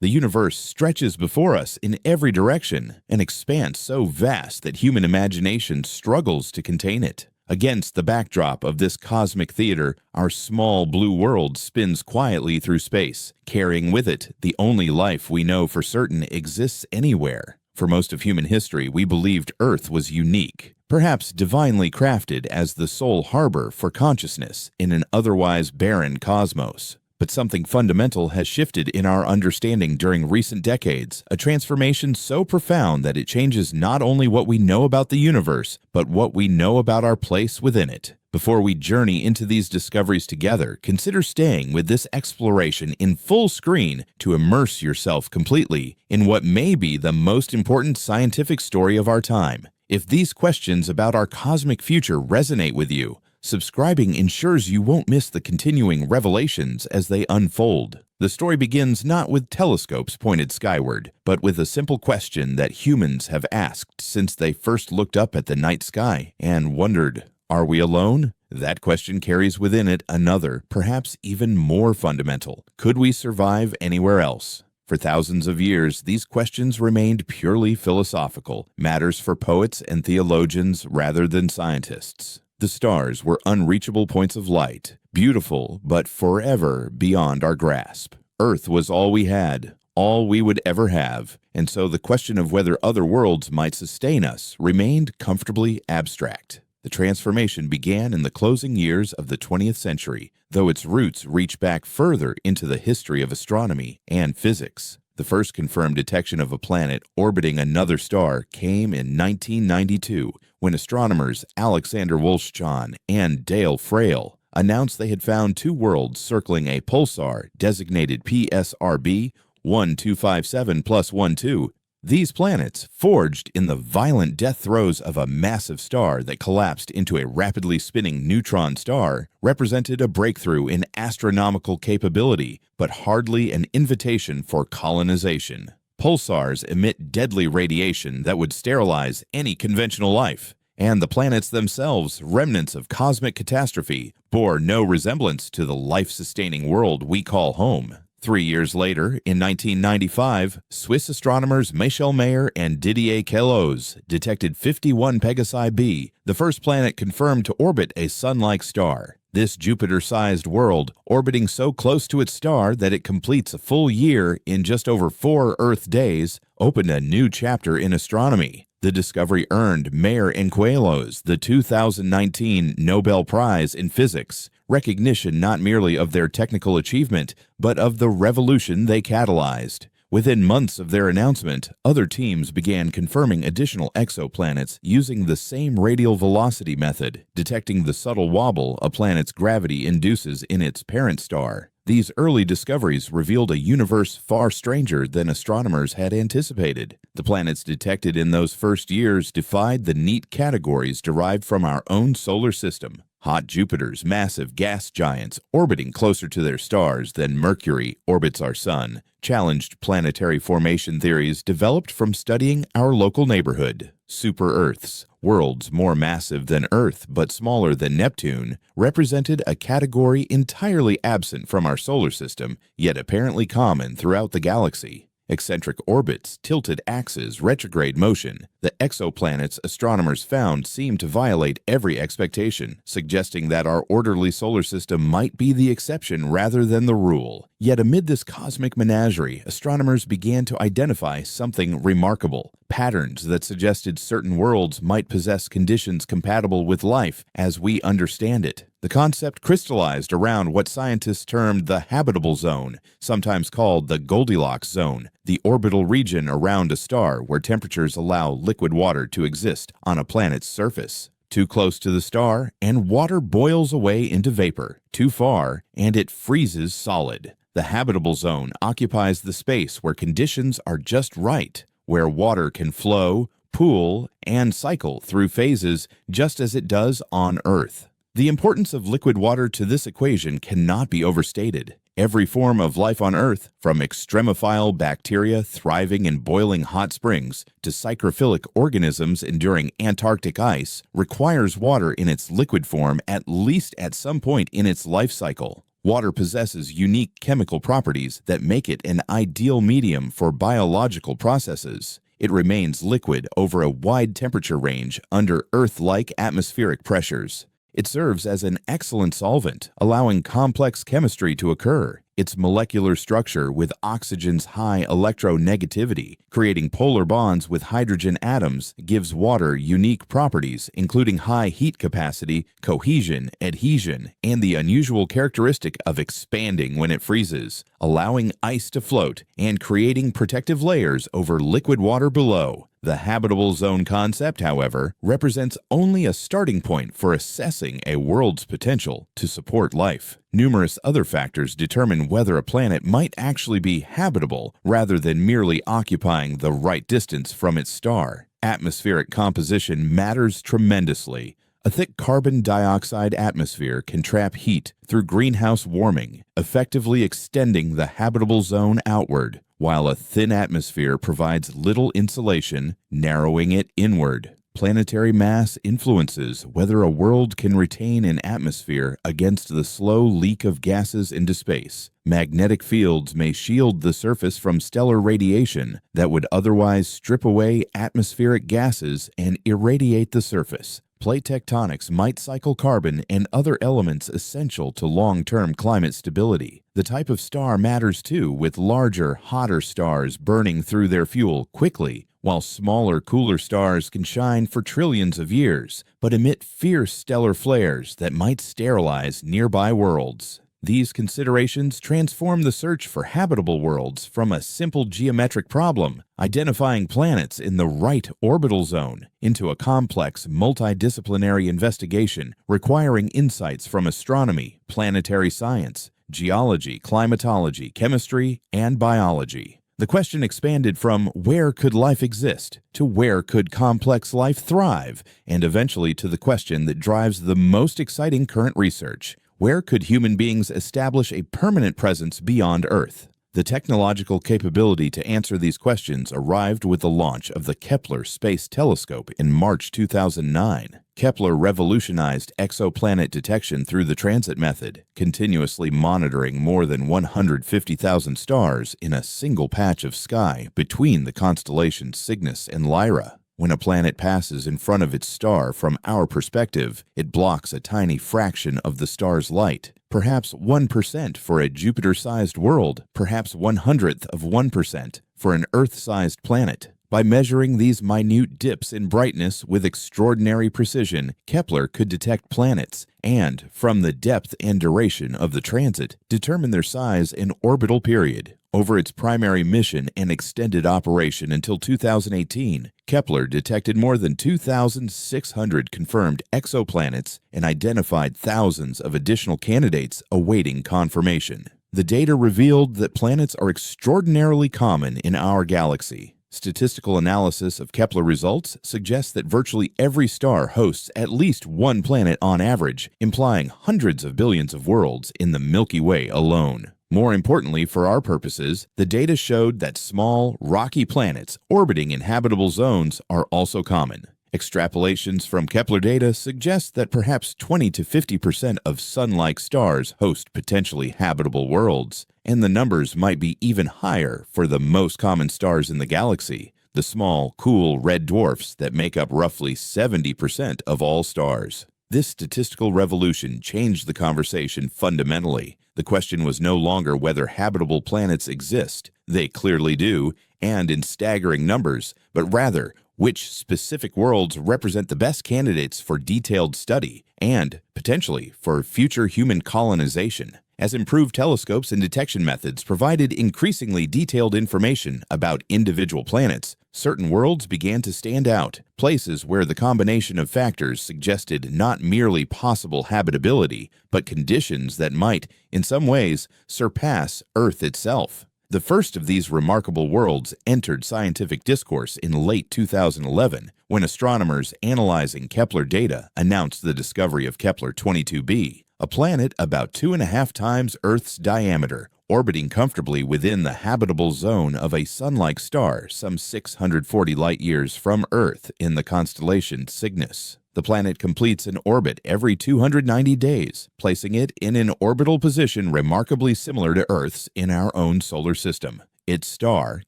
The universe stretches before us in every direction, an expanse so vast that human imagination struggles to contain it. Against the backdrop of this cosmic theater, our small blue world spins quietly through space, carrying with it the only life we know for certain exists anywhere. For most of human history, we believed Earth was unique, perhaps divinely crafted as the sole harbor for consciousness in an otherwise barren cosmos. But something fundamental has shifted in our understanding during recent decades, a transformation so profound that it changes not only what we know about the universe, but what we know about our place within it. Before we journey into these discoveries together, consider staying with this exploration in full screen to immerse yourself completely in what may be the most important scientific story of our time. If these questions about our cosmic future resonate with you, subscribing ensures you won't miss the continuing revelations as they unfold. The story begins not with telescopes pointed skyward, but with a simple question that humans have asked since they first looked up at the night sky and wondered, are we alone? That question carries within it another, perhaps even more fundamental. Could we survive anywhere else? For thousands of years, these questions remained purely philosophical, matters for poets and theologians rather than scientists. The stars were unreachable points of light, beautiful but forever beyond our grasp. Earth was all we had, all we would ever have, and so the question of whether other worlds might sustain us remained comfortably abstract. The transformation began in the closing years of the 20th century, though its roots reach back further into the history of astronomy and physics. The first confirmed detection of a planet orbiting another star came in 1992, when astronomers Alexander Wolszczan and Dale Frail announced they had found two worlds circling a pulsar designated PSRB 1257+12. These planets, forged in the violent death throes of a massive star that collapsed into a rapidly spinning neutron star, represented a breakthrough in astronomical capability, but hardly an invitation for colonization. Pulsars emit deadly radiation that would sterilize any conventional life, and the planets themselves, remnants of cosmic catastrophe, bore no resemblance to the life-sustaining world we call home. 3 years later, in 1995, Swiss astronomers Michel Mayor and Didier Queloz detected 51 Pegasi b, the first planet confirmed to orbit a sun-like star. This Jupiter-sized world, orbiting so close to its star that it completes a full year in just over 4 Earth days, opened a new chapter in astronomy. The discovery earned Mayor and Queloz the 2019 Nobel Prize in Physics, recognition not merely of their technical achievement, but of the revolution they catalyzed. Within months of their announcement, other teams began confirming additional exoplanets using the same radial velocity method, detecting the subtle wobble a planet's gravity induces in its parent star. These early discoveries revealed a universe far stranger than astronomers had anticipated. The planets detected in those first years defied the neat categories derived from our own solar system. Hot Jupiters, massive gas giants orbiting closer to their stars than Mercury orbits our sun, challenged planetary formation theories developed from studying our local neighborhood. Super-Earths, worlds more massive than Earth but smaller than Neptune, represented a category entirely absent from our solar system, yet apparently common throughout the galaxy. Eccentric orbits, tilted axes, retrograde motion. The exoplanets astronomers found seemed to violate every expectation, suggesting that our orderly solar system might be the exception rather than the rule. Yet amid this cosmic menagerie, astronomers began to identify something remarkable, patterns that suggested certain worlds might possess conditions compatible with life as we understand it. The concept crystallized around what scientists termed the habitable zone, sometimes called the Goldilocks zone, the orbital region around a star where temperatures allow liquid water to exist on a planet's surface. Too close to the star, and water boils away into vapor. Too far, and it freezes solid. The habitable zone occupies the space where conditions are just right, where water can flow, pool, and cycle through phases just as it does on Earth. The importance of liquid water to this equation cannot be overstated. Every form of life on Earth, from extremophile bacteria thriving in boiling hot springs to psychrophilic organisms enduring Antarctic ice, requires water in its liquid form at least at some point in its life cycle. Water possesses unique chemical properties that make it an ideal medium for biological processes. It remains liquid over a wide temperature range under Earth-like atmospheric pressures. It serves as an excellent solvent, allowing complex chemistry to occur. Its molecular structure with oxygen's high electronegativity, creating polar bonds with hydrogen atoms, gives water unique properties, including high heat capacity, cohesion, adhesion, and the unusual characteristic of expanding when it freezes, allowing ice to float and creating protective layers over liquid water below. The habitable zone concept, however, represents only a starting point for assessing a world's potential to support life. Numerous other factors determine whether a planet might actually be habitable rather than merely occupying the right distance from its star. Atmospheric composition matters tremendously. A thick carbon dioxide atmosphere can trap heat through greenhouse warming, effectively extending the habitable zone outward, while a thin atmosphere provides little insulation, narrowing it inward. Planetary mass influences whether a world can retain an atmosphere against the slow leak of gases into space. Magnetic fields may shield the surface from stellar radiation that would otherwise strip away atmospheric gases and irradiate the surface. Plate tectonics might cycle carbon and other elements essential to long-term climate stability. The type of star matters too, with larger, hotter stars burning through their fuel quickly, while smaller, cooler stars can shine for trillions of years, but emit fierce stellar flares that might sterilize nearby worlds. These considerations transform the search for habitable worlds from a simple geometric problem, identifying planets in the right orbital zone, into a complex, multidisciplinary investigation requiring insights from astronomy, planetary science, geology, climatology, chemistry, and biology. The question expanded from where could life exist to where could complex life thrive, and eventually to the question that drives the most exciting current research: where could human beings establish a permanent presence beyond Earth? The technological capability to answer these questions arrived with the launch of the Kepler Space Telescope in March 2009. Kepler revolutionized exoplanet detection through the transit method, continuously monitoring more than 150,000 stars in a single patch of sky between the constellations Cygnus and Lyra. When a planet passes in front of its star from our perspective, it blocks a tiny fraction of the star's light, perhaps 1% for a Jupiter-sized world, perhaps 1/100th of 1% for an Earth-sized planet. By measuring these minute dips in brightness with extraordinary precision, Kepler could detect planets and, from the depth and duration of the transit, determine their size and orbital period. Over its primary mission and extended operation until 2018, Kepler detected more than 2,600 confirmed exoplanets and identified thousands of additional candidates awaiting confirmation. The data revealed that planets are extraordinarily common in our galaxy. Statistical analysis of Kepler results suggests that virtually every star hosts at least one planet on average, implying hundreds of billions of worlds in the Milky Way alone. More importantly for our purposes, the data showed that small, rocky planets orbiting in habitable zones are also common. Extrapolations from Kepler data suggest that perhaps 20 to 50% of Sun-like stars host potentially habitable worlds, and the numbers might be even higher for the most common stars in the galaxy, the small, cool red dwarfs that make up roughly 70% of all stars. This statistical revolution changed the conversation fundamentally. The question was no longer whether habitable planets exist. They clearly do, and in staggering numbers, but rather which specific worlds represent the best candidates for detailed study and, potentially, for future human colonization. As improved telescopes and detection methods provided increasingly detailed information about individual planets, certain worlds began to stand out, places where the combination of factors suggested not merely possible habitability, but conditions that might, in some ways, surpass Earth itself. The first of these remarkable worlds entered scientific discourse in late 2011 when astronomers analyzing Kepler data announced the discovery of Kepler-22b, a planet about 2.5 times Earth's diameter, orbiting comfortably within the habitable zone of a Sun-like star some 640 light-years from Earth in the constellation Cygnus. The planet completes an orbit every 290 days, placing it in an orbital position remarkably similar to Earth's in our own solar system. Its star,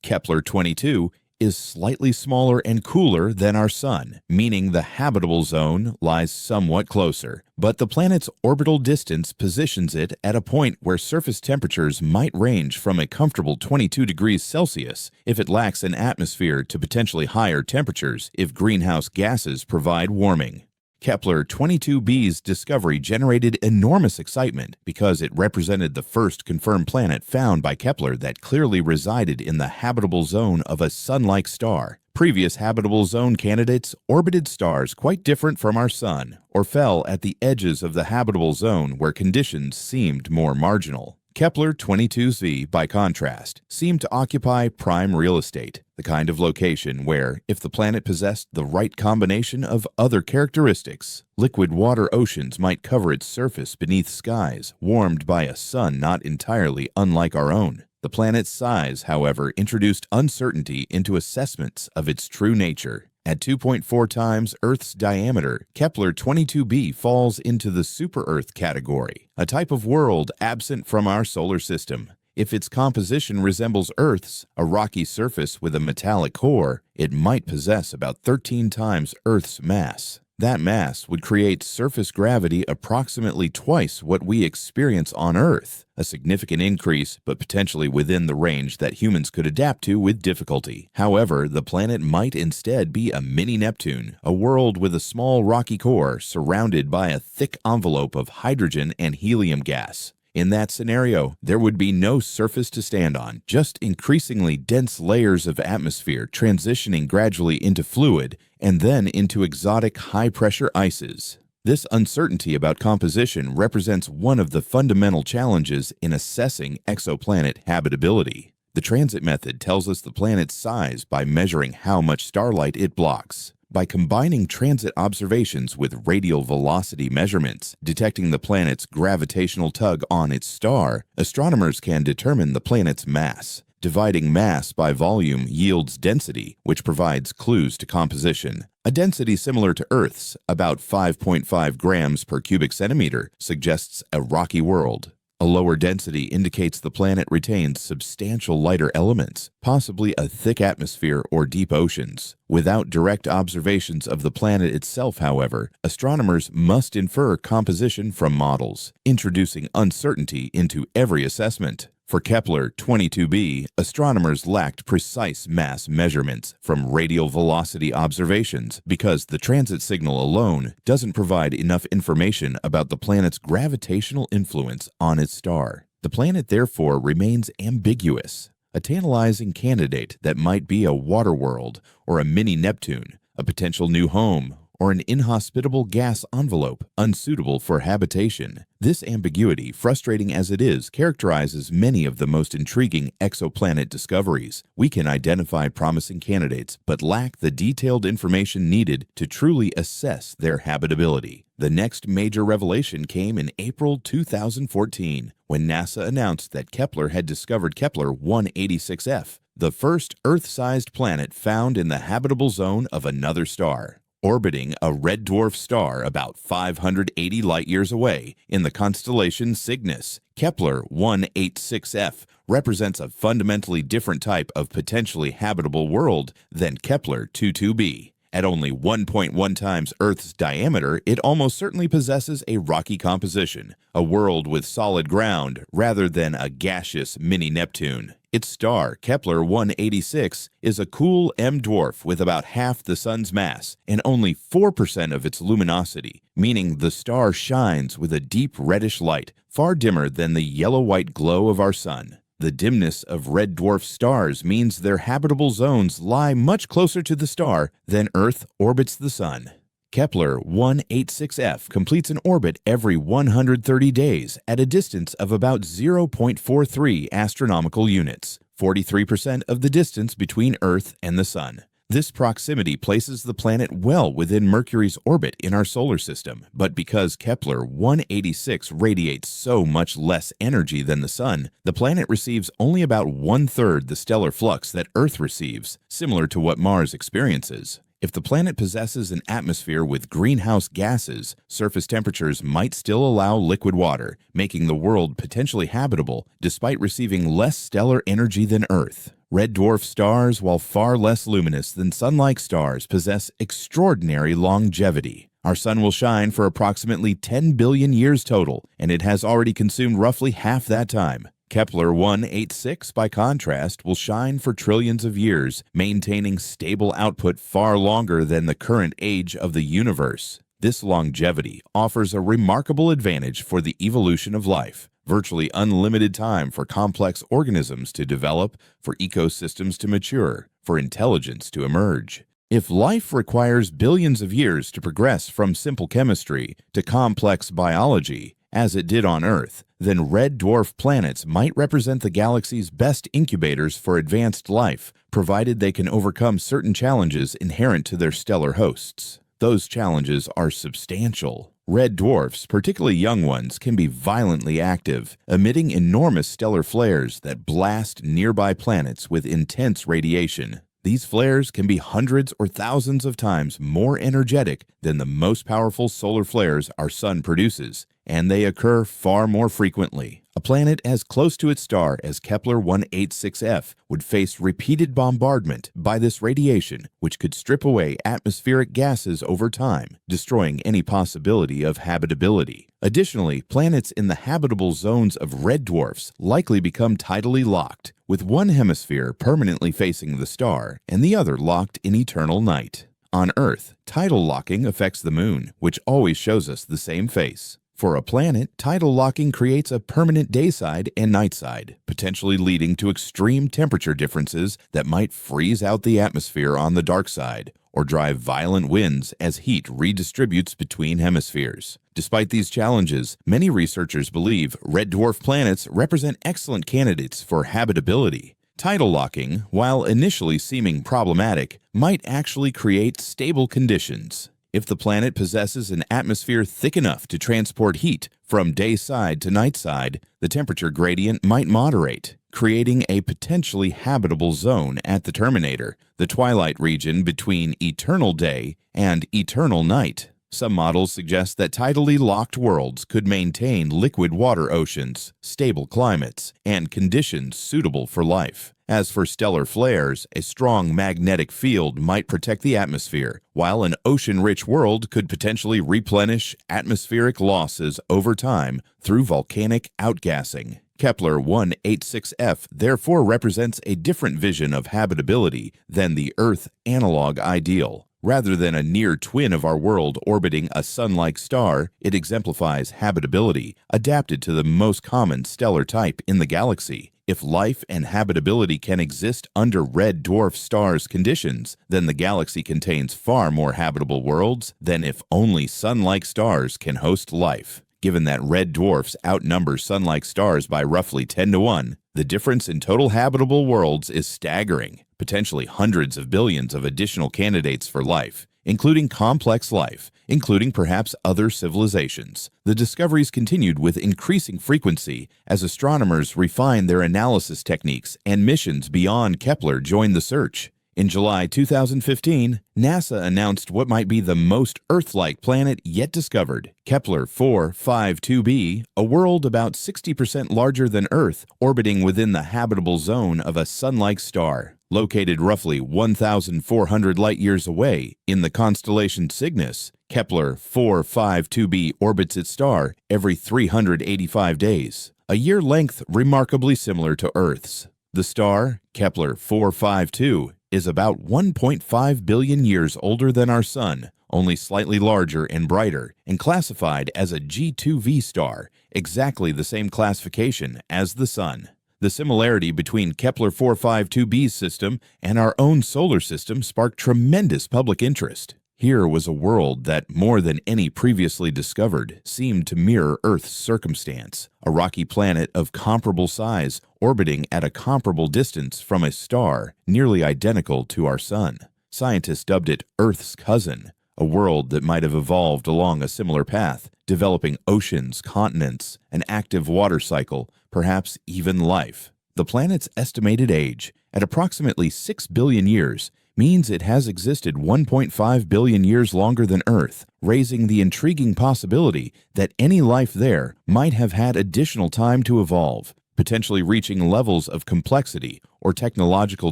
Kepler-22, is slightly smaller and cooler than our Sun, meaning the habitable zone lies somewhat closer. But the planet's orbital distance positions it at a point where surface temperatures might range from a comfortable 22 degrees Celsius if it lacks an atmosphere to potentially higher temperatures if greenhouse gases provide warming. Kepler-22b's discovery generated enormous excitement because it represented the first confirmed planet found by Kepler that clearly resided in the habitable zone of a Sun-like star. Previous habitable zone candidates orbited stars quite different from our Sun, or fell at the edges of the habitable zone where conditions seemed more marginal. Kepler-22z, by contrast, seemed to occupy prime real estate, the kind of location where, if the planet possessed the right combination of other characteristics, liquid water oceans might cover its surface beneath skies warmed by a sun not entirely unlike our own. The planet's size, however, introduced uncertainty into assessments of its true nature. At 2.4 times Earth's diameter, Kepler-22b falls into the super-Earth category, a type of world absent from our solar system. If its composition resembles Earth's, a rocky surface with a metallic core, it might possess about 13 times Earth's mass. That mass would create surface gravity approximately twice what we experience on Earth, a significant increase but potentially within the range that humans could adapt to with difficulty. However, the planet might instead be a mini Neptune, a world with a small rocky core surrounded by a thick envelope of hydrogen and helium gas. In that scenario, there would be no surface to stand on, just increasingly dense layers of atmosphere transitioning gradually into fluid and then into exotic high-pressure ices. This uncertainty about composition represents one of the fundamental challenges in assessing exoplanet habitability. The transit method tells us the planet's size by measuring how much starlight it blocks. By combining transit observations with radial velocity measurements, detecting the planet's gravitational tug on its star, astronomers can determine the planet's mass. Dividing mass by volume yields density, which provides clues to composition. A density similar to Earth's, about 5.5 grams per cubic centimeter, suggests a rocky world. A lower density indicates the planet retains substantial lighter elements, possibly a thick atmosphere or deep oceans. Without direct observations of the planet itself, however, astronomers must infer composition from models, introducing uncertainty into every assessment. For Kepler-22b, astronomers lacked precise mass measurements from radial velocity observations because the transit signal alone doesn't provide enough information about the planet's gravitational influence on its star. The planet therefore remains ambiguous, a tantalizing candidate that might be a water world or a mini Neptune, a potential new home, or an inhospitable gas envelope unsuitable for habitation. This ambiguity, frustrating as it is, characterizes many of the most intriguing exoplanet discoveries. We can identify promising candidates, but lack the detailed information needed to truly assess their habitability. The next major revelation came in April 2014, when NASA announced that Kepler had discovered Kepler-186f, the first Earth-sized planet found in the habitable zone of another star. Orbiting a red dwarf star about 580 light-years away in the constellation Cygnus, Kepler-186f represents a fundamentally different type of potentially habitable world than Kepler-22b. At only 1.1 times Earth's diameter, it almost certainly possesses a rocky composition, a world with solid ground rather than a gaseous mini-Neptune. Its star, Kepler-186, is a cool M-dwarf with about half the Sun's mass and only 4% of its luminosity, meaning the star shines with a deep reddish light, far dimmer than the yellow-white glow of our Sun. The dimness of red dwarf stars means their habitable zones lie much closer to the star than Earth orbits the Sun. Kepler-186f completes an orbit every 130 days at a distance of about 0.43 astronomical units, 43% of the distance between Earth and the Sun. This proximity places the planet well within Mercury's orbit in our solar system, but because Kepler-186 radiates so much less energy than the Sun, the planet receives only about one-third the stellar flux that Earth receives, similar to what Mars experiences. If the planet possesses an atmosphere with greenhouse gases, surface temperatures might still allow liquid water, making the world potentially habitable despite receiving less stellar energy than Earth. Red dwarf stars, while far less luminous than sun-like stars, possess extraordinary longevity. Our sun will shine for approximately 10 billion years total, and it has already consumed roughly half that time. Kepler 186, by contrast, will shine for trillions of years, maintaining stable output far longer than the current age of the universe. This longevity offers a remarkable advantage for the evolution of life. Virtually unlimited time for complex organisms to develop, for ecosystems to mature, for intelligence to emerge. If life requires billions of years to progress from simple chemistry to complex biology, as it did on Earth, then red dwarf planets might represent the galaxy's best incubators for advanced life, provided they can overcome certain challenges inherent to their stellar hosts. Those challenges are substantial. Red dwarfs, particularly young ones, can be violently active, emitting enormous stellar flares that blast nearby planets with intense radiation. These flares can be hundreds or thousands of times more energetic than the most powerful solar flares our sun produces, and they occur far more frequently. A planet as close to its star as Kepler 186f would face repeated bombardment by this radiation, which could strip away atmospheric gases over time, destroying any possibility of habitability. Additionally, planets in the habitable zones of red dwarfs likely become tidally locked, with one hemisphere permanently facing the star and the other locked in eternal night. On Earth, tidal locking affects the moon, which always shows us the same face. For a planet, tidal locking creates a permanent dayside and nightside, potentially leading to extreme temperature differences that might freeze out the atmosphere on the dark side or drive violent winds as heat redistributes between hemispheres. Despite these challenges, many researchers believe red dwarf planets represent excellent candidates for habitability. Tidal locking, while initially seeming problematic, might actually create stable conditions. If the planet possesses an atmosphere thick enough to transport heat from day side to night side, the temperature gradient might moderate, creating a potentially habitable zone at the terminator, the twilight region between eternal day and eternal night. Some models suggest that tidally locked worlds could maintain liquid water oceans, stable climates, and conditions suitable for life. As for stellar flares, a strong magnetic field might protect the atmosphere, while an ocean-rich world could potentially replenish atmospheric losses over time through volcanic outgassing. Kepler 186f therefore represents a different vision of habitability than the Earth analog ideal. Rather than a near twin of our world orbiting a sun-like star, it exemplifies habitability adapted to the most common stellar type in the galaxy. If life and habitability can exist under red dwarf stars' conditions, then the galaxy contains far more habitable worlds than if only sun-like stars can host life. Given that red dwarfs outnumber sun-like stars by roughly 10 to 1, the difference in total habitable worlds is staggering, potentially hundreds of billions of additional candidates for life, including complex life, including perhaps other civilizations. The discoveries continued with increasing frequency as astronomers refined their analysis techniques and missions beyond Kepler joined the search. In July 2015, NASA announced what might be the most Earth-like planet yet discovered, Kepler 452b, a world about 60% larger than Earth, orbiting within the habitable zone of a sun-like star. Located roughly 1,400 light-years away in the constellation Cygnus, Kepler 452b orbits its star every 385 days, a year length remarkably similar to Earth's. The star, Kepler 452, is about 1.5 billion years older than our Sun, only slightly larger and brighter, and classified as a G2V star, exactly the same classification as the Sun. The similarity between Kepler 452b's system and our own solar system sparked tremendous public interest. Here was a world that, more than any previously discovered, seemed to mirror Earth's circumstance, a rocky planet of comparable size orbiting at a comparable distance from a star nearly identical to our Sun. Scientists dubbed it Earth's cousin, a world that might have evolved along a similar path, developing oceans, continents, an active water cycle, perhaps even life. The planet's estimated age, at approximately 6 billion years, means it has existed 1.5 billion years longer than Earth, raising the intriguing possibility that any life there might have had additional time to evolve, potentially reaching levels of complexity or technological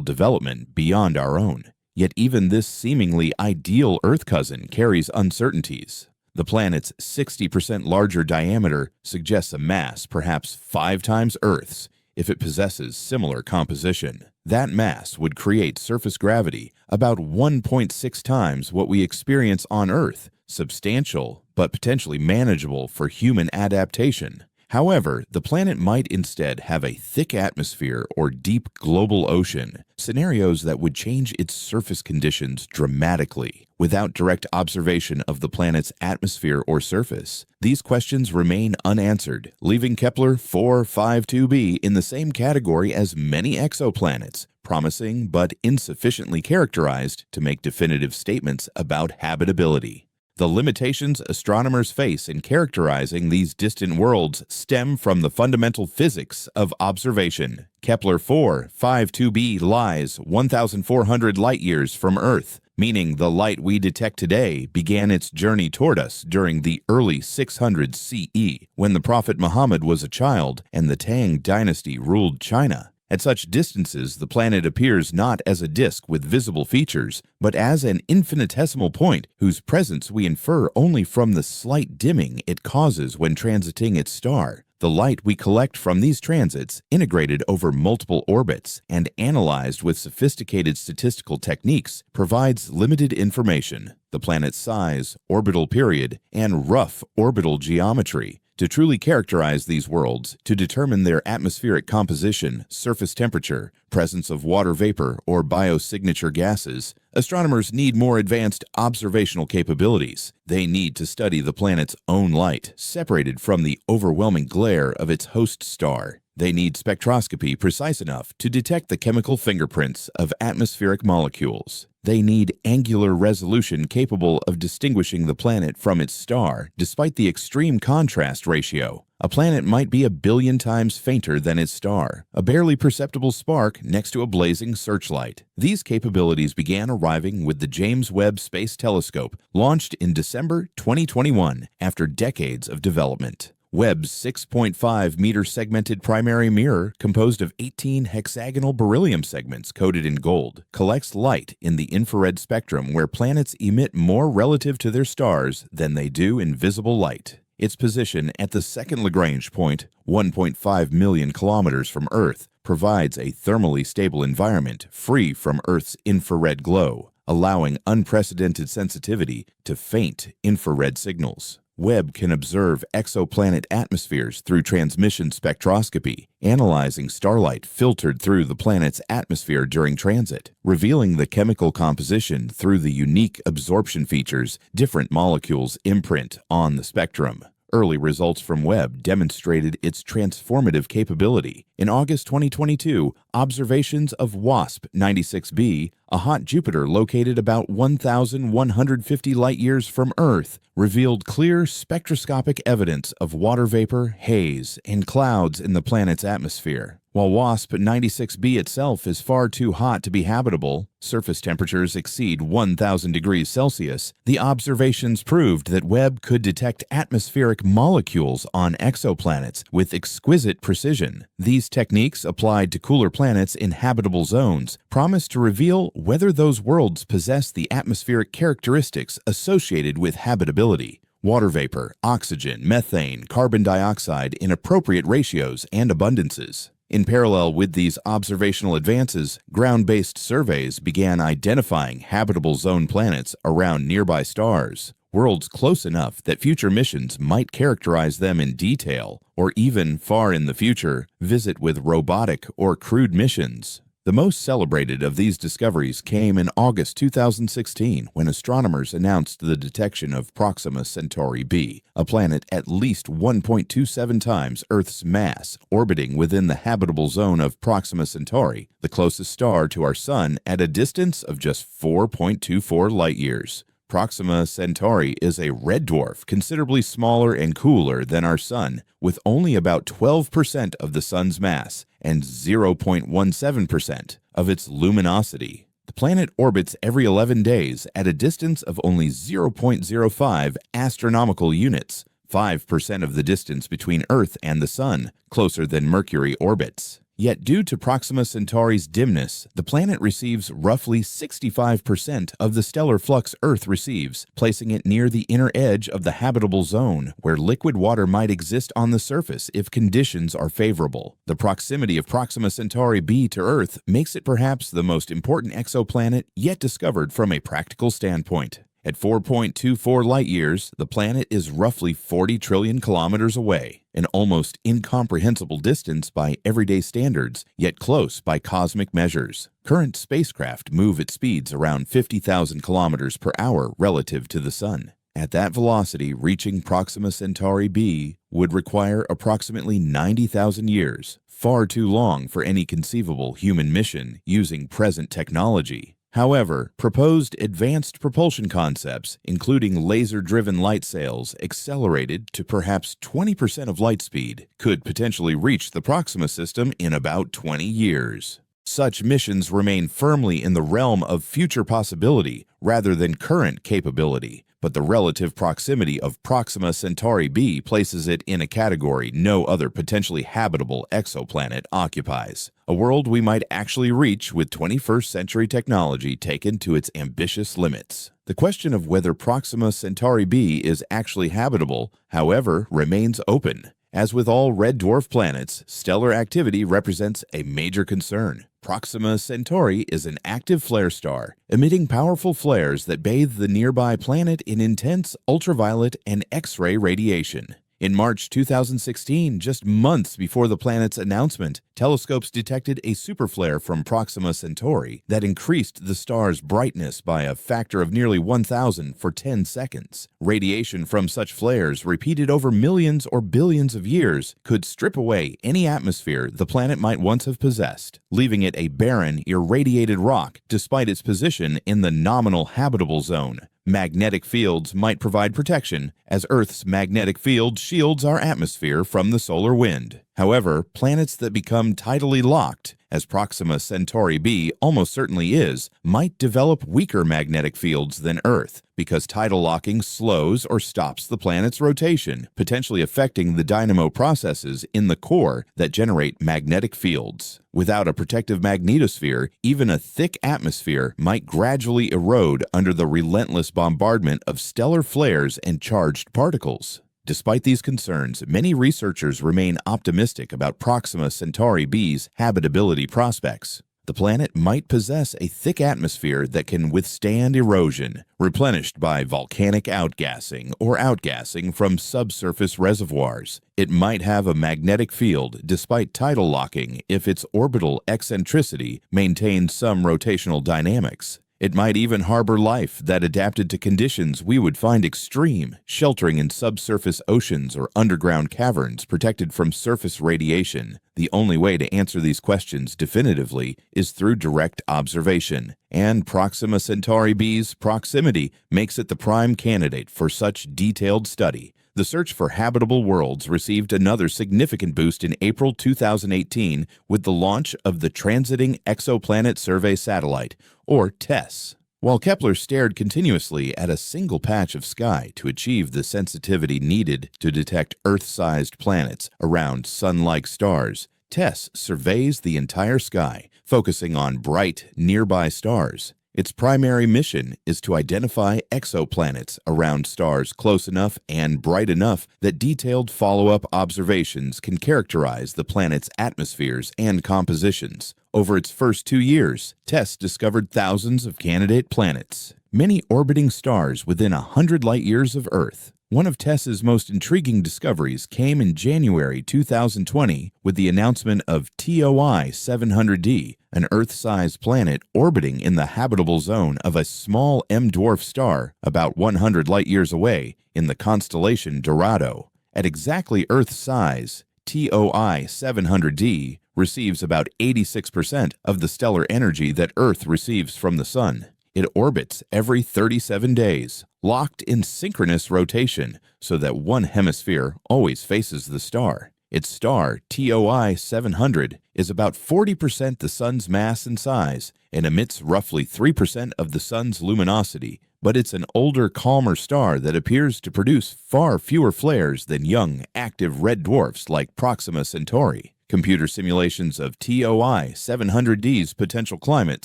development beyond our own. Yet even this seemingly ideal Earth cousin carries uncertainties. The planet's 60% larger diameter suggests a mass perhaps 5 times Earth's if it possesses similar composition. That mass would create surface gravity about 1.6 times what we experience on Earth, substantial but potentially manageable for human adaptation. However, the planet might instead have a thick atmosphere or deep global ocean, scenarios that would change its surface conditions dramatically. Without direct observation of the planet's atmosphere or surface, these questions remain unanswered, leaving Kepler 452b in the same category as many exoplanets, promising but insufficiently characterized to make definitive statements about habitability. The limitations astronomers face in characterizing these distant worlds stem from the fundamental physics of observation. Kepler 452b lies 1,400 light-years from Earth, meaning the light we detect today began its journey toward us during the early 600s CE, when the Prophet Muhammad was a child and the Tang dynasty ruled China. At such distances, the planet appears not as a disk with visible features, but as an infinitesimal point whose presence we infer only from the slight dimming it causes when transiting its star. The light we collect from these transits, integrated over multiple orbits and analyzed with sophisticated statistical techniques, provides limited information: the planet's size, orbital period, and rough orbital geometry. To truly characterize these worlds, to determine their atmospheric composition, surface temperature, presence of water vapor, or biosignature gases, astronomers need more advanced observational capabilities. They need to study the planet's own light, separated from the overwhelming glare of its host star. They need spectroscopy precise enough to detect the chemical fingerprints of atmospheric molecules. They need angular resolution capable of distinguishing the planet from its star, despite the extreme contrast ratio. A planet might be 1 billion times fainter than its star, a barely perceptible spark next to a blazing searchlight. These capabilities began arriving with the James Webb Space Telescope, launched in December 2021 after decades of development. Webb's 6.5-meter segmented primary mirror, composed of 18 hexagonal beryllium segments coated in gold, collects light in the infrared spectrum where planets emit more relative to their stars than they do in visible light. Its position at the second Lagrange point, 1.5 million kilometers from Earth, provides a thermally stable environment free from Earth's infrared glow, allowing unprecedented sensitivity to faint infrared signals. Webb can observe exoplanet atmospheres through transmission spectroscopy, analyzing starlight filtered through the planet's atmosphere during transit, revealing the chemical composition through the unique absorption features different molecules imprint on the spectrum. Early results from Webb demonstrated its transformative capability. In August 2022, observations of WASP-96b, a hot Jupiter located about 1,150 light-years from Earth, revealed clear spectroscopic evidence of water vapor, haze, and clouds in the planet's atmosphere. While WASP-96b itself is far too hot to be habitable, surface temperatures exceed 1,000 degrees Celsius, the observations proved that Webb could detect atmospheric molecules on exoplanets with exquisite precision. These techniques, applied to cooler planets in habitable zones, promise to reveal whether those worlds possess the atmospheric characteristics associated with habitability: water vapor, oxygen, methane, carbon dioxide in appropriate ratios and abundances. In parallel with these observational advances, ground-based surveys began identifying habitable zone planets around nearby stars, worlds close enough that future missions might characterize them in detail, or even, far in the future, visit with robotic or crewed missions. The most celebrated of these discoveries came in August 2016 when astronomers announced the detection of Proxima Centauri b, a planet at least 1.27 times Earth's mass, orbiting within the habitable zone of Proxima Centauri, the closest star to our Sun, at a distance of just 4.24 light-years. Proxima Centauri is a red dwarf considerably smaller and cooler than our Sun, with only about 12% of the Sun's mass and 0.17% of its luminosity. The The planet orbits every 11 days at a distance of only 0.05 astronomical units, 5% of the distance between Earth and the Sun, closer than Mercury orbits. Yet due to Proxima Centauri's dimness, the planet receives roughly 65% of the stellar flux Earth receives, placing it near the inner edge of the habitable zone, where liquid water might exist on the surface if conditions are favorable. The proximity of Proxima Centauri b to Earth makes it perhaps the most important exoplanet yet discovered from a practical standpoint. At 4.24 light-years, the planet is roughly 40 trillion kilometers away, an almost incomprehensible distance by everyday standards, yet close by cosmic measures. Current spacecraft move at speeds around 50,000 kilometers per hour relative to the Sun. At that velocity, reaching Proxima Centauri b would require approximately 90,000 years, far too long for any conceivable human mission using present technology. However, proposed advanced propulsion concepts, including laser-driven light sails accelerated to perhaps 20% of light speed, could potentially reach the Proxima system in about 20 years. Such missions remain firmly in the realm of future possibility rather than current capability, but the relative proximity of Proxima Centauri b places it in a category no other potentially habitable exoplanet occupies. A world we might actually reach with 21st century technology taken to its ambitious limits. The question of whether Proxima Centauri b is actually habitable, however, remains open. As with all red dwarf planets, stellar activity represents a major concern. Proxima Centauri is an active flare star, emitting powerful flares that bathe the nearby planet in intense ultraviolet and X-ray radiation. In March 2016, just months before the planet's announcement, telescopes detected a superflare from Proxima Centauri that increased the star's brightness by a factor of nearly 1,000 for 10 seconds. Radiation from such flares, repeated over millions or billions of years, could strip away any atmosphere the planet might once have possessed, leaving it a barren, irradiated rock despite its position in the nominal habitable zone. Magnetic fields might provide protection, as Earth's magnetic field shields our atmosphere from the solar wind. However, planets that become tidally locked, as Proxima Centauri b almost certainly is, might develop weaker magnetic fields than Earth, because tidal locking slows or stops the planet's rotation, potentially affecting the dynamo processes in the core that generate magnetic fields. Without a protective magnetosphere, even a thick atmosphere might gradually erode under the relentless bombardment of stellar flares and charged particles. Despite these concerns, many researchers remain optimistic about Proxima Centauri b's habitability prospects. The planet might possess a thick atmosphere that can withstand erosion, replenished by volcanic outgassing or outgassing from subsurface reservoirs. It might have a magnetic field despite tidal locking if its orbital eccentricity maintains some rotational dynamics. It might even harbor life that adapted to conditions we would find extreme, sheltering in subsurface oceans or underground caverns protected from surface radiation. The only way to answer these questions definitively is through direct observation, and Proxima Centauri b's proximity makes it the prime candidate for such detailed study. The search for habitable worlds received another significant boost in April 2018 with the launch of the Transiting Exoplanet Survey Satellite, or TESS. While Kepler stared continuously at a single patch of sky to achieve the sensitivity needed to detect Earth-sized planets around Sun-like stars, TESS surveys the entire sky, focusing on bright, nearby stars. Its primary mission is to identify exoplanets around stars close enough and bright enough that detailed follow-up observations can characterize the planet's atmospheres and compositions. Over its first 2 years, TESS discovered thousands of candidate planets, many orbiting stars within 100 light-years of Earth. One of TESS's most intriguing discoveries came in January 2020 with the announcement of TOI 700d, an Earth-sized planet orbiting in the habitable zone of a small M-dwarf star about 100 light-years away in the constellation Dorado. At exactly Earth size, TOI 700d receives about 86% of the stellar energy that Earth receives from the Sun. It orbits every 37 days, locked in synchronous rotation so that one hemisphere always faces the star. Its star, TOI 700, is about 40% the Sun's mass and size and emits roughly 3% of the Sun's luminosity, but it's an older, calmer star that appears to produce far fewer flares than young, active red dwarfs like Proxima Centauri. Computer simulations of TOI 700D's potential climate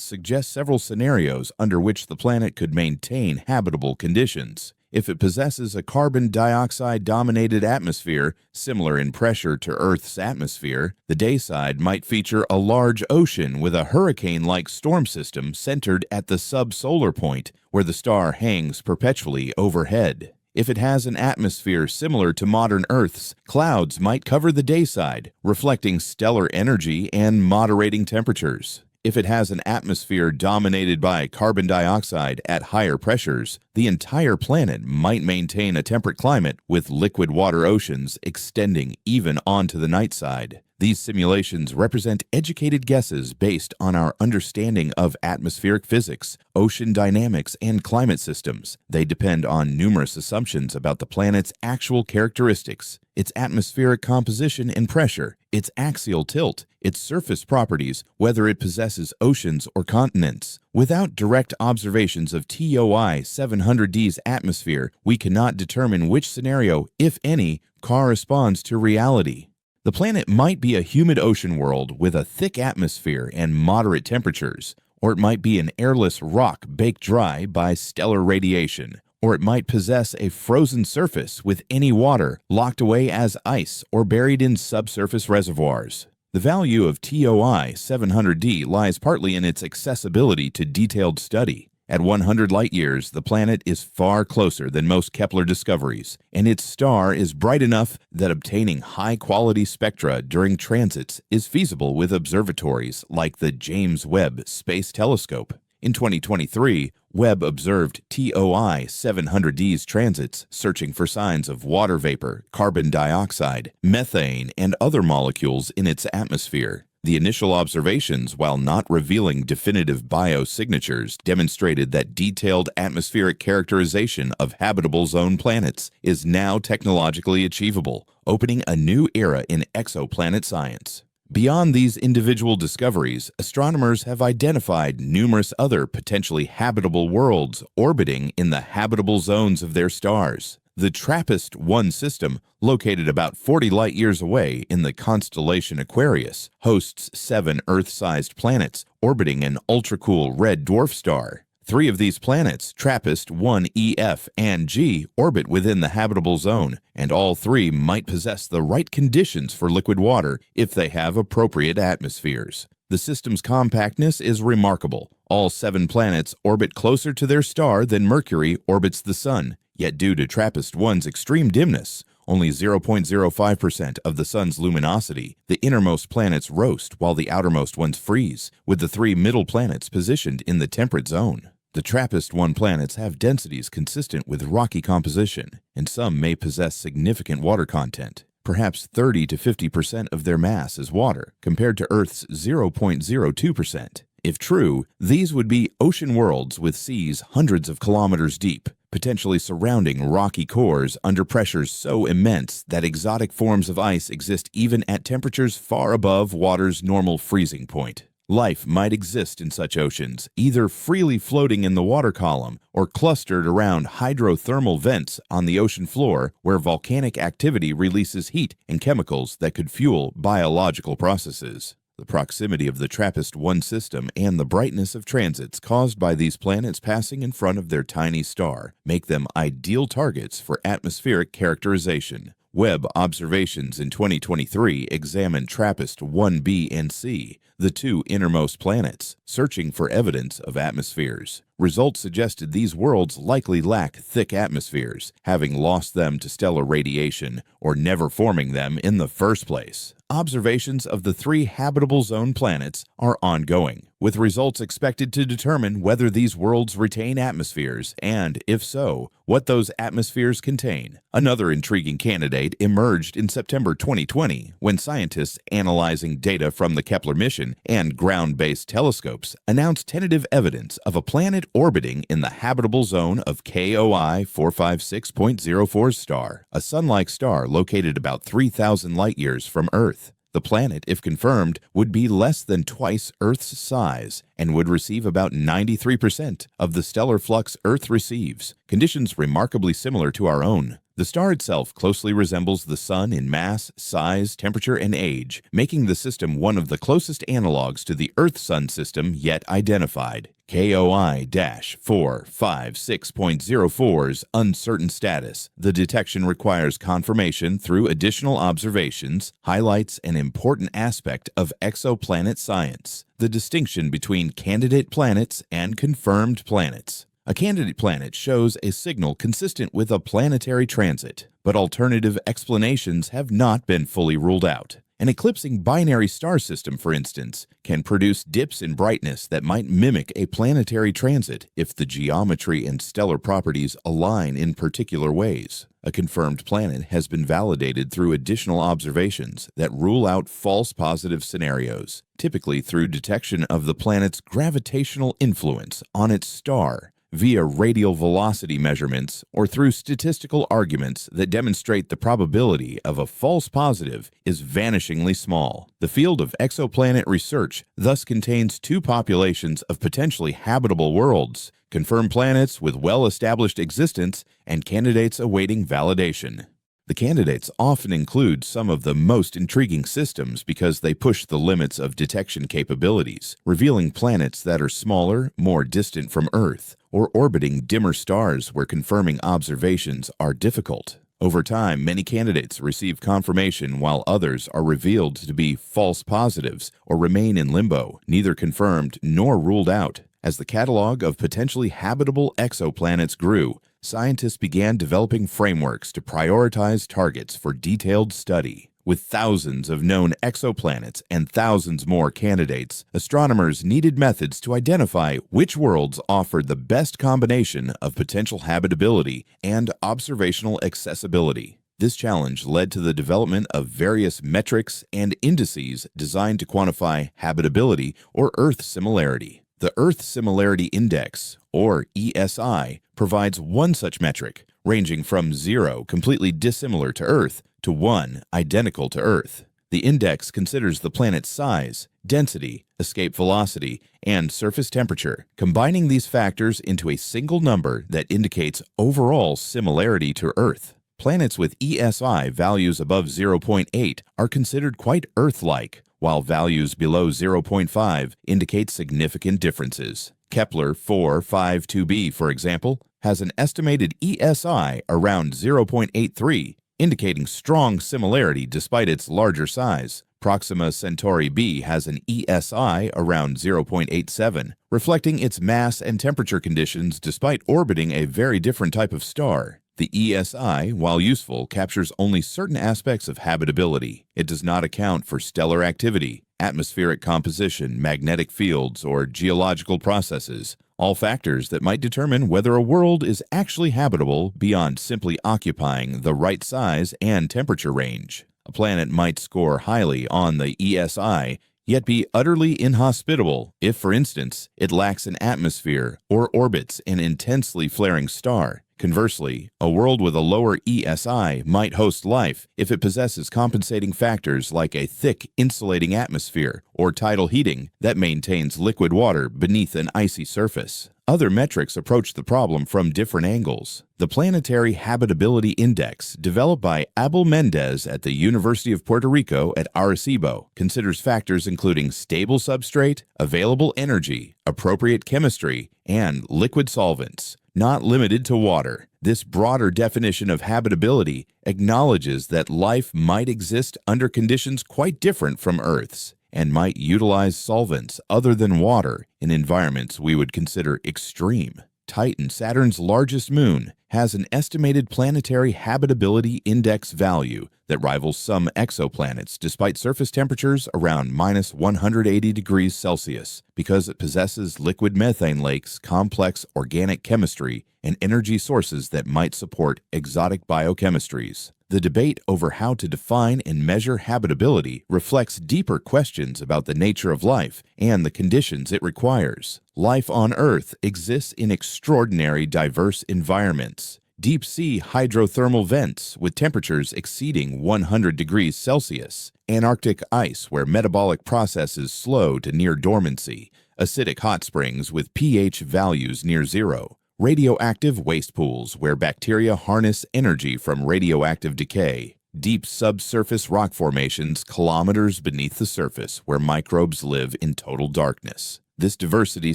suggest several scenarios under which the planet could maintain habitable conditions. If it possesses a carbon dioxide-dominated atmosphere, similar in pressure to Earth's atmosphere, the day side might feature a large ocean with a hurricane-like storm system centered at the subsolar point, where the star hangs perpetually overhead. If it has an atmosphere similar to modern Earth's, clouds might cover the day side, reflecting stellar energy and moderating temperatures. If it has an atmosphere dominated by carbon dioxide at higher pressures, the entire planet might maintain a temperate climate with liquid water oceans extending even onto the night side. These simulations represent educated guesses based on our understanding of atmospheric physics, ocean dynamics, and climate systems. They depend on numerous assumptions about the planet's actual characteristics, its atmospheric composition and pressure, its axial tilt, its surface properties, whether it possesses oceans or continents. Without direct observations of TOI 700D's atmosphere, we cannot determine which scenario, if any, corresponds to reality. The planet might be a humid ocean world with a thick atmosphere and moderate temperatures, or it might be an airless rock baked dry by stellar radiation, or it might possess a frozen surface with any water locked away as ice or buried in subsurface reservoirs. The value of TOI 700D lies partly in its accessibility to detailed study. At 100 light-years, the planet is far closer than most Kepler discoveries, and its star is bright enough that obtaining high-quality spectra during transits is feasible with observatories like the James Webb Space Telescope. In 2023, Webb observed TOI 700D's transits, searching for signs of water vapor, carbon dioxide, methane, and other molecules in its atmosphere. The initial observations, while not revealing definitive biosignatures, demonstrated that detailed atmospheric characterization of habitable zone planets is now technologically achievable, opening a new era in exoplanet science. Beyond these individual discoveries, astronomers have identified numerous other potentially habitable worlds orbiting in the habitable zones of their stars. The TRAPPIST-1 system, located about 40 light-years away in the constellation Aquarius, hosts 7 Earth-sized planets orbiting an ultracool red dwarf star. 3 of these planets, TRAPPIST-1 EF and G, orbit within the habitable zone, and all 3 might possess the right conditions for liquid water if they have appropriate atmospheres. The system's compactness is remarkable. All 7 planets orbit closer to their star than Mercury orbits the Sun. Yet due to TRAPPIST-1's extreme dimness, only 0.05% of the Sun's luminosity, the innermost planets roast while the outermost ones freeze, with the 3 middle planets positioned in the temperate zone. The TRAPPIST-1 planets have densities consistent with rocky composition, and some may possess significant water content. Perhaps 30 to 50% of their mass is water, compared to Earth's 0.02%. If true, these would be ocean worlds with seas hundreds of kilometers deep, potentially surrounding rocky cores under pressures so immense that exotic forms of ice exist even at temperatures far above water's normal freezing point. Life might exist in such oceans, either freely floating in the water column or clustered around hydrothermal vents on the ocean floor where volcanic activity releases heat and chemicals that could fuel biological processes. The proximity of the TRAPPIST-1 system and the brightness of transits caused by these planets passing in front of their tiny star make them ideal targets for atmospheric characterization. Webb observations in 2023 examined TRAPPIST-1b and C, the 2 innermost planets, searching for evidence of atmospheres. Results suggested these worlds likely lack thick atmospheres, having lost them to stellar radiation or never forming them in the first place. Observations of the 3 habitable zone planets are ongoing, with results expected to determine whether these worlds retain atmospheres and, if so, what those atmospheres contain. Another intriguing candidate emerged in September 2020 when scientists analyzing data from the Kepler mission and ground-based telescopes announced tentative evidence of a planet orbiting in the habitable zone of KOI 456.04 star, a Sun-like star located about 3,000 light-years from Earth. The planet, if confirmed, would be less than twice Earth's size and would receive about 93% of the stellar flux Earth receives, conditions remarkably similar to our own. The star itself closely resembles the Sun in mass, size, temperature, and age, making the system one of the closest analogs to the Earth-Sun system yet identified. KOI-456.04's uncertain status. The detection requires confirmation through additional observations, highlights an important aspect of exoplanet science, the distinction between candidate planets and confirmed planets. A candidate planet shows a signal consistent with a planetary transit, but alternative explanations have not been fully ruled out. An eclipsing binary star system, for instance, can produce dips in brightness that might mimic a planetary transit if the geometry and stellar properties align in particular ways. A confirmed planet has been validated through additional observations that rule out false positive scenarios, typically through detection of the planet's gravitational influence on its star, via radial velocity measurements or through statistical arguments that demonstrate the probability of a false positive is vanishingly small. The field of exoplanet research thus contains two populations of potentially habitable worlds: confirmed planets with well-established existence and candidates awaiting validation. The candidates often include some of the most intriguing systems because they push the limits of detection capabilities, revealing planets that are smaller, more distant from Earth, or orbiting dimmer stars where confirming observations are difficult. Over time, many candidates receive confirmation while others are revealed to be false positives or remain in limbo, neither confirmed nor ruled out. As the catalog of potentially habitable exoplanets grew, scientists began developing frameworks to prioritize targets for detailed study. With thousands of known exoplanets and thousands more candidates, astronomers needed methods to identify which worlds offered the best combination of potential habitability and observational accessibility. This challenge led to the development of various metrics and indices designed to quantify habitability or Earth similarity. The Earth Similarity Index, or ESI, provides one such metric, ranging from 0, completely dissimilar to Earth, to 1, identical to Earth. The index considers the planet's size, density, escape velocity, and surface temperature, combining these factors into a single number that indicates overall similarity to Earth. Planets with ESI values above 0.8 are considered quite Earth-like, while values below 0.5 indicate significant differences. Kepler 452b, for example, has an estimated ESI around 0.83, indicating strong similarity despite its larger size. Proxima Centauri b has an ESI around 0.87, reflecting its mass and temperature conditions despite orbiting a very different type of star. The ESI, while useful, captures only certain aspects of habitability. It does not account for stellar activity, atmospheric composition, magnetic fields, or geological processes, all factors that might determine whether a world is actually habitable beyond simply occupying the right size and temperature range. A planet might score highly on the ESI, yet be utterly inhospitable if, for instance, it lacks an atmosphere or orbits an intensely flaring star. Conversely, a world with a lower ESI might host life if it possesses compensating factors like a thick, insulating atmosphere or tidal heating that maintains liquid water beneath an icy surface. Other metrics approach the problem from different angles. The Planetary Habitability Index, developed by Abel Mendez at the University of Puerto Rico at Arecibo, considers factors including stable substrate, available energy, appropriate chemistry, and liquid solvents, not limited to water. This broader definition of habitability acknowledges that life might exist under conditions quite different from Earth's, and might utilize solvents other than water in environments we would consider extreme. Titan, Saturn's largest moon, has an estimated planetary habitability index value that rivals some exoplanets despite surface temperatures around minus 180 degrees Celsius because it possesses liquid methane lakes, complex organic chemistry, and energy sources that might support exotic biochemistries. The debate over how to define and measure habitability reflects deeper questions about the nature of life and the conditions it requires. Life on Earth exists in extraordinary diverse environments. deep-sea hydrothermal vents with temperatures exceeding 100 degrees Celsius, Antarctic ice where metabolic processes slow to near dormancy, acidic hot springs with pH values near zero, radioactive waste pools where bacteria harness energy from radioactive decay, deep subsurface rock formations kilometers beneath the surface where microbes live in total darkness. This diversity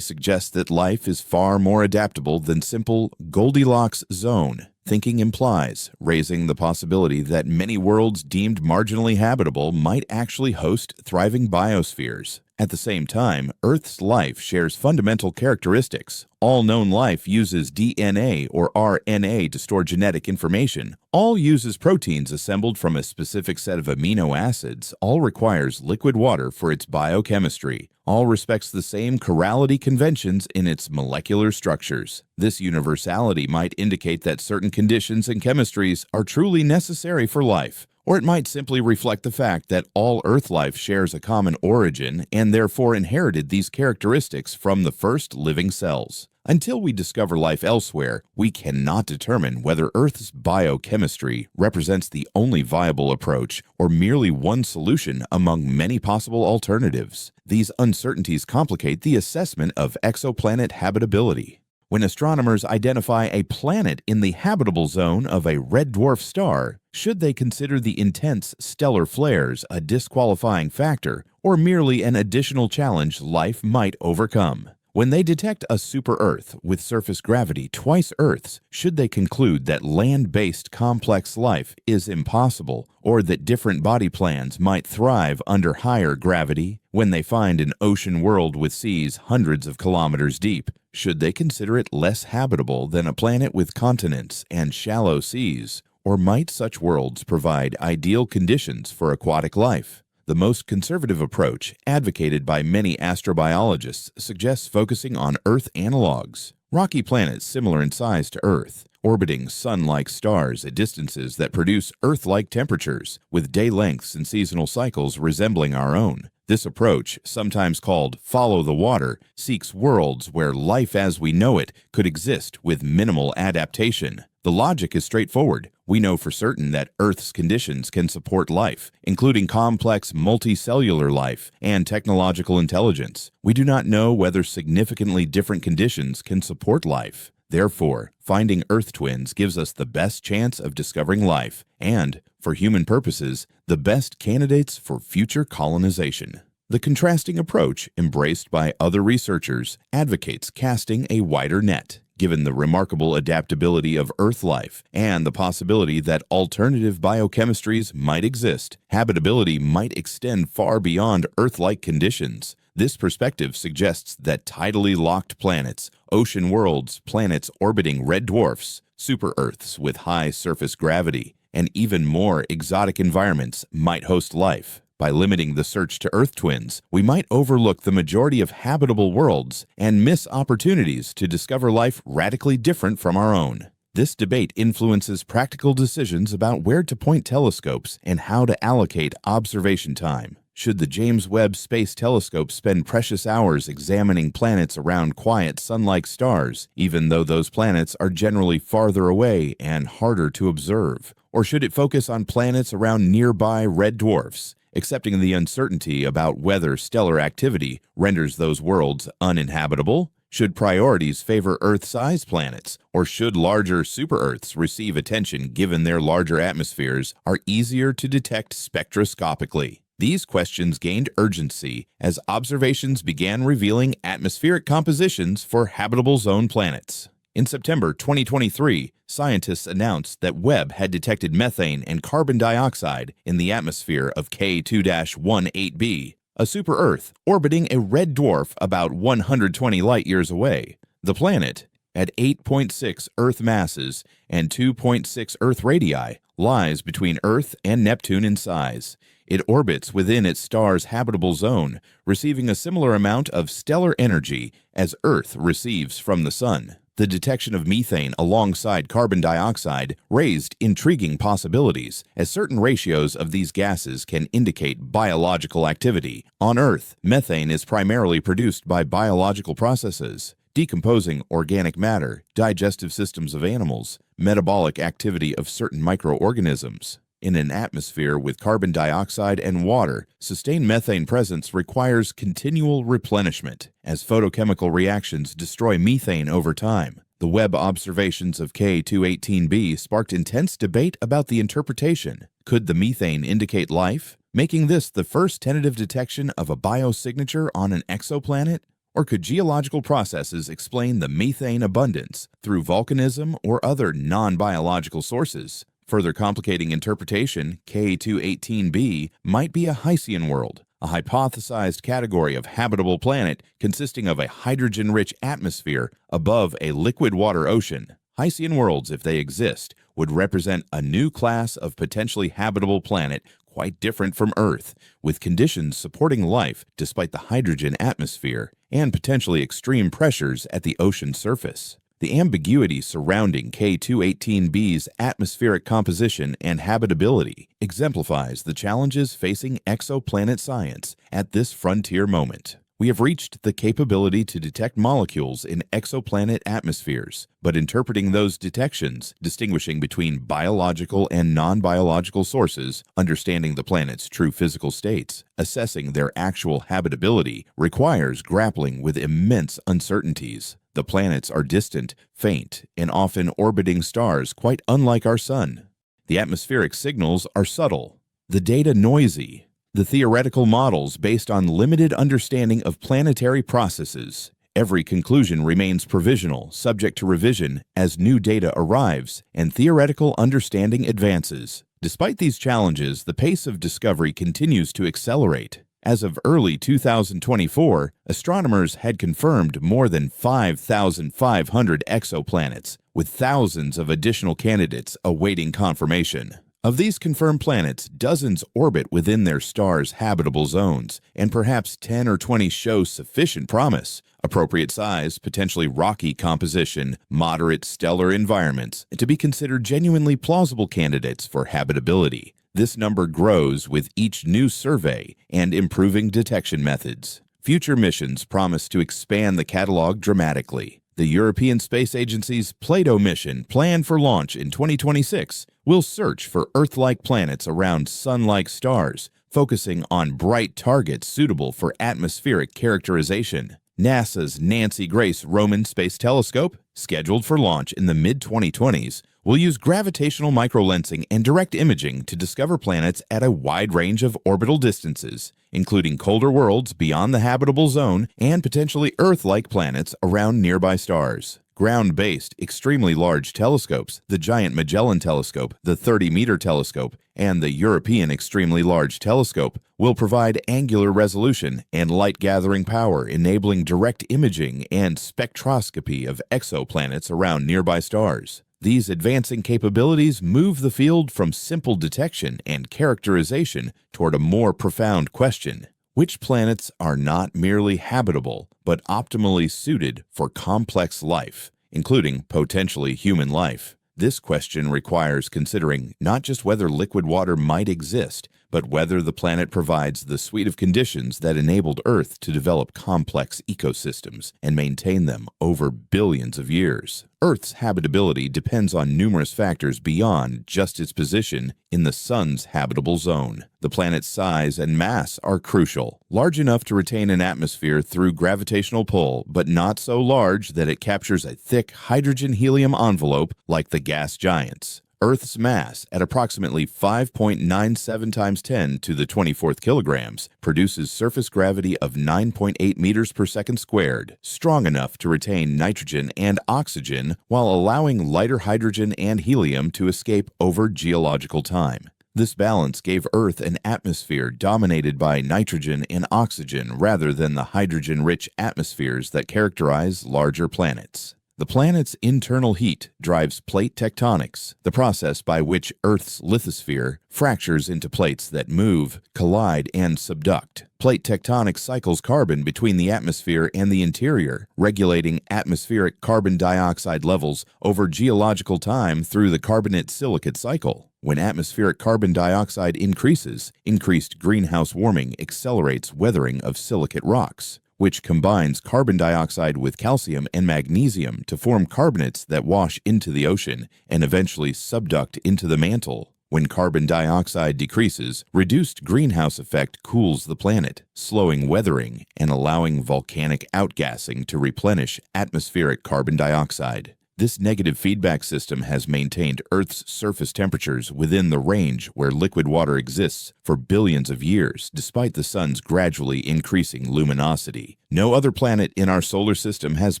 suggests that life is far more adaptable than simple Goldilocks zone thinking implies, raising the possibility that many worlds deemed marginally habitable might actually host thriving biospheres. At the same time, Earth's life shares fundamental characteristics. All known life uses DNA or RNA to store genetic information. All uses proteins assembled from a specific set of amino acids. All requires liquid water for its biochemistry. All respects the same chirality conventions in its molecular structures. This universality might indicate that certain conditions and chemistries are truly necessary for life. Or it might simply reflect the fact that all Earth life shares a common origin and therefore inherited these characteristics from the first living cells. Until we discover life elsewhere, we cannot determine whether Earth's biochemistry represents the only viable approach or merely one solution among many possible alternatives. These uncertainties complicate the assessment of exoplanet habitability. When astronomers identify a planet in the habitable zone of a red dwarf star, should they consider the intense stellar flares a disqualifying factor or merely an additional challenge life might overcome? When they detect a super-Earth with surface gravity twice Earth's, should they conclude that land-based complex life is impossible or that different body plans might thrive under higher gravity? When they find an ocean world with seas hundreds of kilometers deep, should they consider it less habitable than a planet with continents and shallow seas? Or might such worlds provide ideal conditions for aquatic life? The most conservative approach, advocated by many astrobiologists, suggests focusing on Earth analogs, rocky planets similar in size to Earth, orbiting sun-like stars at distances that produce Earth-like temperatures, with day lengths and seasonal cycles resembling our own. This approach, sometimes called follow the water, seeks worlds where life as we know it could exist with minimal adaptation. The logic is straightforward. We know for certain that Earth's conditions can support life, including complex multicellular life and technological intelligence. We do not know whether significantly different conditions can support life. Therefore, finding Earth twins gives us the best chance of discovering life and, for human purposes, the best candidates for future colonization. The contrasting approach, embraced by other researchers, advocates casting a wider net. Given the remarkable adaptability of Earth life and the possibility that alternative biochemistries might exist, habitability might extend far beyond Earth-like conditions. This perspective suggests that tidally locked planets, ocean worlds, planets orbiting red dwarfs, super-Earths with high surface gravity, and even more exotic environments might host life. By limiting the search to Earth twins, we might overlook the majority of habitable worlds and miss opportunities to discover life radically different from our own. This debate influences practical decisions about where to point telescopes and how to allocate observation time. Should the James Webb Space Telescope spend precious hours examining planets around quiet sun-like stars, even though those planets are generally farther away and harder to observe? Or should it focus on planets around nearby red dwarfs, accepting the uncertainty about whether stellar activity renders those worlds uninhabitable? Should priorities favor Earth-sized planets, or should larger super-Earths receive attention given their larger atmospheres are easier to detect spectroscopically? These questions gained urgency as observations began revealing atmospheric compositions for habitable zone planets. In September 2023, scientists announced that Webb had detected methane and carbon dioxide in the atmosphere of K2-18b, a super-Earth orbiting a red dwarf about 120 light-years away. The planet, at 8.6 Earth masses and 2.6 Earth radii, lies between Earth and Neptune in size. It orbits within its star's habitable zone, receiving a similar amount of stellar energy as Earth receives from the Sun. The detection of methane alongside carbon dioxide raised intriguing possibilities, as certain ratios of these gases can indicate biological activity. On Earth, methane is primarily produced by biological processes, decomposing organic matter, digestive systems of animals, metabolic activity of certain microorganisms. In an atmosphere with carbon dioxide and water, sustained methane presence requires continual replenishment, as photochemical reactions destroy methane over time. The Webb observations of K218b sparked intense debate about the interpretation. Could the methane indicate life, making this the first tentative detection of a biosignature on an exoplanet? Or could geological processes explain the methane abundance through volcanism or other non-biological sources? Further complicating interpretation, K218b might be a Hycean world, a hypothesized category of habitable planet consisting of a hydrogen-rich atmosphere above a liquid water ocean. Hycean worlds, if they exist, would represent a new class of potentially habitable planet quite different from Earth, with conditions supporting life despite the hydrogen atmosphere and potentially extreme pressures at the ocean surface. The ambiguity surrounding K218b's atmospheric composition and habitability exemplifies the challenges facing exoplanet science at this frontier moment. We have reached the capability to detect molecules in exoplanet atmospheres, but interpreting those detections, distinguishing between biological and non-biological sources, understanding the planet's true physical states, assessing their actual habitability, requires grappling with immense uncertainties. The planets are distant, faint, and often orbiting stars quite unlike our Sun. The atmospheric signals are subtle, the data noisy, the theoretical models based on limited understanding of planetary processes. Every conclusion remains provisional, subject to revision as new data arrives and theoretical understanding advances. Despite these challenges, the pace of discovery continues to accelerate. As of early 2024, astronomers had confirmed more than 5,500 exoplanets, with thousands of additional candidates awaiting confirmation. Of these confirmed planets, dozens orbit within their stars' habitable zones, and perhaps 10 or 20 show sufficient promise, appropriate size, potentially rocky composition, moderate stellar environments, to be considered genuinely plausible candidates for habitability. This number grows with each new survey and improving detection methods. Future missions promise to expand the catalog dramatically. The European Space Agency's Plato mission, planned for launch in 2026, will search for Earth-like planets around Sun-like stars, focusing on bright targets suitable for atmospheric characterization. NASA's Nancy Grace Roman Space Telescope, scheduled for launch in the mid-2020s, will use gravitational microlensing and direct imaging to discover planets at a wide range of orbital distances, including colder worlds beyond the habitable zone and potentially Earth-like planets around nearby stars. Ground-based, extremely large telescopes, the Giant Magellan Telescope, the 30-meter telescope, and the European Extremely Large Telescope, will provide angular resolution and light-gathering power, enabling direct imaging and spectroscopy of exoplanets around nearby stars. These advancing capabilities move the field from simple detection and characterization toward a more profound question: which planets are not merely habitable, but optimally suited for complex life, including potentially human life? This question requires considering not just whether liquid water might exist, but whether the planet provides the suite of conditions that enabled Earth to develop complex ecosystems and maintain them over billions of years. Earth's habitability depends on numerous factors beyond just its position in the Sun's habitable zone. The planet's size and mass are crucial, large enough to retain an atmosphere through gravitational pull, but not so large that it captures a thick hydrogen-helium envelope like the gas giants. Earth's mass, at approximately 5.97 times 10 to the 24th kilograms, produces surface gravity of 9.8 meters per second squared, strong enough to retain nitrogen and oxygen while allowing lighter hydrogen and helium to escape over geological time. This balance gave Earth an atmosphere dominated by nitrogen and oxygen rather than the hydrogen-rich atmospheres that characterize larger planets. The planet's internal heat drives plate tectonics, the process by which Earth's lithosphere fractures into plates that move, collide, and subduct. Plate tectonics cycles carbon between the atmosphere and the interior, regulating atmospheric carbon dioxide levels over geological time through the carbonate-silicate cycle. When atmospheric carbon dioxide increases, increased greenhouse warming accelerates weathering of silicate rocks. which combines carbon dioxide with calcium and magnesium to form carbonates that wash into the ocean and eventually subduct into the mantle. When carbon dioxide decreases, reduced greenhouse effect cools the planet, slowing weathering and allowing volcanic outgassing to replenish atmospheric carbon dioxide. This negative feedback system has maintained Earth's surface temperatures within the range where liquid water exists for billions of years, despite the sun's gradually increasing luminosity. No other planet in our solar system has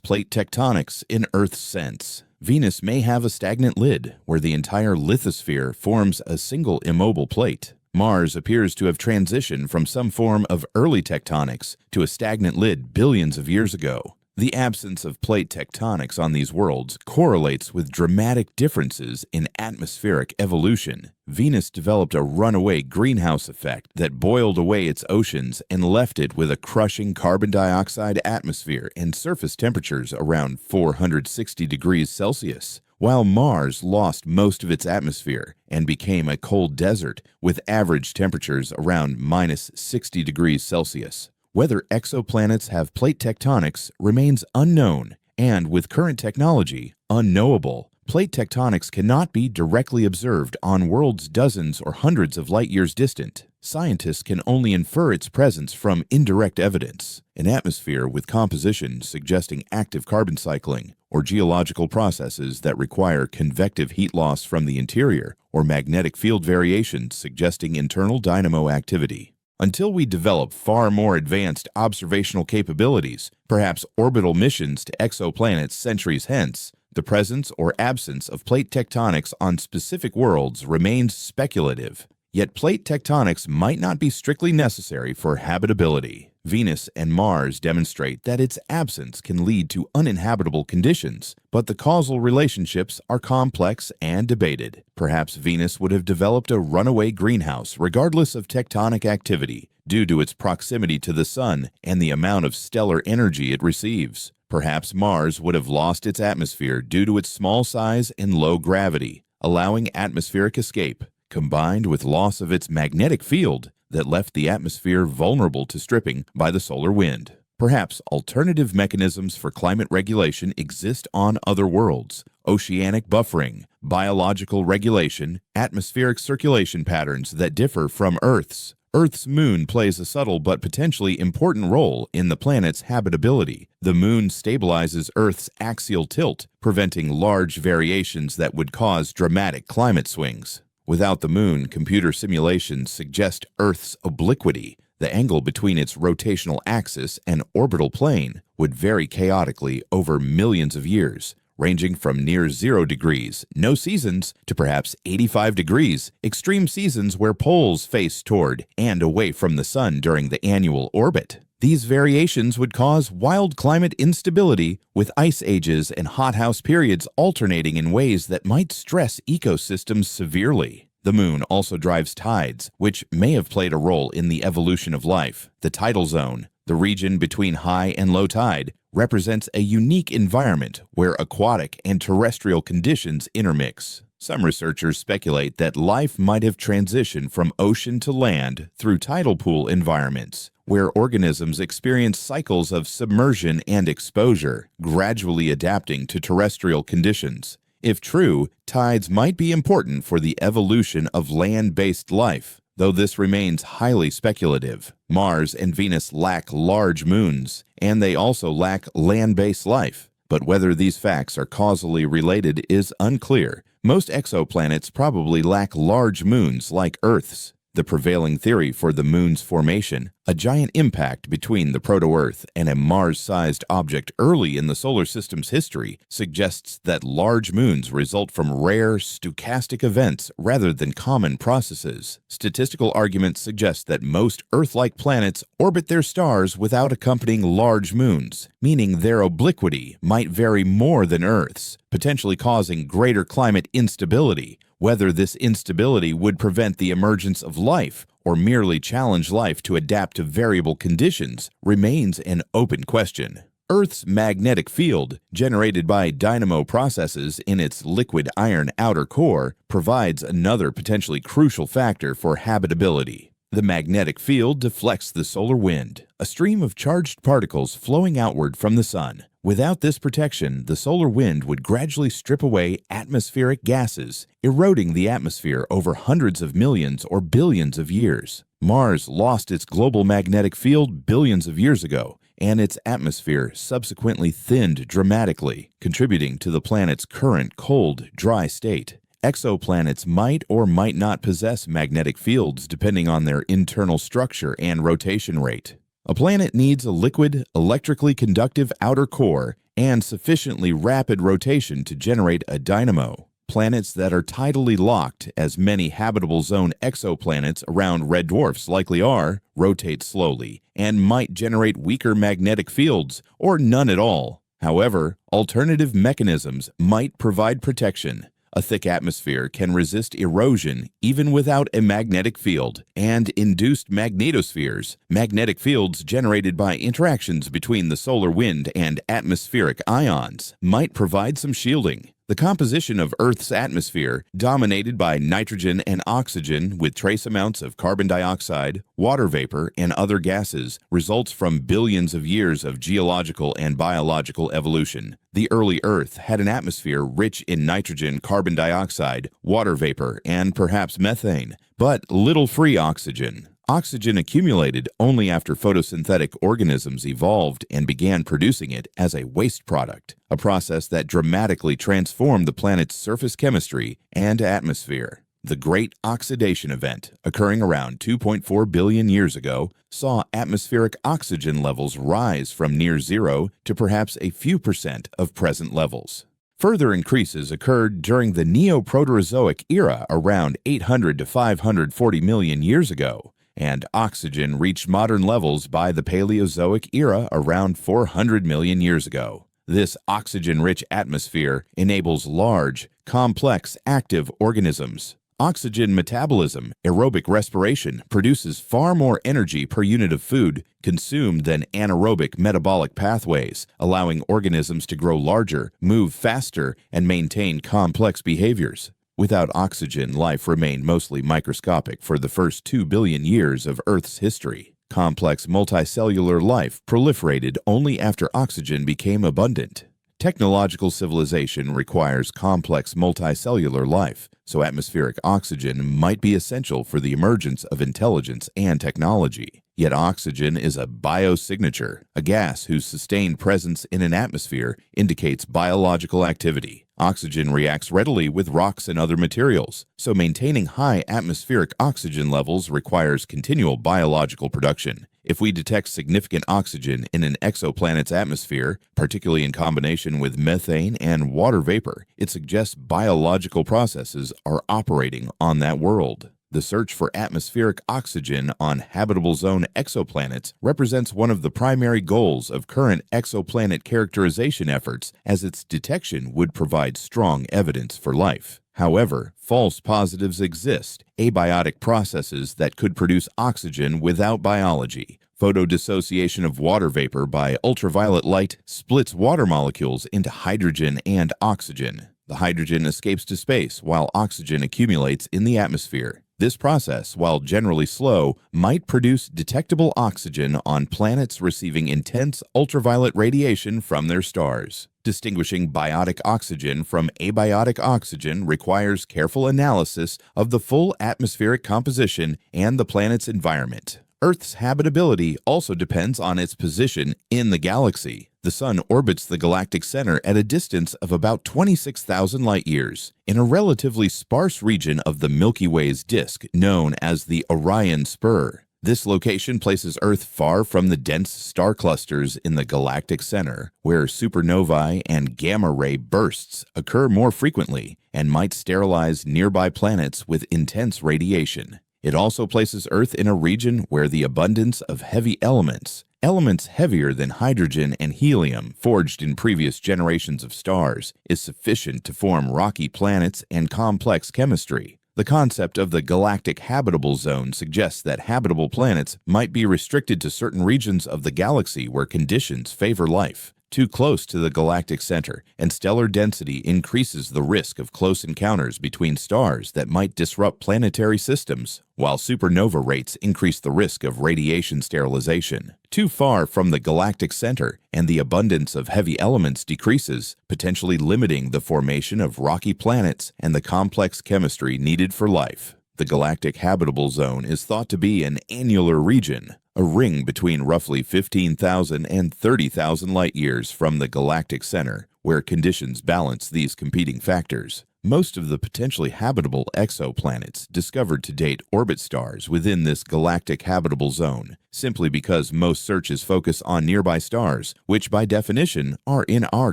plate tectonics in Earth's sense. Venus may have a stagnant lid, where the entire lithosphere forms a single immobile plate. Mars appears to have transitioned from some form of early tectonics to a stagnant lid billions of years ago. The absence of plate tectonics on these worlds correlates with dramatic differences in atmospheric evolution. Venus developed a runaway greenhouse effect that boiled away its oceans and left it with a crushing carbon dioxide atmosphere and surface temperatures around 460 degrees Celsius, while Mars lost most of its atmosphere and became a cold desert with average temperatures around minus 60 degrees Celsius. Whether exoplanets have plate tectonics remains unknown and, with current technology, unknowable. Plate tectonics cannot be directly observed on worlds dozens or hundreds of light years distant. Scientists can only infer its presence from indirect evidence, an atmosphere with composition suggesting active carbon cycling, or geological processes that require convective heat loss from the interior, or magnetic field variations suggesting internal dynamo activity. Until we develop far more advanced observational capabilities, perhaps orbital missions to exoplanets centuries hence, the presence or absence of plate tectonics on specific worlds remains speculative. Yet plate tectonics might not be strictly necessary for habitability. Venus and Mars demonstrate that its absence can lead to uninhabitable conditions, but the causal relationships are complex and debated. Perhaps Venus would have developed a runaway greenhouse regardless of tectonic activity due to its proximity to the Sun and the amount of stellar energy it receives. Perhaps Mars would have lost its atmosphere due to its small size and low gravity, allowing atmospheric escape, combined with loss of its magnetic field that left the atmosphere vulnerable to stripping by the solar wind. Perhaps alternative mechanisms for climate regulation exist on other worlds: oceanic buffering, biological regulation, atmospheric circulation patterns that differ from Earth's. Earth's moon plays a subtle but potentially important role in the planet's habitability. The moon stabilizes Earth's axial tilt, preventing large variations that would cause dramatic climate swings. Without the moon, computer simulations suggest Earth's obliquity, the angle between its rotational axis and orbital plane, would vary chaotically over millions of years, ranging from near 0 degrees, no seasons, to perhaps 85 degrees, extreme seasons where poles face toward and away from the sun during the annual orbit. These variations would cause wild climate instability, with ice ages and hothouse periods alternating in ways that might stress ecosystems severely. The moon also drives tides, which may have played a role in the evolution of life. The tidal zone, the region between high and low tide, represents a unique environment where aquatic and terrestrial conditions intermix. Some researchers speculate that life might have transitioned from ocean to land through tidal pool environments, where organisms experience cycles of submersion and exposure, gradually adapting to terrestrial conditions. If true, tides might be important for the evolution of land-based life, though this remains highly speculative. Mars and Venus lack large moons, and they also lack land-based life. But whether these facts are causally related is unclear. Most exoplanets probably lack large moons like Earth's. The prevailing theory for the moon's formation, a giant impact between the proto-Earth and a Mars-sized object early in the solar system's history, suggests that large moons result from rare, stochastic events rather than common processes. Statistical arguments suggest that most Earth-like planets orbit their stars without accompanying large moons, meaning their obliquity might vary more than Earth's, potentially causing greater climate instability. Whether this instability would prevent the emergence of life or merely challenge life to adapt to variable conditions remains an open question. Earth's magnetic field, generated by dynamo processes in its liquid iron outer core, provides another potentially crucial factor for habitability. The magnetic field deflects the solar wind, a stream of charged particles flowing outward from the sun. Without this protection, the solar wind would gradually strip away atmospheric gases, eroding the atmosphere over hundreds of millions or billions of years. Mars lost its global magnetic field billions of years ago, and its atmosphere subsequently thinned dramatically, contributing to the planet's current cold, dry state. Exoplanets might or might not possess magnetic fields depending on their internal structure and rotation rate. A planet needs a liquid, electrically conductive outer core and sufficiently rapid rotation to generate a dynamo. Planets that are tidally locked, as many habitable zone exoplanets around red dwarfs likely are, rotate slowly and might generate weaker magnetic fields or none at all. However, alternative mechanisms might provide protection. A thick atmosphere can resist erosion even without a magnetic field, and induced magnetospheres, magnetic fields generated by interactions between the solar wind and atmospheric ions, might provide some shielding. The composition of Earth's atmosphere, dominated by nitrogen and oxygen with trace amounts of carbon dioxide, water vapor, and other gases, results from billions of years of geological and biological evolution. The early Earth had an atmosphere rich in nitrogen, carbon dioxide, water vapor, and perhaps methane, but little free oxygen. Oxygen accumulated only after photosynthetic organisms evolved and began producing it as a waste product, a process that dramatically transformed the planet's surface chemistry and atmosphere. The Great Oxidation Event, occurring around 2.4 billion years ago, saw atmospheric oxygen levels rise from near zero to perhaps a few percent of present levels. Further increases occurred during the Neoproterozoic era around 800 to 540 million years ago, and oxygen reached modern levels by the Paleozoic era around 400 million years ago. This oxygen-rich atmosphere enables large, complex, active organisms. Oxygen metabolism, aerobic respiration, produces far more energy per unit of food consumed than anaerobic metabolic pathways, allowing organisms to grow larger, move faster, and maintain complex behaviors. Without oxygen, life remained mostly microscopic for the first 2 billion years of Earth's history. Complex multicellular life proliferated only after oxygen became abundant. Technological civilization requires complex multicellular life, so atmospheric oxygen might be essential for the emergence of intelligence and technology. Yet oxygen is a biosignature, a gas whose sustained presence in an atmosphere indicates biological activity. Oxygen reacts readily with rocks and other materials, so maintaining high atmospheric oxygen levels requires continual biological production. If we detect significant oxygen in an exoplanet's atmosphere, particularly in combination with methane and water vapor, it suggests biological processes are operating on that world. The search for atmospheric oxygen on habitable zone exoplanets represents one of the primary goals of current exoplanet characterization efforts, as its detection would provide strong evidence for life. However, false positives exist, abiotic processes that could produce oxygen without biology. Photodissociation of water vapor by ultraviolet light splits water molecules into hydrogen and oxygen. The hydrogen escapes to space while oxygen accumulates in the atmosphere. This process, while generally slow, might produce detectable oxygen on planets receiving intense ultraviolet radiation from their stars. Distinguishing biotic oxygen from abiotic oxygen requires careful analysis of the full atmospheric composition and the planet's environment. Earth's habitability also depends on its position in the galaxy. The Sun orbits the galactic center at a distance of about 26,000 light-years, in a relatively sparse region of the Milky Way's disk known as the Orion Spur. This location places Earth far from the dense star clusters in the galactic center, where supernovae and gamma-ray bursts occur more frequently and might sterilize nearby planets with intense radiation. It also places Earth in a region where the abundance of heavy elements heavier than hydrogen and helium forged in previous generations of stars, is sufficient to form rocky planets and complex chemistry. The concept of the galactic habitable zone suggests that habitable planets might be restricted to certain regions of the galaxy where conditions favor life. too close to the galactic center, and stellar density increases the risk of close encounters between stars that might disrupt planetary systems, while supernova rates increase the risk of radiation sterilization. Too far from the galactic center, and the abundance of heavy elements decreases, potentially limiting the formation of rocky planets and the complex chemistry needed for life. The galactic habitable zone is thought to be an annular region, a ring between roughly 15,000 and 30,000 light-years from the galactic center, where conditions balance these competing factors. Most of the potentially habitable exoplanets discovered to date orbit stars within this galactic habitable zone, simply because most searches focus on nearby stars, which by definition are in our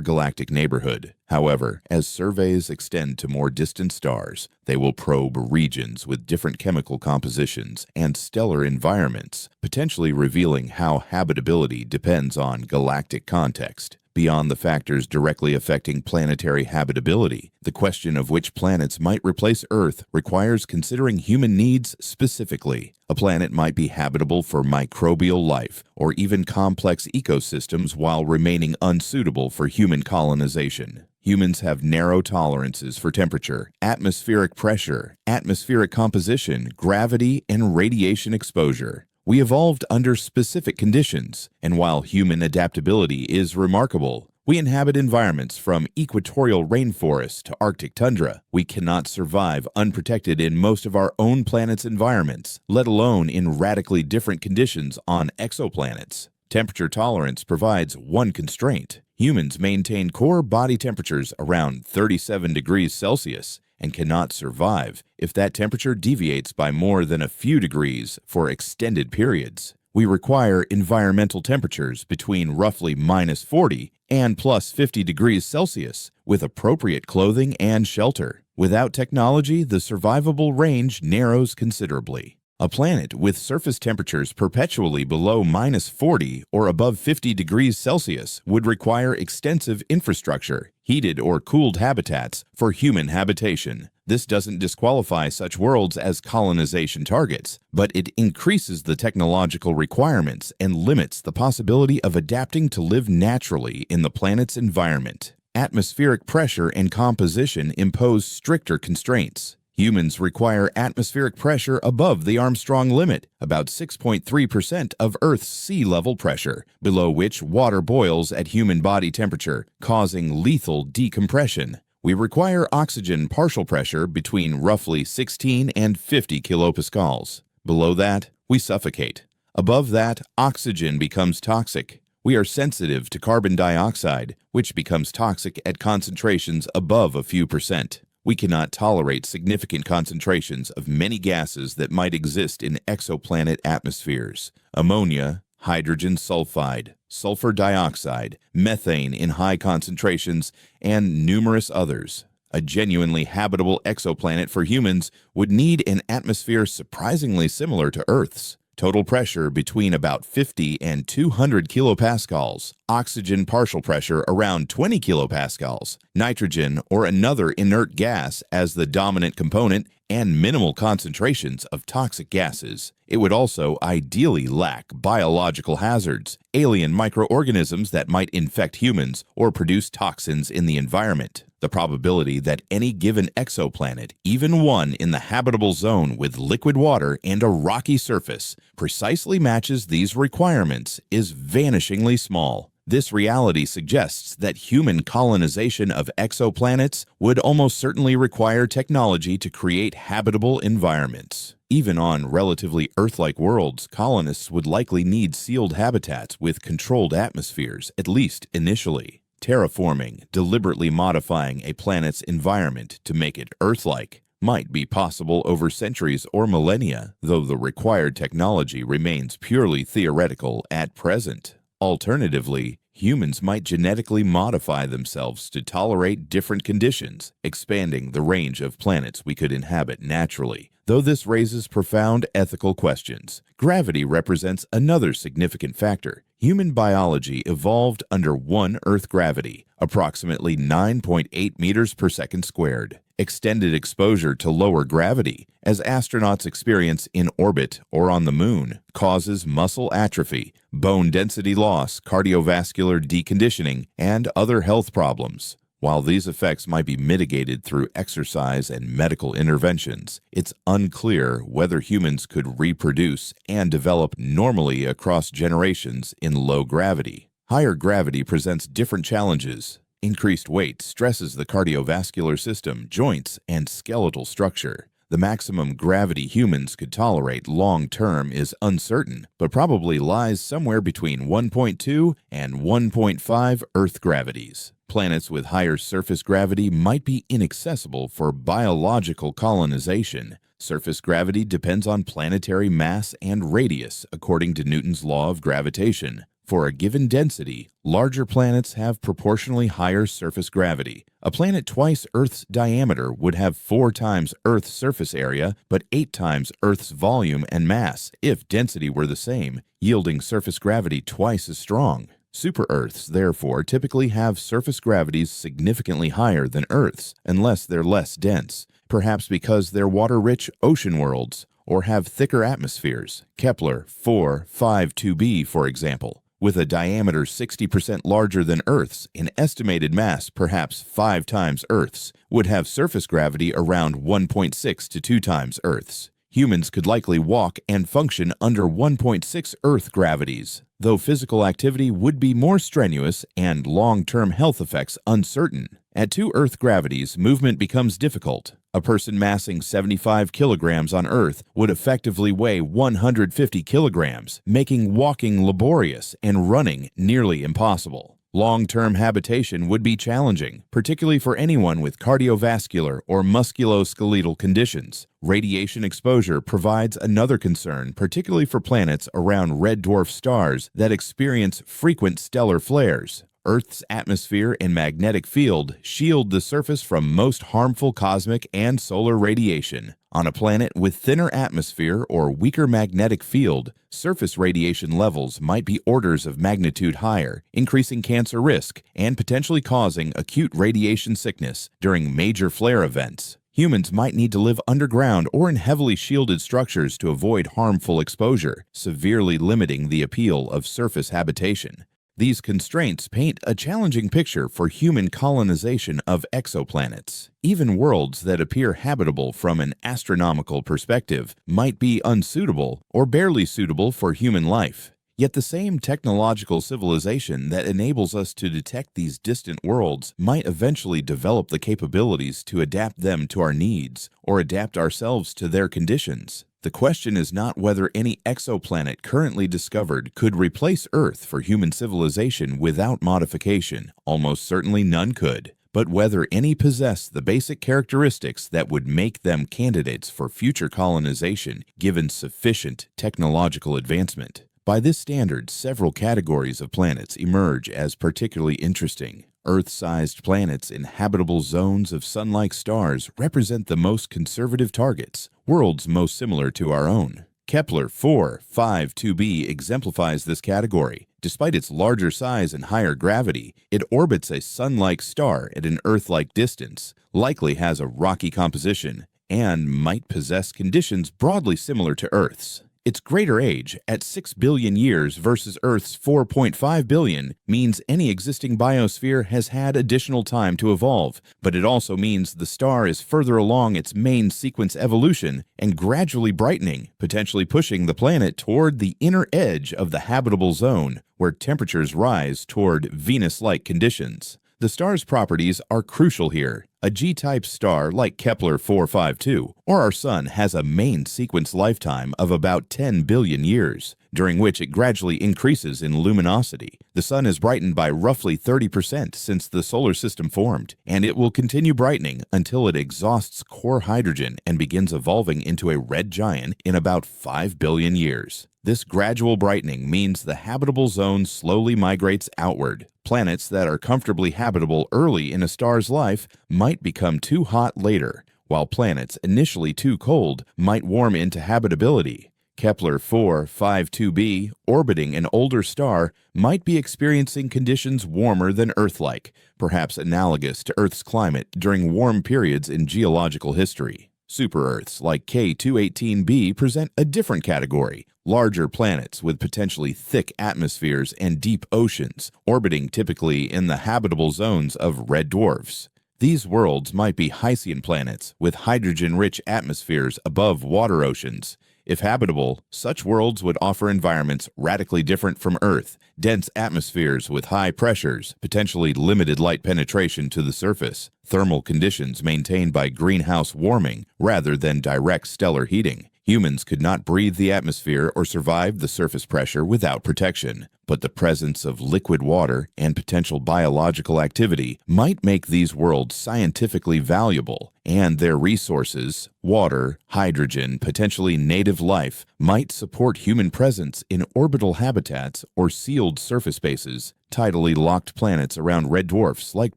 galactic neighborhood. However, as surveys extend to more distant stars, they will probe regions with different chemical compositions and stellar environments, potentially revealing how habitability depends on galactic context. Beyond the factors directly affecting planetary habitability, the question of which planets might replace Earth requires considering human needs specifically. A planet might be habitable for microbial life or even complex ecosystems while remaining unsuitable for human colonization. Humans have narrow tolerances for temperature, atmospheric pressure, atmospheric composition, gravity, and radiation exposure. We evolved under specific conditions, and while human adaptability is remarkable, we inhabit environments from equatorial rainforests to Arctic tundra. We cannot survive unprotected in most of our own planet's environments, let alone in radically different conditions on exoplanets. Temperature tolerance provides one constraint. Humans maintain core body temperatures around 37 degrees Celsius and cannot survive if that temperature deviates by more than a few degrees for extended periods. We require environmental temperatures between roughly minus 40 and plus 50 degrees Celsius with appropriate clothing and shelter. Without technology, the survivable range narrows considerably. A planet with surface temperatures perpetually below minus 40 or above 50 degrees Celsius would require extensive infrastructure, heated or cooled habitats for human habitation. This doesn't disqualify such worlds as colonization targets, but it increases the technological requirements and limits the possibility of adapting to live naturally in the planet's environment. Atmospheric pressure and composition impose stricter constraints. Humans require atmospheric pressure above the Armstrong limit, about 6.3% of Earth's sea level pressure, below which water boils at human body temperature, causing lethal decompression. We require oxygen partial pressure between roughly 16 and 50 kilopascals. Below that, we suffocate. Above that, oxygen becomes toxic. We are sensitive to carbon dioxide, which becomes toxic at concentrations above a few percent. We cannot tolerate significant concentrations of many gases that might exist in exoplanet atmospheres: ammonia, hydrogen sulfide, sulfur dioxide, methane in high concentrations, and numerous others. A genuinely habitable exoplanet for humans would need an atmosphere surprisingly similar to Earth's. Total pressure between about 50 and 200 kilopascals, oxygen partial pressure around 20 kilopascals, nitrogen or another inert gas as the dominant component, and minimal concentrations of toxic gases. It would also ideally lack biological hazards, alien microorganisms that might infect humans or produce toxins in the environment. The probability that any given exoplanet, even one in the habitable zone with liquid water and a rocky surface, precisely matches these requirements is vanishingly small. This reality suggests that human colonization of exoplanets would almost certainly require technology to create habitable environments. Even on relatively Earth-like worlds, colonists would likely need sealed habitats with controlled atmospheres, at least initially. Terraforming, deliberately modifying a planet's environment to make it Earth-like, might be possible over centuries or millennia, though the required technology remains purely theoretical at present. Alternatively, humans might genetically modify themselves to tolerate different conditions, expanding the range of planets we could inhabit naturally. Though this raises profound ethical questions, gravity represents another significant factor. Human biology evolved under one Earth gravity, approximately 9.8 meters per second squared. Extended exposure to lower gravity, as astronauts experience in orbit or on the moon, causes muscle atrophy, bone density loss, cardiovascular deconditioning, and other health problems. While these effects might be mitigated through exercise and medical interventions, it's unclear whether humans could reproduce and develop normally across generations in low gravity. Higher gravity presents different challenges. Increased weight stresses the cardiovascular system, joints, and skeletal structure. The maximum gravity humans could tolerate long-term is uncertain, but probably lies somewhere between 1.2 and 1.5 Earth gravities. Planets with higher surface gravity might be inaccessible for biological colonization. Surface gravity depends on planetary mass and radius, according to Newton's law of gravitation. For a given density, larger planets have proportionally higher surface gravity. A planet twice Earth's diameter would have 4 times Earth's surface area, but 8 times Earth's volume and mass if density were the same, yielding surface gravity twice as strong. Super-Earths, therefore, typically have surface gravities significantly higher than Earth's, unless they're less dense, perhaps because they're water-rich ocean worlds or have thicker atmospheres. Kepler 452b, for example, with a diameter 60% larger than Earth's, an estimated mass perhaps 5 times Earth's, would have surface gravity around 1.6 to 2 times Earth's. Humans could likely walk and function under 1.6 Earth gravities, though physical activity would be more strenuous and long-term health effects uncertain. At 2 Earth gravities, movement becomes difficult. A person massing 75 kilograms on Earth would effectively weigh 150 kilograms, making walking laborious and running nearly impossible. Long-term habitation would be challenging, particularly for anyone with cardiovascular or musculoskeletal conditions. Radiation exposure provides another concern, particularly for planets around red dwarf stars that experience frequent stellar flares. Earth's atmosphere and magnetic field shield the surface from most harmful cosmic and solar radiation. On a planet with thinner atmosphere or weaker magnetic field, surface radiation levels might be orders of magnitude higher, increasing cancer risk and potentially causing acute radiation sickness during major flare events. Humans might need to live underground or in heavily shielded structures to avoid harmful exposure, severely limiting the appeal of surface habitation. These constraints paint a challenging picture for human colonization of exoplanets. Even worlds that appear habitable from an astronomical perspective might be unsuitable or barely suitable for human life. Yet the same technological civilization that enables us to detect these distant worlds might eventually develop the capabilities to adapt them to our needs or adapt ourselves to their conditions. The question is not whether any exoplanet currently discovered could replace Earth for human civilization without modification. Almost certainly none could. But whether any possess the basic characteristics that would make them candidates for future colonization given sufficient technological advancement. By this standard, several categories of planets emerge as particularly interesting. Earth-sized planets in habitable zones of sun-like stars represent the most conservative targets, worlds most similar to our own. Kepler 452b exemplifies this category. Despite its larger size and higher gravity, it orbits a sun-like star at an Earth-like distance, likely has a rocky composition, and might possess conditions broadly similar to Earth's. Its greater age, at 6 billion years versus Earth's 4.5 billion, means any existing biosphere has had additional time to evolve, but it also means the star is further along its main sequence evolution and gradually brightening, potentially pushing the planet toward the inner edge of the habitable zone, where temperatures rise toward Venus-like conditions. The star's properties are crucial here. A G-type star like Kepler 452 or our Sun has a main sequence lifetime of about 10 billion years, during which it gradually increases in luminosity. The Sun is brightened by roughly 30% since the solar system formed, and it will continue brightening until it exhausts core hydrogen and begins evolving into a red giant in about 5 billion years. This gradual brightening means the habitable zone slowly migrates outward. Planets that are comfortably habitable early in a star's life might become too hot later, while planets initially too cold might warm into habitability. Kepler 452b, orbiting an older star, might be experiencing conditions warmer than Earth-like, perhaps analogous to Earth's climate during warm periods in geological history. Super-Earths like K218b present a different category, larger planets with potentially thick atmospheres and deep oceans, orbiting typically in the habitable zones of red dwarfs. These worlds might be Hycean planets with hydrogen-rich atmospheres above water oceans. If habitable, such worlds would offer environments radically different from Earth, dense atmospheres with high pressures, potentially limited light penetration to the surface, thermal conditions maintained by greenhouse warming rather than direct stellar heating. Humans could not breathe the atmosphere or survive the surface pressure without protection, but the presence of liquid water and potential biological activity might make these worlds scientifically valuable, and their resources, water, hydrogen, potentially native life, might support human presence in orbital habitats or sealed surface spaces. Tidally locked planets around red dwarfs like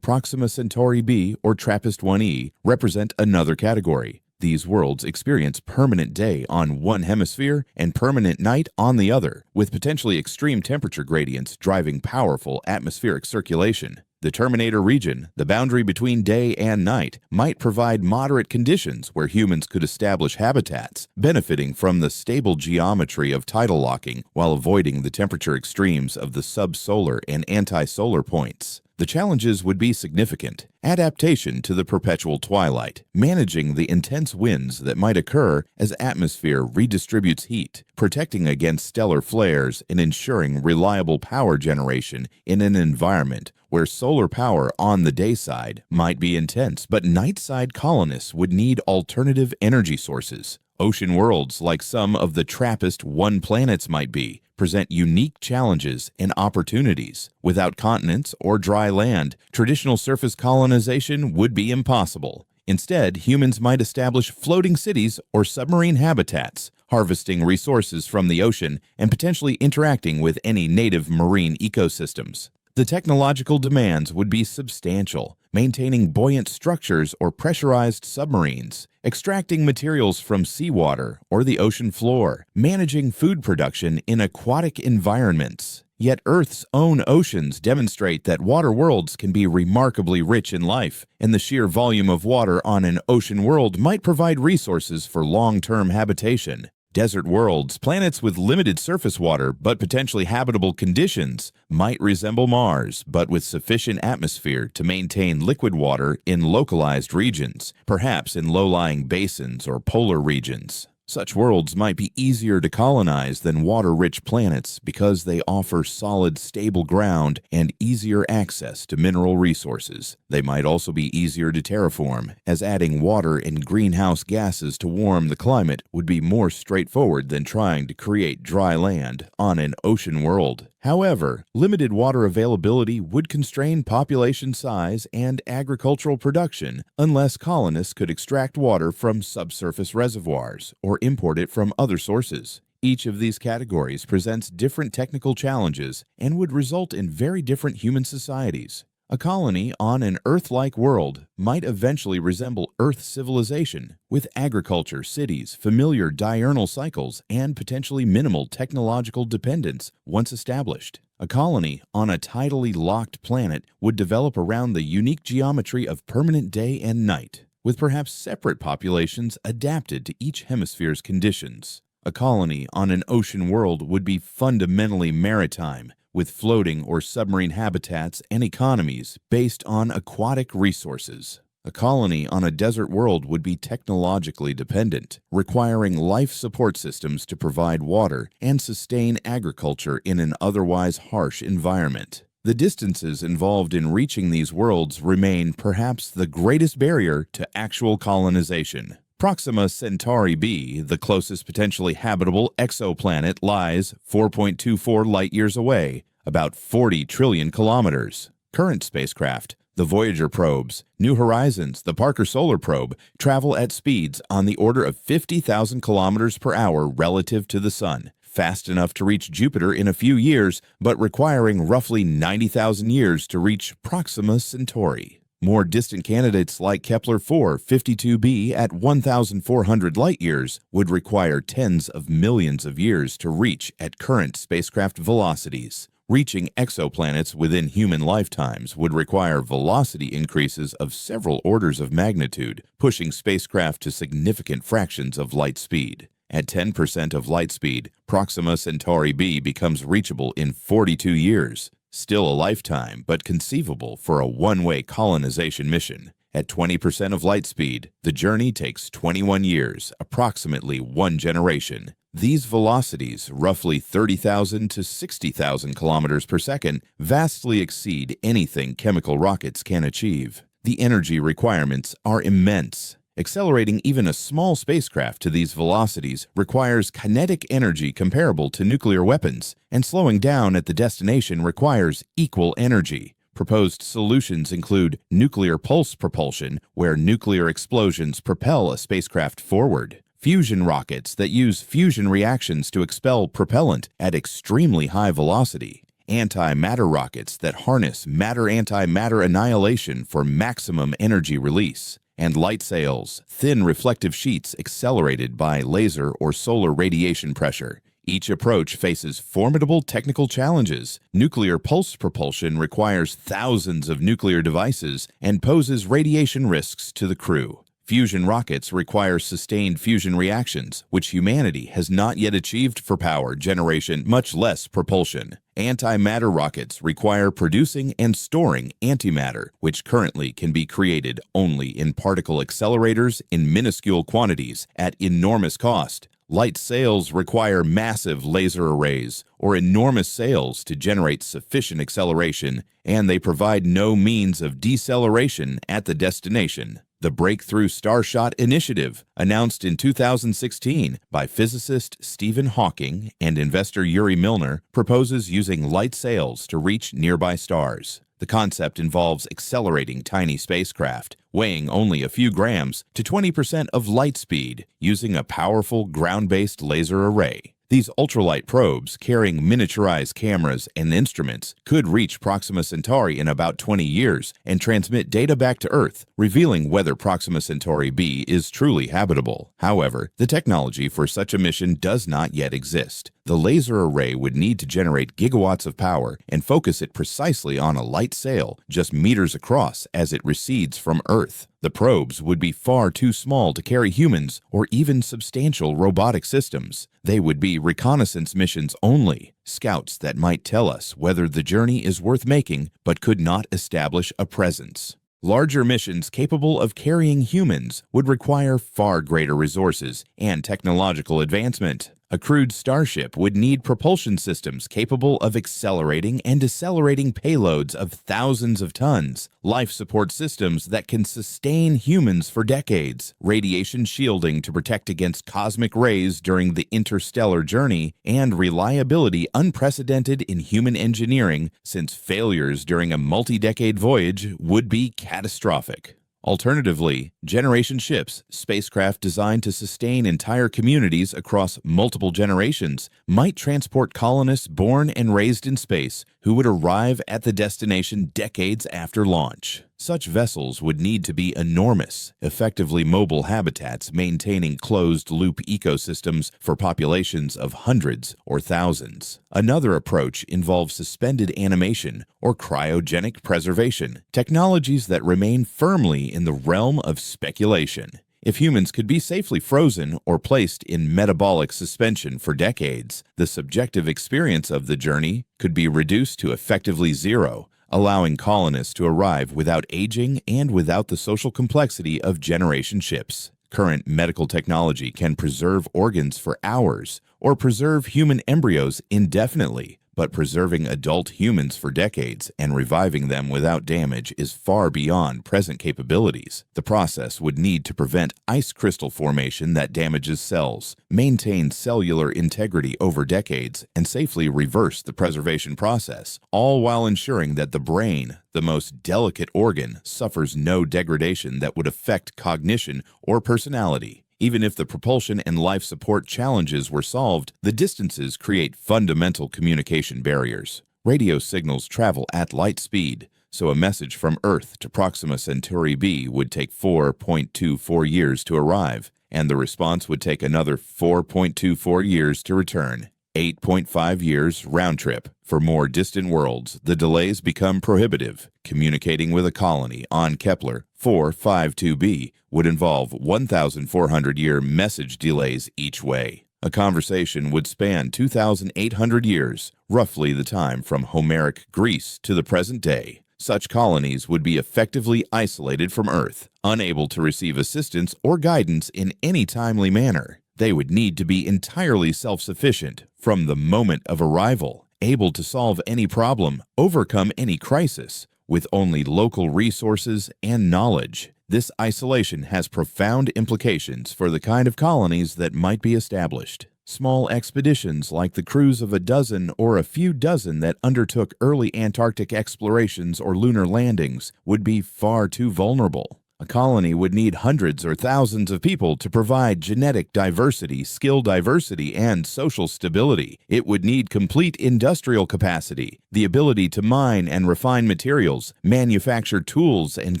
Proxima Centauri b or TRAPPIST-1e represent another category. These worlds experience permanent day on one hemisphere and permanent night on the other, with potentially extreme temperature gradients driving powerful atmospheric circulation. The terminator region, the boundary between day and night, might provide moderate conditions where humans could establish habitats, benefiting from the stable geometry of tidal locking while avoiding the temperature extremes of the subsolar and anti-solar points. The challenges would be significant: adaptation to the perpetual twilight, managing the intense winds that might occur as atmosphere redistributes heat, protecting against stellar flares, and ensuring reliable power generation in an environment where solar power on the day side might be intense, but night side colonists would need alternative energy sources. Ocean worlds, like some of the TRAPPIST-1 planets might be, present unique challenges and opportunities. Without continents or dry land, traditional surface colonization would be impossible. Instead, humans might establish floating cities or submarine habitats, harvesting resources from the ocean and potentially interacting with any native marine ecosystems. The technological demands would be substantial, maintaining buoyant structures or pressurized submarines, extracting materials from seawater or the ocean floor, managing food production in aquatic environments. Yet Earth's own oceans demonstrate that water worlds can be remarkably rich in life, and the sheer volume of water on an ocean world might provide resources for long-term habitation. Desert worlds, planets with limited surface water but potentially habitable conditions, might resemble Mars, but with sufficient atmosphere to maintain liquid water in localized regions, perhaps in low-lying basins or polar regions. Such worlds might be easier to colonize than water-rich planets because they offer solid, stable ground and easier access to mineral resources. They might also be easier to terraform, as adding water and greenhouse gases to warm the climate would be more straightforward than trying to create dry land on an ocean world. However, limited water availability would constrain population size and agricultural production unless colonists could extract water from subsurface reservoirs or import it from other sources. Each of these categories presents different technical challenges and would result in very different human societies. A colony on an Earth-like world might eventually resemble Earth civilization, with agriculture, cities, familiar diurnal cycles, and potentially minimal technological dependence once established. A colony on a tidally locked planet would develop around the unique geometry of permanent day and night, with perhaps separate populations adapted to each hemisphere's conditions. A colony on an ocean world would be fundamentally maritime, with floating or submarine habitats and economies based on aquatic resources. A colony on a desert world would be technologically dependent, requiring life support systems to provide water and sustain agriculture in an otherwise harsh environment. The distances involved in reaching these worlds remain perhaps the greatest barrier to actual colonization. Proxima Centauri b, the closest potentially habitable exoplanet, lies 4.24 light-years away, about 40 trillion kilometers. Current spacecraft, the Voyager probes, New Horizons, the Parker Solar Probe, travel at speeds on the order of 50,000 kilometers per hour relative to the Sun, fast enough to reach Jupiter in a few years, but requiring roughly 90,000 years to reach Proxima Centauri. More distant candidates like Kepler-4 52b at 1,400 light-years would require tens of millions of years to reach at current spacecraft velocities. Reaching exoplanets within human lifetimes would require velocity increases of several orders of magnitude, pushing spacecraft to significant fractions of light speed. At 10% of light speed, Proxima Centauri b becomes reachable in 42 years. Still a lifetime, but conceivable for a one-way colonization mission. At 20% of light speed, the journey takes 21 years, approximately one generation. These velocities, roughly 30,000 to 60,000 kilometers per second, vastly exceed anything chemical rockets can achieve. The energy requirements are immense. Accelerating even a small spacecraft to these velocities requires kinetic energy comparable to nuclear weapons, and slowing down at the destination requires equal energy. Proposed solutions include nuclear pulse propulsion, where nuclear explosions propel a spacecraft forward, fusion rockets that use fusion reactions to expel propellant at extremely high velocity, antimatter rockets that harness matter-antimatter annihilation for maximum energy release, and light sails, thin reflective sheets accelerated by laser or solar radiation pressure. Each approach faces formidable technical challenges. Nuclear pulse propulsion requires thousands of nuclear devices and poses radiation risks to the crew. Fusion rockets require sustained fusion reactions, which humanity has not yet achieved for power generation, much less propulsion. Antimatter rockets require producing and storing antimatter, which currently can be created only in particle accelerators in minuscule quantities at enormous cost. Light sails require massive laser arrays or enormous sails to generate sufficient acceleration, and they provide no means of deceleration at the destination. The Breakthrough Starshot Initiative, announced in 2016 by physicist Stephen Hawking and investor Yuri Milner, proposes using light sails to reach nearby stars. The concept involves accelerating tiny spacecraft, weighing only a few grams, to 20% of light speed using a powerful ground-based laser array. These ultralight probes, carrying miniaturized cameras and instruments, could reach Proxima Centauri in about 20 years and transmit data back to Earth, revealing whether Proxima Centauri b is truly habitable. However, the technology for such a mission does not yet exist. The laser array would need to generate gigawatts of power and focus it precisely on a light sail just meters across as it recedes from Earth. The probes would be far too small to carry humans or even substantial robotic systems. They would be reconnaissance missions only, scouts that might tell us whether the journey is worth making but could not establish a presence. Larger missions capable of carrying humans would require far greater resources and technological advancement. A crewed starship would need propulsion systems capable of accelerating and decelerating payloads of thousands of tons, life support systems that can sustain humans for decades, radiation shielding to protect against cosmic rays during the interstellar journey, and reliability unprecedented in human engineering, since failures during a multi-decade voyage would be catastrophic. Alternatively, generation ships, spacecraft designed to sustain entire communities across multiple generations, might transport colonists born and raised in space who would arrive at the destination decades after launch. Such vessels would need to be enormous, effectively mobile habitats maintaining closed-loop ecosystems for populations of hundreds or thousands. Another approach involves suspended animation or cryogenic preservation, technologies that remain firmly in the realm of speculation. If humans could be safely frozen or placed in metabolic suspension for decades, the subjective experience of the journey could be reduced to effectively zero, allowing colonists to arrive without aging and without the social complexity of generation ships. Current medical technology can preserve organs for hours or preserve human embryos indefinitely, but preserving adult humans for decades and reviving them without damage is far beyond present capabilities. The process would need to prevent ice crystal formation that damages cells, maintain cellular integrity over decades, and safely reverse the preservation process, all while ensuring that the brain, the most delicate organ, suffers no degradation that would affect cognition or personality. Even if the propulsion and life support challenges were solved, the distances create fundamental communication barriers. Radio signals travel at light speed, so a message from Earth to Proxima Centauri b would take 4.24 years to arrive, and the response would take another 4.24 years to return. 8.5 years round trip. For more distant worlds, the delays become prohibitive. Communicating with a colony on Kepler 452b would involve 1,400-year message delays each way. A conversation would span 2,800 years, roughly the time from Homeric Greece to the present day. Such colonies would be effectively isolated from Earth, unable to receive assistance or guidance in any timely manner. They would need to be entirely self-sufficient from the moment of arrival, able to solve any problem, overcome any crisis, with only local resources and knowledge. This isolation has profound implications for the kind of colonies that might be established. Small expeditions like the crews of a dozen or a few dozen that undertook early Antarctic explorations or lunar landings would be far too vulnerable. A colony would need hundreds or thousands of people to provide genetic diversity, skill diversity, and social stability. It would need complete industrial capacity, the ability to mine and refine materials, manufacture tools and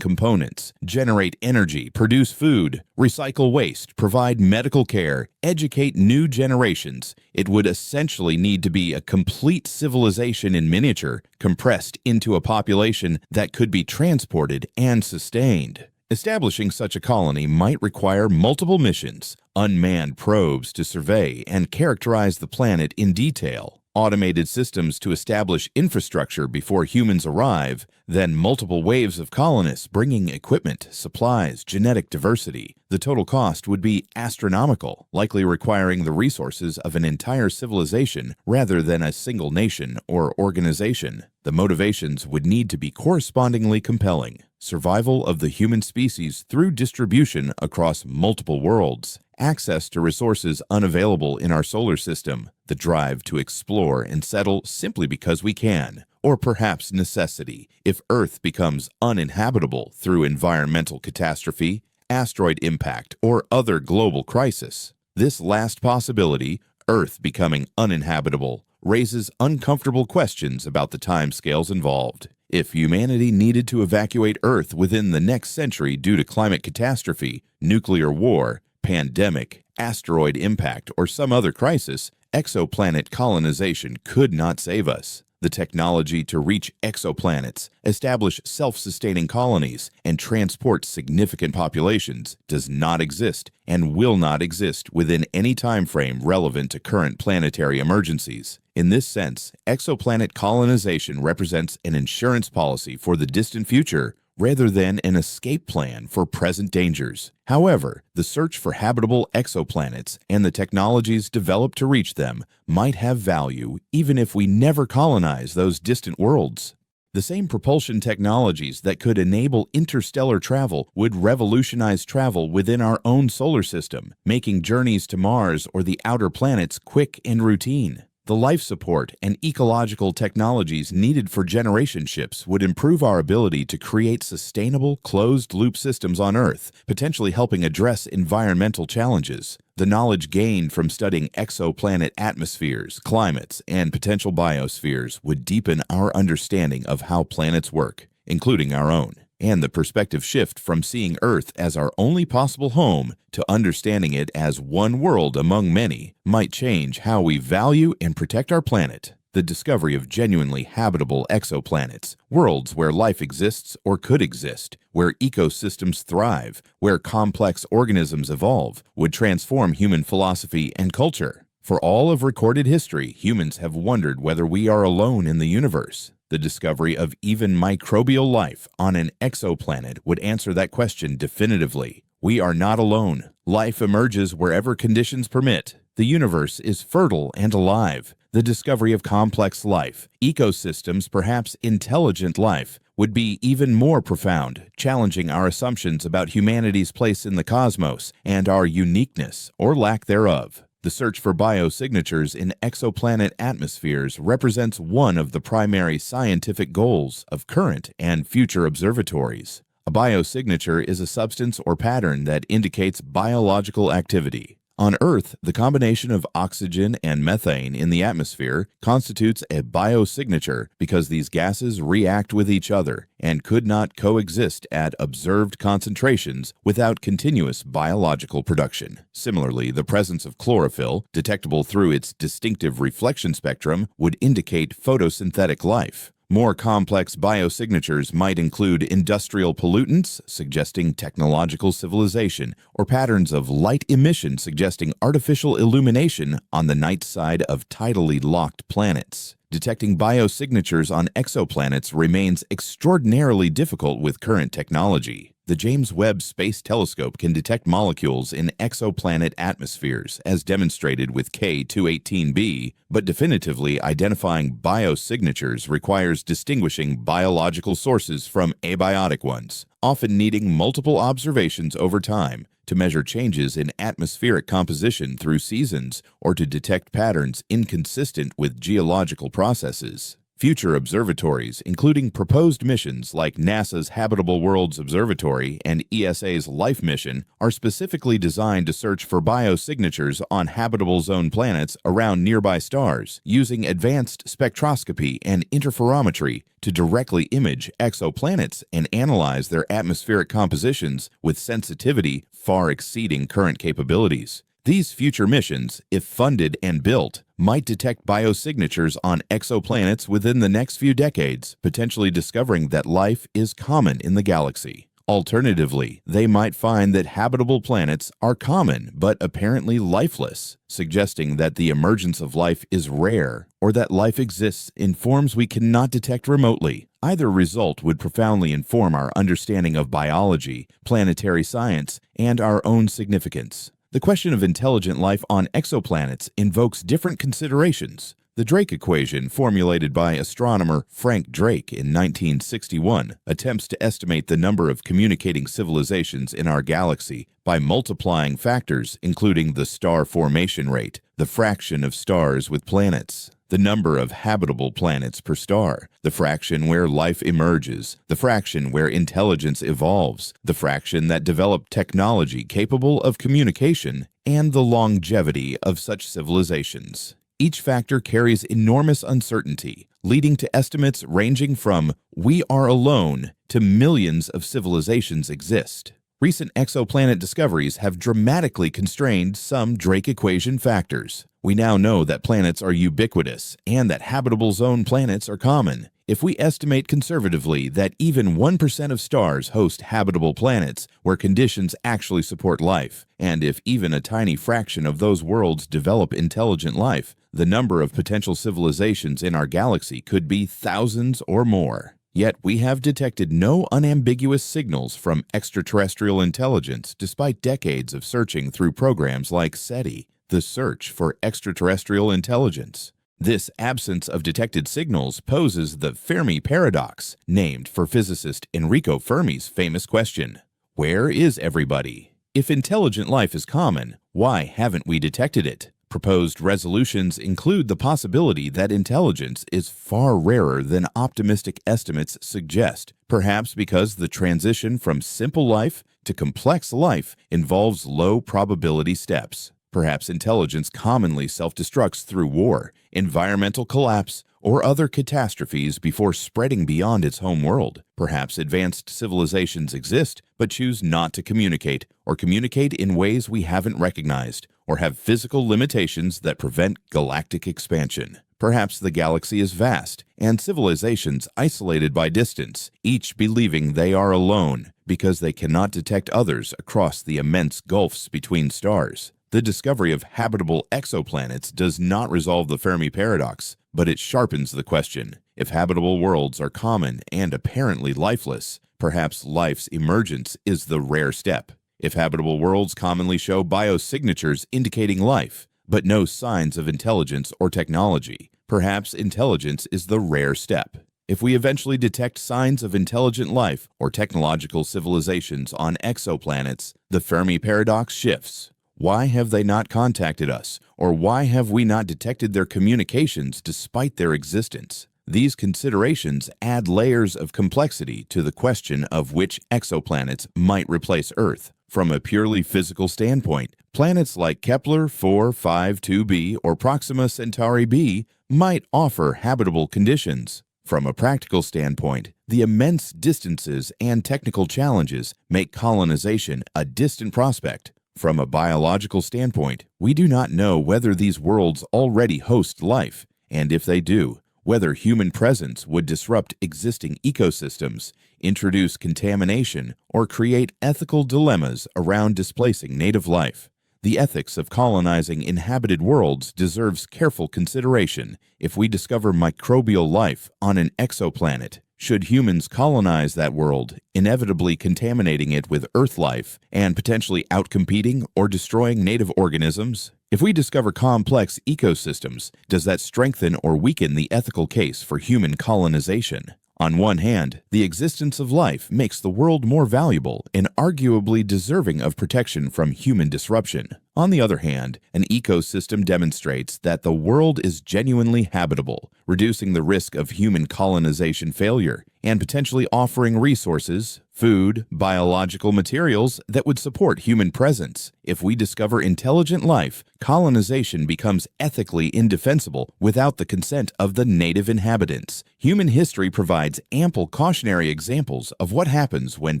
components, generate energy, produce food, recycle waste, provide medical care, educate new generations. It would essentially need to be a complete civilization in miniature, compressed into a population that could be transported and sustained. Establishing such a colony might require multiple missions, unmanned probes to survey and characterize the planet in detail, automated systems to establish infrastructure before humans arrive, then multiple waves of colonists bringing equipment, supplies, genetic diversity. The total cost would be astronomical, likely requiring the resources of an entire civilization rather than a single nation or organization. The motivations would need to be correspondingly compelling. Survival of the human species through distribution across multiple worlds, access to resources unavailable in our solar system, the drive to explore and settle simply because we can, or perhaps necessity if Earth becomes uninhabitable through environmental catastrophe, asteroid impact, or other global crisis. This last possibility, Earth becoming uninhabitable, raises uncomfortable questions about the timescales involved. If humanity needed to evacuate Earth within the next century due to climate catastrophe, nuclear war, pandemic, asteroid impact, or some other crisis, exoplanet colonization could not save us. The technology to reach exoplanets, establish self-sustaining colonies, and transport significant populations does not exist and will not exist within any time frame relevant to current planetary emergencies. In this sense, exoplanet colonization represents an insurance policy for the distant future rather than an escape plan for present dangers. However, the search for habitable exoplanets and the technologies developed to reach them might have value even if we never colonize those distant worlds. The same propulsion technologies that could enable interstellar travel would revolutionize travel within our own solar system, making journeys to Mars or the outer planets quick and routine. The life support and ecological technologies needed for generation ships would improve our ability to create sustainable, closed-loop systems on Earth, potentially helping address environmental challenges. The knowledge gained from studying exoplanet atmospheres, climates, and potential biospheres would deepen our understanding of how planets work, including our own. And the perspective shift from seeing Earth as our only possible home to understanding it as one world among many might change how we value and protect our planet. The discovery of genuinely habitable exoplanets, worlds where life exists or could exist, where ecosystems thrive, where complex organisms evolve, would transform human philosophy and culture. For all of recorded history, humans have wondered whether we are alone in the universe. The discovery of even microbial life on an exoplanet would answer that question definitively. We are not alone. Life emerges wherever conditions permit. The universe is fertile and alive. The discovery of complex life, ecosystems, perhaps intelligent life, would be even more profound, challenging our assumptions about humanity's place in the cosmos and our uniqueness or lack thereof. The search for biosignatures in exoplanet atmospheres represents one of the primary scientific goals of current and future observatories. A biosignature is a substance or pattern that indicates biological activity. On Earth, the combination of oxygen and methane in the atmosphere constitutes a biosignature because these gases react with each other and could not coexist at observed concentrations without continuous biological production. Similarly, the presence of chlorophyll, detectable through its distinctive reflection spectrum, would indicate photosynthetic life. More complex biosignatures might include industrial pollutants, suggesting technological civilization, or patterns of light emission suggesting artificial illumination on the night side of tidally locked planets. Detecting biosignatures on exoplanets remains extraordinarily difficult with current technology. The James Webb Space Telescope can detect molecules in exoplanet atmospheres, as demonstrated with K218b, but definitively identifying biosignatures requires distinguishing biological sources from abiotic ones, often needing multiple observations over time to measure changes in atmospheric composition through seasons or to detect patterns inconsistent with geological processes. Future observatories, including proposed missions like NASA's Habitable Worlds Observatory and ESA's LIFE mission, are specifically designed to search for biosignatures on habitable zone planets around nearby stars, using advanced spectroscopy and interferometry to directly image exoplanets and analyze their atmospheric compositions with sensitivity far exceeding current capabilities. These future missions, if funded and built, might detect biosignatures on exoplanets within the next few decades, potentially discovering that life is common in the galaxy. Alternatively, they might find that habitable planets are common but apparently lifeless, suggesting that the emergence of life is rare or that life exists in forms we cannot detect remotely. Either result would profoundly inform our understanding of biology, planetary science, and our own significance. The question of intelligent life on exoplanets invokes different considerations. The Drake equation, formulated by astronomer Frank Drake in 1961, attempts to estimate the number of communicating civilizations in our galaxy by multiplying factors including the star formation rate, the fraction of stars with planets, the number of habitable planets per star, the fraction where life emerges, the fraction where intelligence evolves, the fraction that developed technology capable of communication, and the longevity of such civilizations. Each factor carries enormous uncertainty, leading to estimates ranging from "we are alone" to millions of civilizations exist. Recent exoplanet discoveries have dramatically constrained some Drake equation factors. We now know that planets are ubiquitous and that habitable zone planets are common. If we estimate conservatively that even 1% of stars host habitable planets where conditions actually support life, and if even a tiny fraction of those worlds develop intelligent life, the number of potential civilizations in our galaxy could be thousands or more. Yet we have detected no unambiguous signals from extraterrestrial intelligence despite decades of searching through programs like SETI, the search for extraterrestrial intelligence. This absence of detected signals poses the Fermi paradox, named for physicist Enrico Fermi's famous question, "Where is everybody?" If intelligent life is common, why haven't we detected it? Proposed resolutions include the possibility that intelligence is far rarer than optimistic estimates suggest, perhaps because the transition from simple life to complex life involves low probability steps. Perhaps intelligence commonly self-destructs through war, environmental collapse, or other catastrophes before spreading beyond its home world. Perhaps advanced civilizations exist but choose not to communicate, or communicate in ways we haven't recognized, or have physical limitations that prevent galactic expansion. Perhaps the galaxy is vast, and civilizations isolated by distance, each believing they are alone because they cannot detect others across the immense gulfs between stars. The discovery of habitable exoplanets does not resolve the Fermi paradox, but it sharpens the question. If habitable worlds are common and apparently lifeless, perhaps life's emergence is the rare step. If habitable worlds commonly show biosignatures indicating life, but no signs of intelligence or technology, perhaps intelligence is the rare step. If we eventually detect signs of intelligent life or technological civilizations on exoplanets, the Fermi paradox shifts. Why have they not contacted us, or why have we not detected their communications despite their existence? These considerations add layers of complexity to the question of which exoplanets might replace Earth, From a purely physical standpoint, planets like Kepler 452b or Proxima Centauri b might offer habitable conditions. From a practical standpoint, the immense distances and technical challenges make colonization a distant prospect. From a biological standpoint, we do not know whether these worlds already host life, and if they do, whether human presence would disrupt existing ecosystems, introduce contamination, or create ethical dilemmas around displacing native life. The ethics of colonizing inhabited worlds deserves careful consideration. If we discover microbial life on an exoplanet, should humans colonize that world, inevitably contaminating it with Earth life and potentially outcompeting or destroying native organisms? If we discover complex ecosystems, does that strengthen or weaken the ethical case for human colonization? On one hand, the existence of life makes the world more valuable and arguably deserving of protection from human disruption. On the other hand, an ecosystem demonstrates that the world is genuinely habitable, reducing the risk of human colonization failure and potentially offering resources, food, biological materials that would support human presence. If we discover intelligent life, colonization becomes ethically indefensible without the consent of the native inhabitants. Human history provides ample cautionary examples of what happens when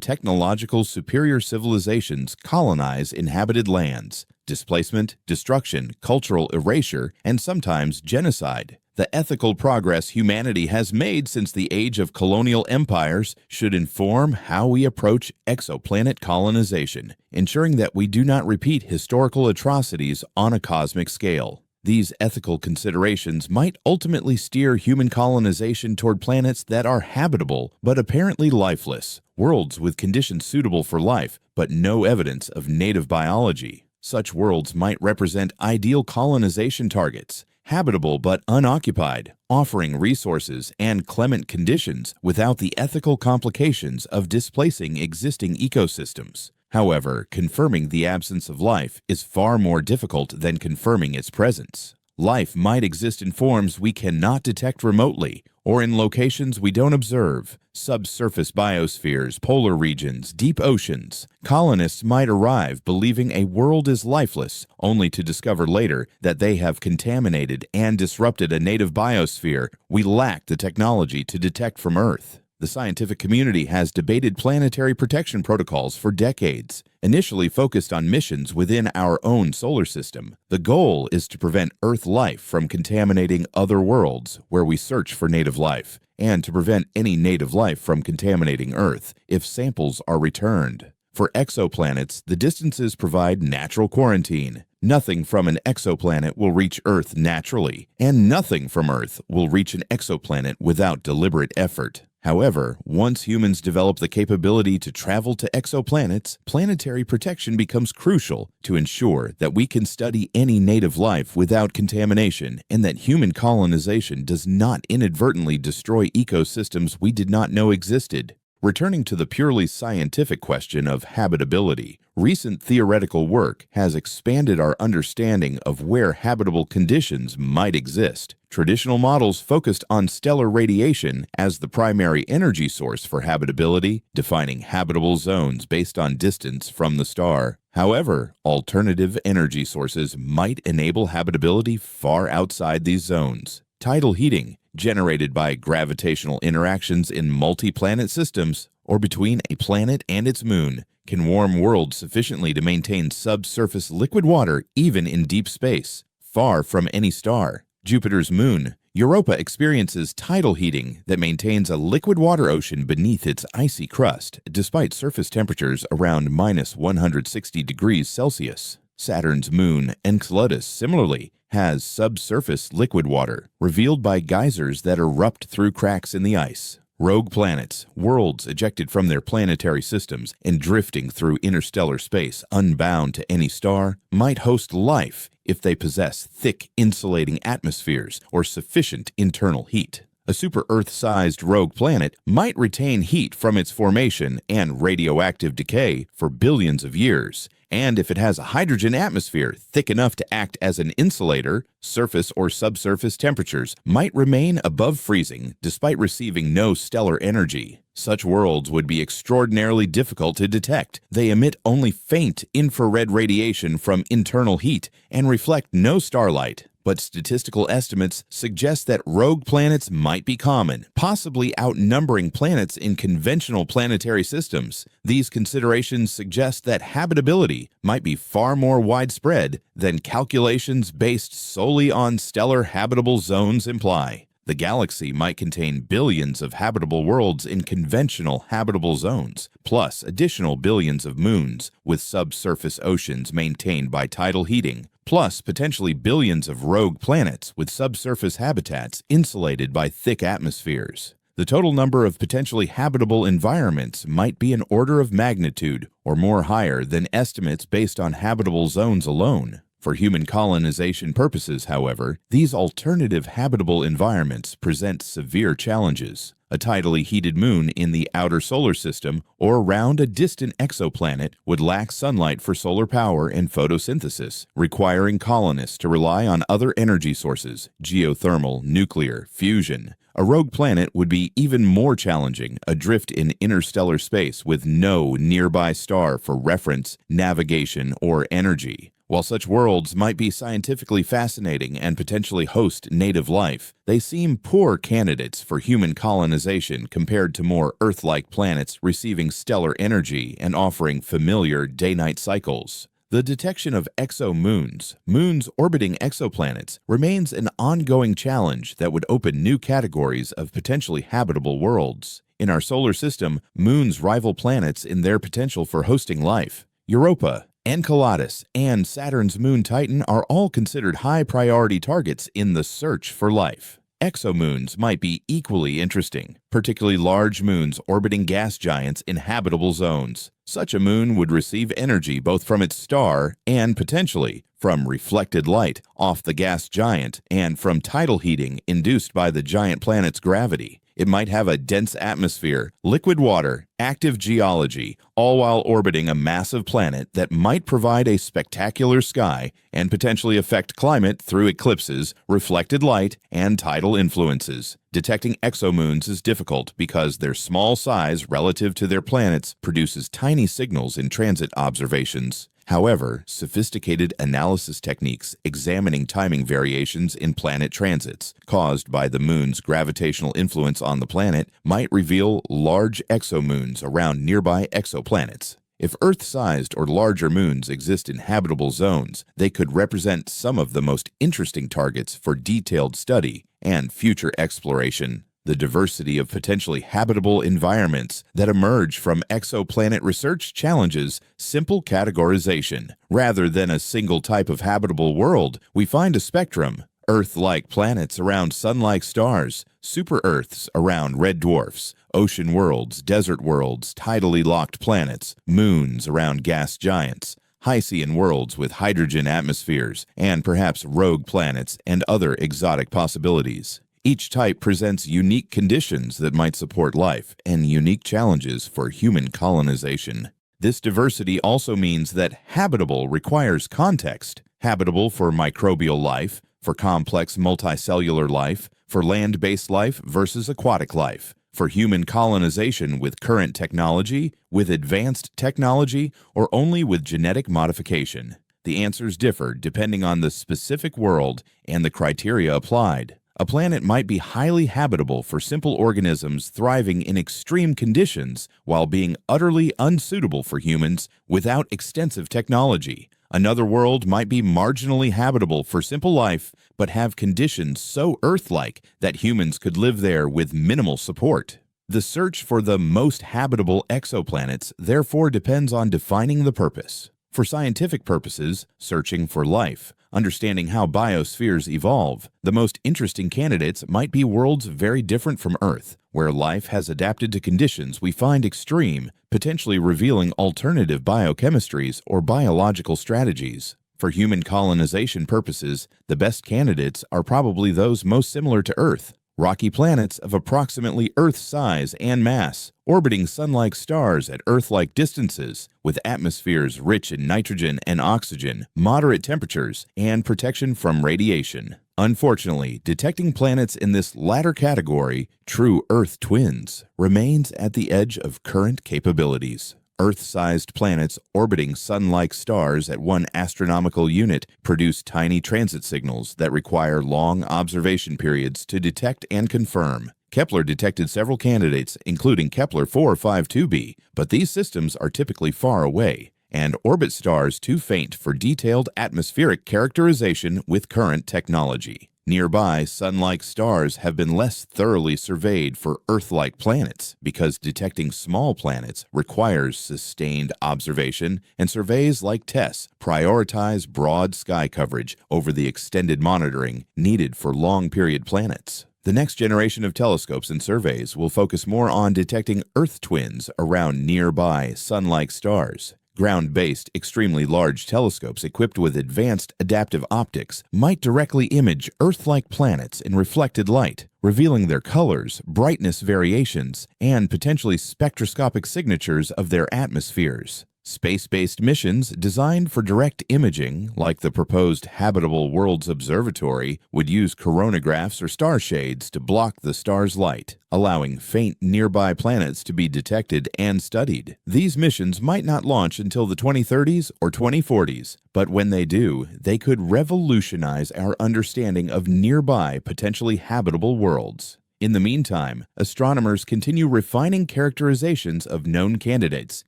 technological superior civilizations colonize inhabited lands: displacement, destruction, cultural erasure, and sometimes genocide. The ethical progress humanity has made since the age of colonial empires should inform how we approach exoplanet colonization, ensuring that we do not repeat historical atrocities on a cosmic scale. These ethical considerations might ultimately steer human colonization toward planets that are habitable but apparently lifeless, worlds with conditions suitable for life but no evidence of native biology. Such worlds might represent ideal colonization targets, habitable but unoccupied, offering resources and clement conditions without the ethical complications of displacing existing ecosystems. However, confirming the absence of life is far more difficult than confirming its presence. Life might exist in forms we cannot detect remotely, or in locations we don't observe: subsurface biospheres, polar regions, deep oceans. Colonists might arrive believing a world is lifeless, only to discover later that they have contaminated and disrupted a native biosphere we lack the technology to detect from Earth. The scientific community has debated planetary protection protocols for decades, initially focused on missions within our own solar system. The goal is to prevent Earth life from contaminating other worlds where we search for native life, and to prevent any native life from contaminating Earth if samples are returned. For exoplanets, the distances provide natural quarantine. Nothing from an exoplanet will reach Earth naturally, and nothing from Earth will reach an exoplanet without deliberate effort. However, once humans develop the capability to travel to exoplanets, planetary protection becomes crucial to ensure that we can study any native life without contamination and that human colonization does not inadvertently destroy ecosystems we did not know existed. Returning to the purely scientific question of habitability, recent theoretical work has expanded our understanding of where habitable conditions might exist. Traditional models focused on stellar radiation as the primary energy source for habitability, defining habitable zones based on distance from the star. However, alternative energy sources might enable habitability far outside these zones. Tidal heating, generated by gravitational interactions in multi-planet systems or between a planet and its moon, can warm worlds sufficiently to maintain subsurface liquid water even in deep space, far from any star. Jupiter's moon, Europa, experiences tidal heating that maintains a liquid water ocean beneath its icy crust, despite surface temperatures around -160 degrees Celsius. Saturn's moon, Enceladus, similarly, has subsurface liquid water, revealed by geysers that erupt through cracks in the ice. Rogue planets, worlds ejected from their planetary systems and drifting through interstellar space unbound to any star, might host life if they possess thick insulating atmospheres or sufficient internal heat. A super-Earth-sized rogue planet might retain heat from its formation and radioactive decay for billions of years, and if it has a hydrogen atmosphere thick enough to act as an insulator, surface or subsurface temperatures might remain above freezing despite receiving no stellar energy. Such worlds would be extraordinarily difficult to detect. They emit only faint infrared radiation from internal heat and reflect no starlight. But statistical estimates suggest that rogue planets might be common, possibly outnumbering planets in conventional planetary systems. These considerations suggest that habitability might be far more widespread than calculations based solely on stellar habitable zones imply. The galaxy might contain billions of habitable worlds in conventional habitable zones, plus additional billions of moons with subsurface oceans maintained by tidal heating, plus potentially billions of rogue planets with subsurface habitats insulated by thick atmospheres. The total number of potentially habitable environments might be an order of magnitude or more higher than estimates based on habitable zones alone. For human colonization purposes, however, these alternative habitable environments present severe challenges. A tidally heated moon in the outer solar system or around a distant exoplanet would lack sunlight for solar power and photosynthesis, requiring colonists to rely on other energy sources, geothermal, nuclear, fusion. A rogue planet would be even more challenging, adrift in interstellar space with no nearby star for reference, navigation, or energy. While such worlds might be scientifically fascinating and potentially host native life, they seem poor candidates for human colonization compared to more Earth-like planets receiving stellar energy and offering familiar day-night cycles. The detection of exomoons, moons orbiting exoplanets, remains an ongoing challenge that would open new categories of potentially habitable worlds. In our solar system, moons rival planets in their potential for hosting life. Europa, Enceladus, and Saturn's moon Titan are all considered high-priority targets in the search for life. Exomoons might be equally interesting, particularly large moons orbiting gas giants in habitable zones. Such a moon would receive energy both from its star and, potentially, from reflected light off the gas giant and from tidal heating induced by the giant planet's gravity. It might have a dense atmosphere, liquid water, active geology, all while orbiting a massive planet that might provide a spectacular sky and potentially affect climate through eclipses, reflected light, and tidal influences. Detecting exomoons is difficult because their small size relative to their planets produces tiny signals in transit observations. However, sophisticated analysis techniques examining timing variations in planet transits caused by the moon's gravitational influence on the planet might reveal large exomoons around nearby exoplanets. If Earth-sized or larger moons exist in habitable zones, they could represent some of the most interesting targets for detailed study and future exploration. The diversity of potentially habitable environments that emerge from exoplanet research challenges simple categorization. Rather than a single type of habitable world, we find a spectrum. Earth-like planets around sun-like stars, super-Earths around red dwarfs, ocean worlds, desert worlds, tidally locked planets, moons around gas giants, Hycean worlds with hydrogen atmospheres, and perhaps rogue planets and other exotic possibilities. Each type presents unique conditions that might support life and unique challenges for human colonization. This diversity also means that habitable requires context. Habitable for microbial life, for complex multicellular life, for land-based life versus aquatic life, for human colonization with current technology, with advanced technology, or only with genetic modification. The answers differ depending on the specific world and the criteria applied. A planet might be highly habitable for simple organisms thriving in extreme conditions while being utterly unsuitable for humans without extensive technology. Another world might be marginally habitable for simple life but have conditions so Earth-like that humans could live there with minimal support. The search for the most habitable exoplanets therefore depends on defining the purpose. For scientific purposes, searching for life, understanding how biospheres evolve, the most interesting candidates might be worlds very different from Earth, where life has adapted to conditions we find extreme, potentially revealing alternative biochemistries or biological strategies. For human colonization purposes, the best candidates are probably those most similar to Earth, rocky planets of approximately Earth size and mass, orbiting sun-like stars at Earth-like distances, with atmospheres rich in nitrogen and oxygen, moderate temperatures, and protection from radiation. Unfortunately, detecting planets in this latter category, true Earth twins, remains at the edge of current capabilities. Earth-sized planets orbiting sun-like stars at 1 astronomical unit produce tiny transit signals that require long observation periods to detect and confirm. Kepler detected several candidates, including Kepler 452b, but these systems are typically far away and orbit stars too faint for detailed atmospheric characterization with current technology. Nearby, sun-like stars have been less thoroughly surveyed for Earth-like planets because detecting small planets requires sustained observation, and surveys like TESS prioritize broad sky coverage over the extended monitoring needed for long-period planets. The next generation of telescopes and surveys will focus more on detecting Earth twins around nearby sun-like stars. Ground-based, extremely large telescopes equipped with advanced adaptive optics might directly image Earth-like planets in reflected light, revealing their colors, brightness variations, and potentially spectroscopic signatures of their atmospheres. Space-based missions designed for direct imaging, like the proposed Habitable Worlds Observatory, would use coronagraphs or star shades to block the star's light, allowing faint nearby planets to be detected and studied. These missions might not launch until the 2030s or 2040s, but when they do, they could revolutionize our understanding of nearby potentially habitable worlds. In the meantime, astronomers continue refining characterizations of known candidates,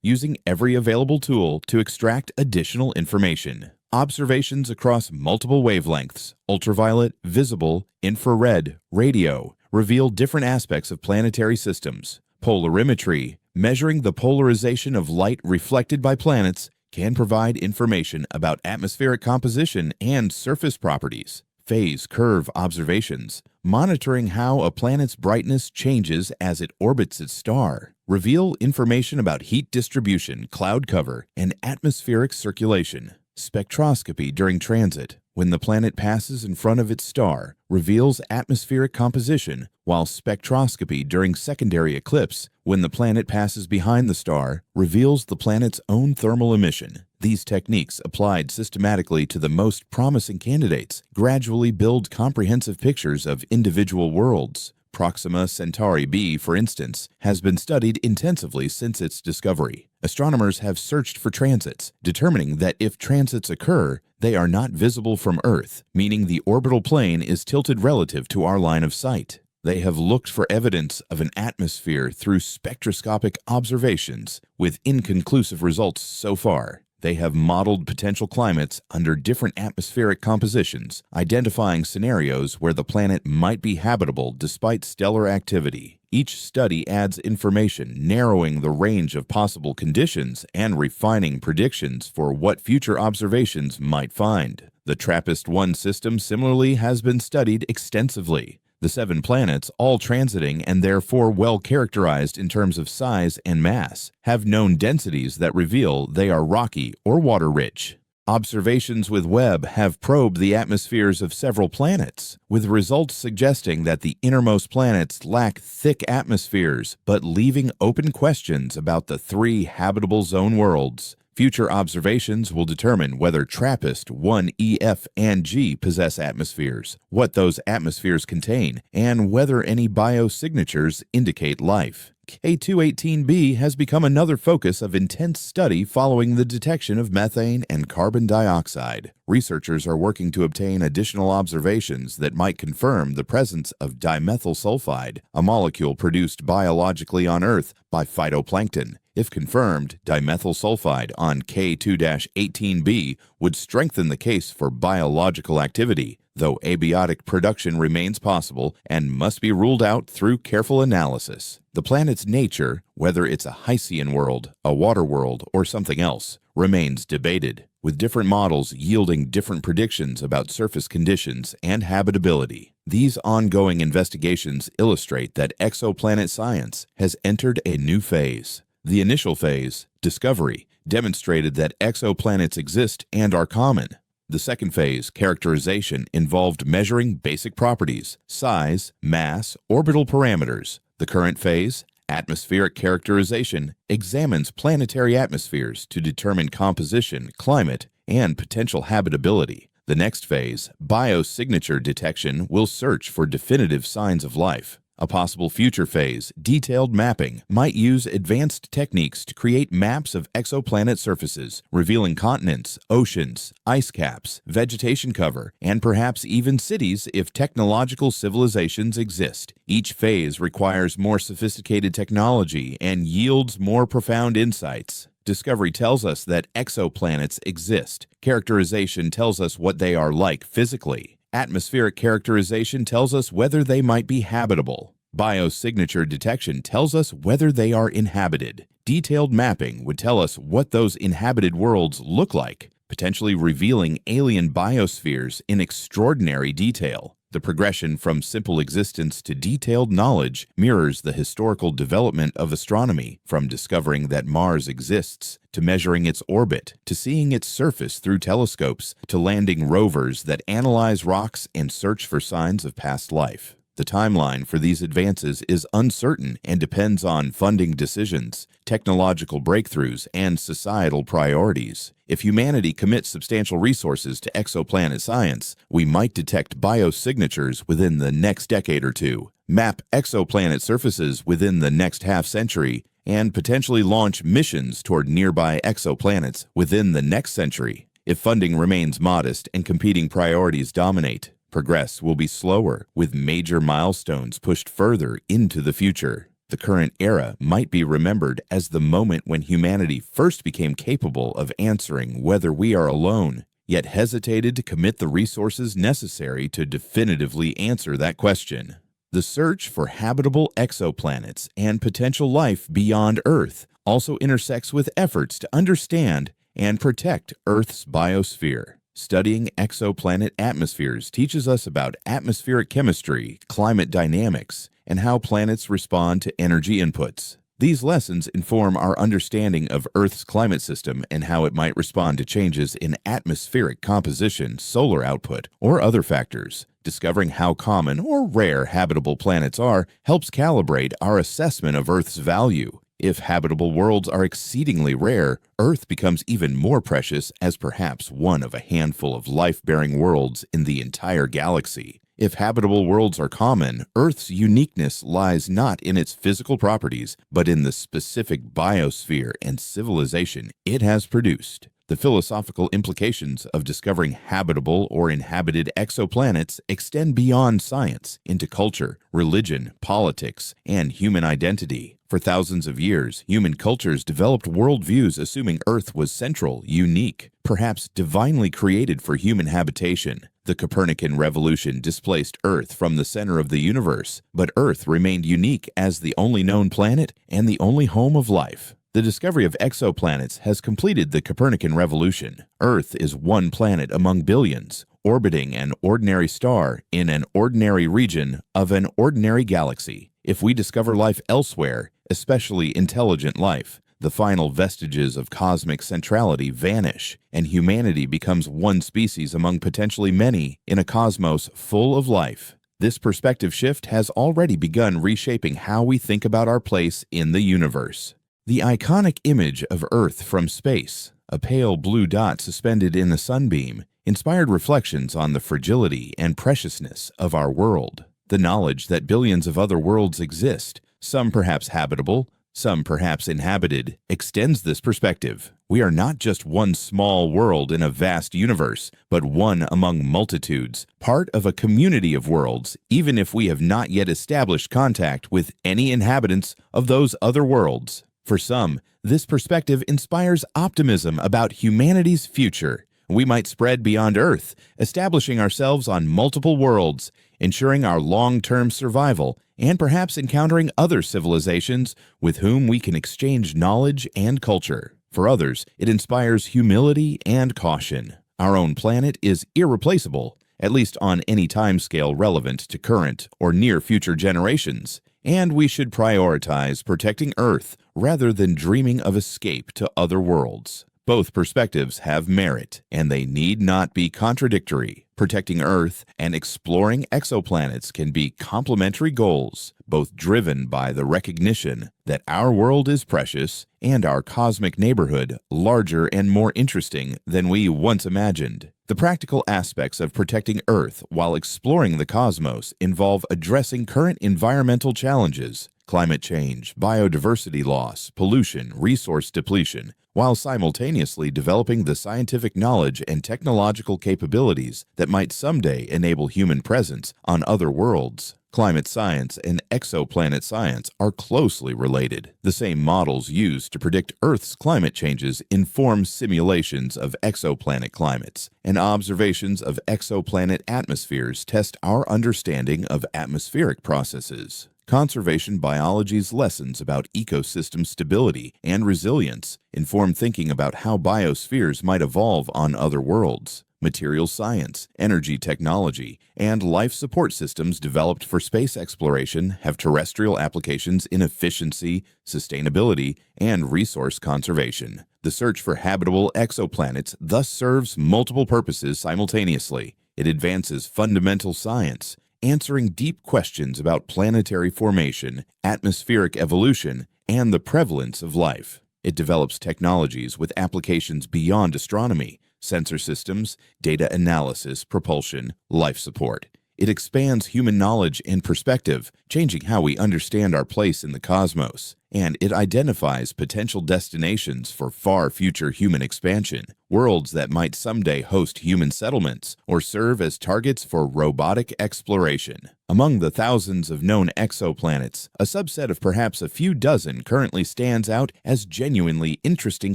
using every available tool to extract additional information. Observations across multiple wavelengths, ultraviolet, visible, infrared, radio, reveal different aspects of planetary systems. Polarimetry, measuring the polarization of light reflected by planets, can provide information about atmospheric composition and surface properties. Phase curve observations, monitoring how a planet's brightness changes as it orbits its star, reveal information about heat distribution, cloud cover, and atmospheric circulation. Spectroscopy during transit, when the planet passes in front of its star, reveals atmospheric composition, while spectroscopy during secondary eclipse, when the planet passes behind the star, reveals the planet's own thermal emission. These techniques, applied systematically to the most promising candidates, gradually build comprehensive pictures of individual worlds. Proxima Centauri b, for instance, has been studied intensively since its discovery. Astronomers have searched for transits, determining that if transits occur, they are not visible from Earth, meaning the orbital plane is tilted relative to our line of sight. They have looked for evidence of an atmosphere through spectroscopic observations, with inconclusive results so far. They have modeled potential climates under different atmospheric compositions, identifying scenarios where the planet might be habitable despite stellar activity. Each study adds information, narrowing the range of possible conditions and refining predictions for what future observations might find. The TRAPPIST-1 system similarly has been studied extensively. The 7 planets, all transiting and therefore well characterized in terms of size and mass, have known densities that reveal they are rocky or water-rich. Observations with Webb have probed the atmospheres of several planets, with results suggesting that the innermost planets lack thick atmospheres, but leaving open questions about the 3 habitable zone worlds. Future observations will determine whether TRAPPIST-1, F, and G possess atmospheres, what those atmospheres contain, and whether any biosignatures indicate life. K218b has become another focus of intense study following the detection of methane and carbon dioxide. Researchers are working to obtain additional observations that might confirm the presence of dimethyl sulfide, a molecule produced biologically on Earth by phytoplankton. If confirmed, dimethyl sulfide on K2-18b would strengthen the case for biological activity, though abiotic production remains possible and must be ruled out through careful analysis. The planet's nature, whether it's a Hycean world, a water world, or something else, remains debated, with different models yielding different predictions about surface conditions and habitability. These ongoing investigations illustrate that exoplanet science has entered a new phase. The initial phase, discovery, demonstrated that exoplanets exist and are common. The second phase, characterization, involved measuring basic properties, size, mass, orbital parameters. The current phase, atmospheric characterization, examines planetary atmospheres to determine composition, climate, and potential habitability. The next phase, biosignature detection, will search for definitive signs of life. A possible future phase, detailed mapping, might use advanced techniques to create maps of exoplanet surfaces, revealing continents, oceans, ice caps, vegetation cover, and perhaps even cities if technological civilizations exist. Each phase requires more sophisticated technology and yields more profound insights. Discovery tells us that exoplanets exist. Characterization tells us what they are like physically. Atmospheric characterization tells us whether they might be habitable. Biosignature detection tells us whether they are inhabited. Detailed mapping would tell us what those inhabited worlds look like, potentially revealing alien biospheres in extraordinary detail. The progression from simple existence to detailed knowledge mirrors the historical development of astronomy, from discovering that Mars exists, to measuring its orbit, to seeing its surface through telescopes, to landing rovers that analyze rocks and search for signs of past life. The timeline for these advances is uncertain and depends on funding decisions, technological breakthroughs, and societal priorities. If humanity commits substantial resources to exoplanet science, we might detect biosignatures within the next decade or two, map exoplanet surfaces within the next half-century, and potentially launch missions toward nearby exoplanets within the next century. If funding remains modest and competing priorities dominate, progress will be slower, with major milestones pushed further into the future. The current era might be remembered as the moment when humanity first became capable of answering whether we are alone, yet hesitated to commit the resources necessary to definitively answer that question. The search for habitable exoplanets and potential life beyond Earth also intersects with efforts to understand and protect Earth's biosphere. Studying exoplanet atmospheres teaches us about atmospheric chemistry, climate dynamics, and how planets respond to energy inputs. These lessons inform our understanding of Earth's climate system and how it might respond to changes in atmospheric composition, solar output, or other factors. Discovering how common or rare habitable planets are helps calibrate our assessment of Earth's value. If habitable worlds are exceedingly rare, Earth becomes even more precious as perhaps one of a handful of life-bearing worlds in the entire galaxy. If habitable worlds are common, Earth's uniqueness lies not in its physical properties, but in the specific biosphere and civilization it has produced. The philosophical implications of discovering habitable or inhabited exoplanets extend beyond science into culture, religion, politics, and human identity. For thousands of years, human cultures developed worldviews assuming Earth was central, unique, perhaps divinely created for human habitation. The Copernican revolution displaced Earth from the center of the universe, but Earth remained unique as the only known planet and the only home of life. The discovery of exoplanets has completed the Copernican revolution. Earth is one planet among billions, orbiting an ordinary star in an ordinary region of an ordinary galaxy. If we discover life elsewhere, especially intelligent life, the final vestiges of cosmic centrality vanish, and humanity becomes one species among potentially many in a cosmos full of life. This perspective shift has already begun reshaping how we think about our place in the universe. The iconic image of Earth from space, a pale blue dot suspended in a sunbeam, inspired reflections on the fragility and preciousness of our world. The knowledge that billions of other worlds exist, some perhaps habitable, some perhaps inhabited, extends this perspective. We are not just one small world in a vast universe, but one among multitudes, part of a community of worlds, even if we have not yet established contact with any inhabitants of those other worlds. For some, this perspective inspires optimism about humanity's future. We might spread beyond Earth, establishing ourselves on multiple worlds, ensuring our long-term survival, and perhaps encountering other civilizations with whom we can exchange knowledge and culture. For others, it inspires humility and caution. Our own planet is irreplaceable, at least on any timescale relevant to current or near-future generations, and we should prioritize protecting Earth rather than dreaming of escape to other worlds. Both perspectives have merit, and they need not be contradictory. Protecting Earth and exploring exoplanets can be complementary goals, both driven by the recognition that our world is precious and our cosmic neighborhood larger and more interesting than we once imagined. The practical aspects of protecting Earth while exploring the cosmos involve addressing current environmental challenges, climate change, biodiversity loss, pollution, resource depletion, while simultaneously developing the scientific knowledge and technological capabilities that might someday enable human presence on other worlds. Climate science and exoplanet science are closely related. The same models used to predict Earth's climate changes inform simulations of exoplanet climates, and observations of exoplanet atmospheres test our understanding of atmospheric processes. Conservation biology's lessons about ecosystem stability and resilience inform thinking about how biospheres might evolve on other worlds. Material science, energy technology, and life support systems developed for space exploration have terrestrial applications in efficiency, sustainability, and resource conservation. The search for habitable exoplanets thus serves multiple purposes simultaneously. It advances fundamental science, answering deep questions about planetary formation, atmospheric evolution, and the prevalence of life. It develops technologies with applications beyond astronomy, sensor systems, data analysis, propulsion, life support. It expands human knowledge and perspective, changing how we understand our place in the cosmos. And it identifies potential destinations for far future human expansion, worlds that might someday host human settlements or serve as targets for robotic exploration. Among the thousands of known exoplanets, a subset of perhaps a few dozen currently stands out as genuinely interesting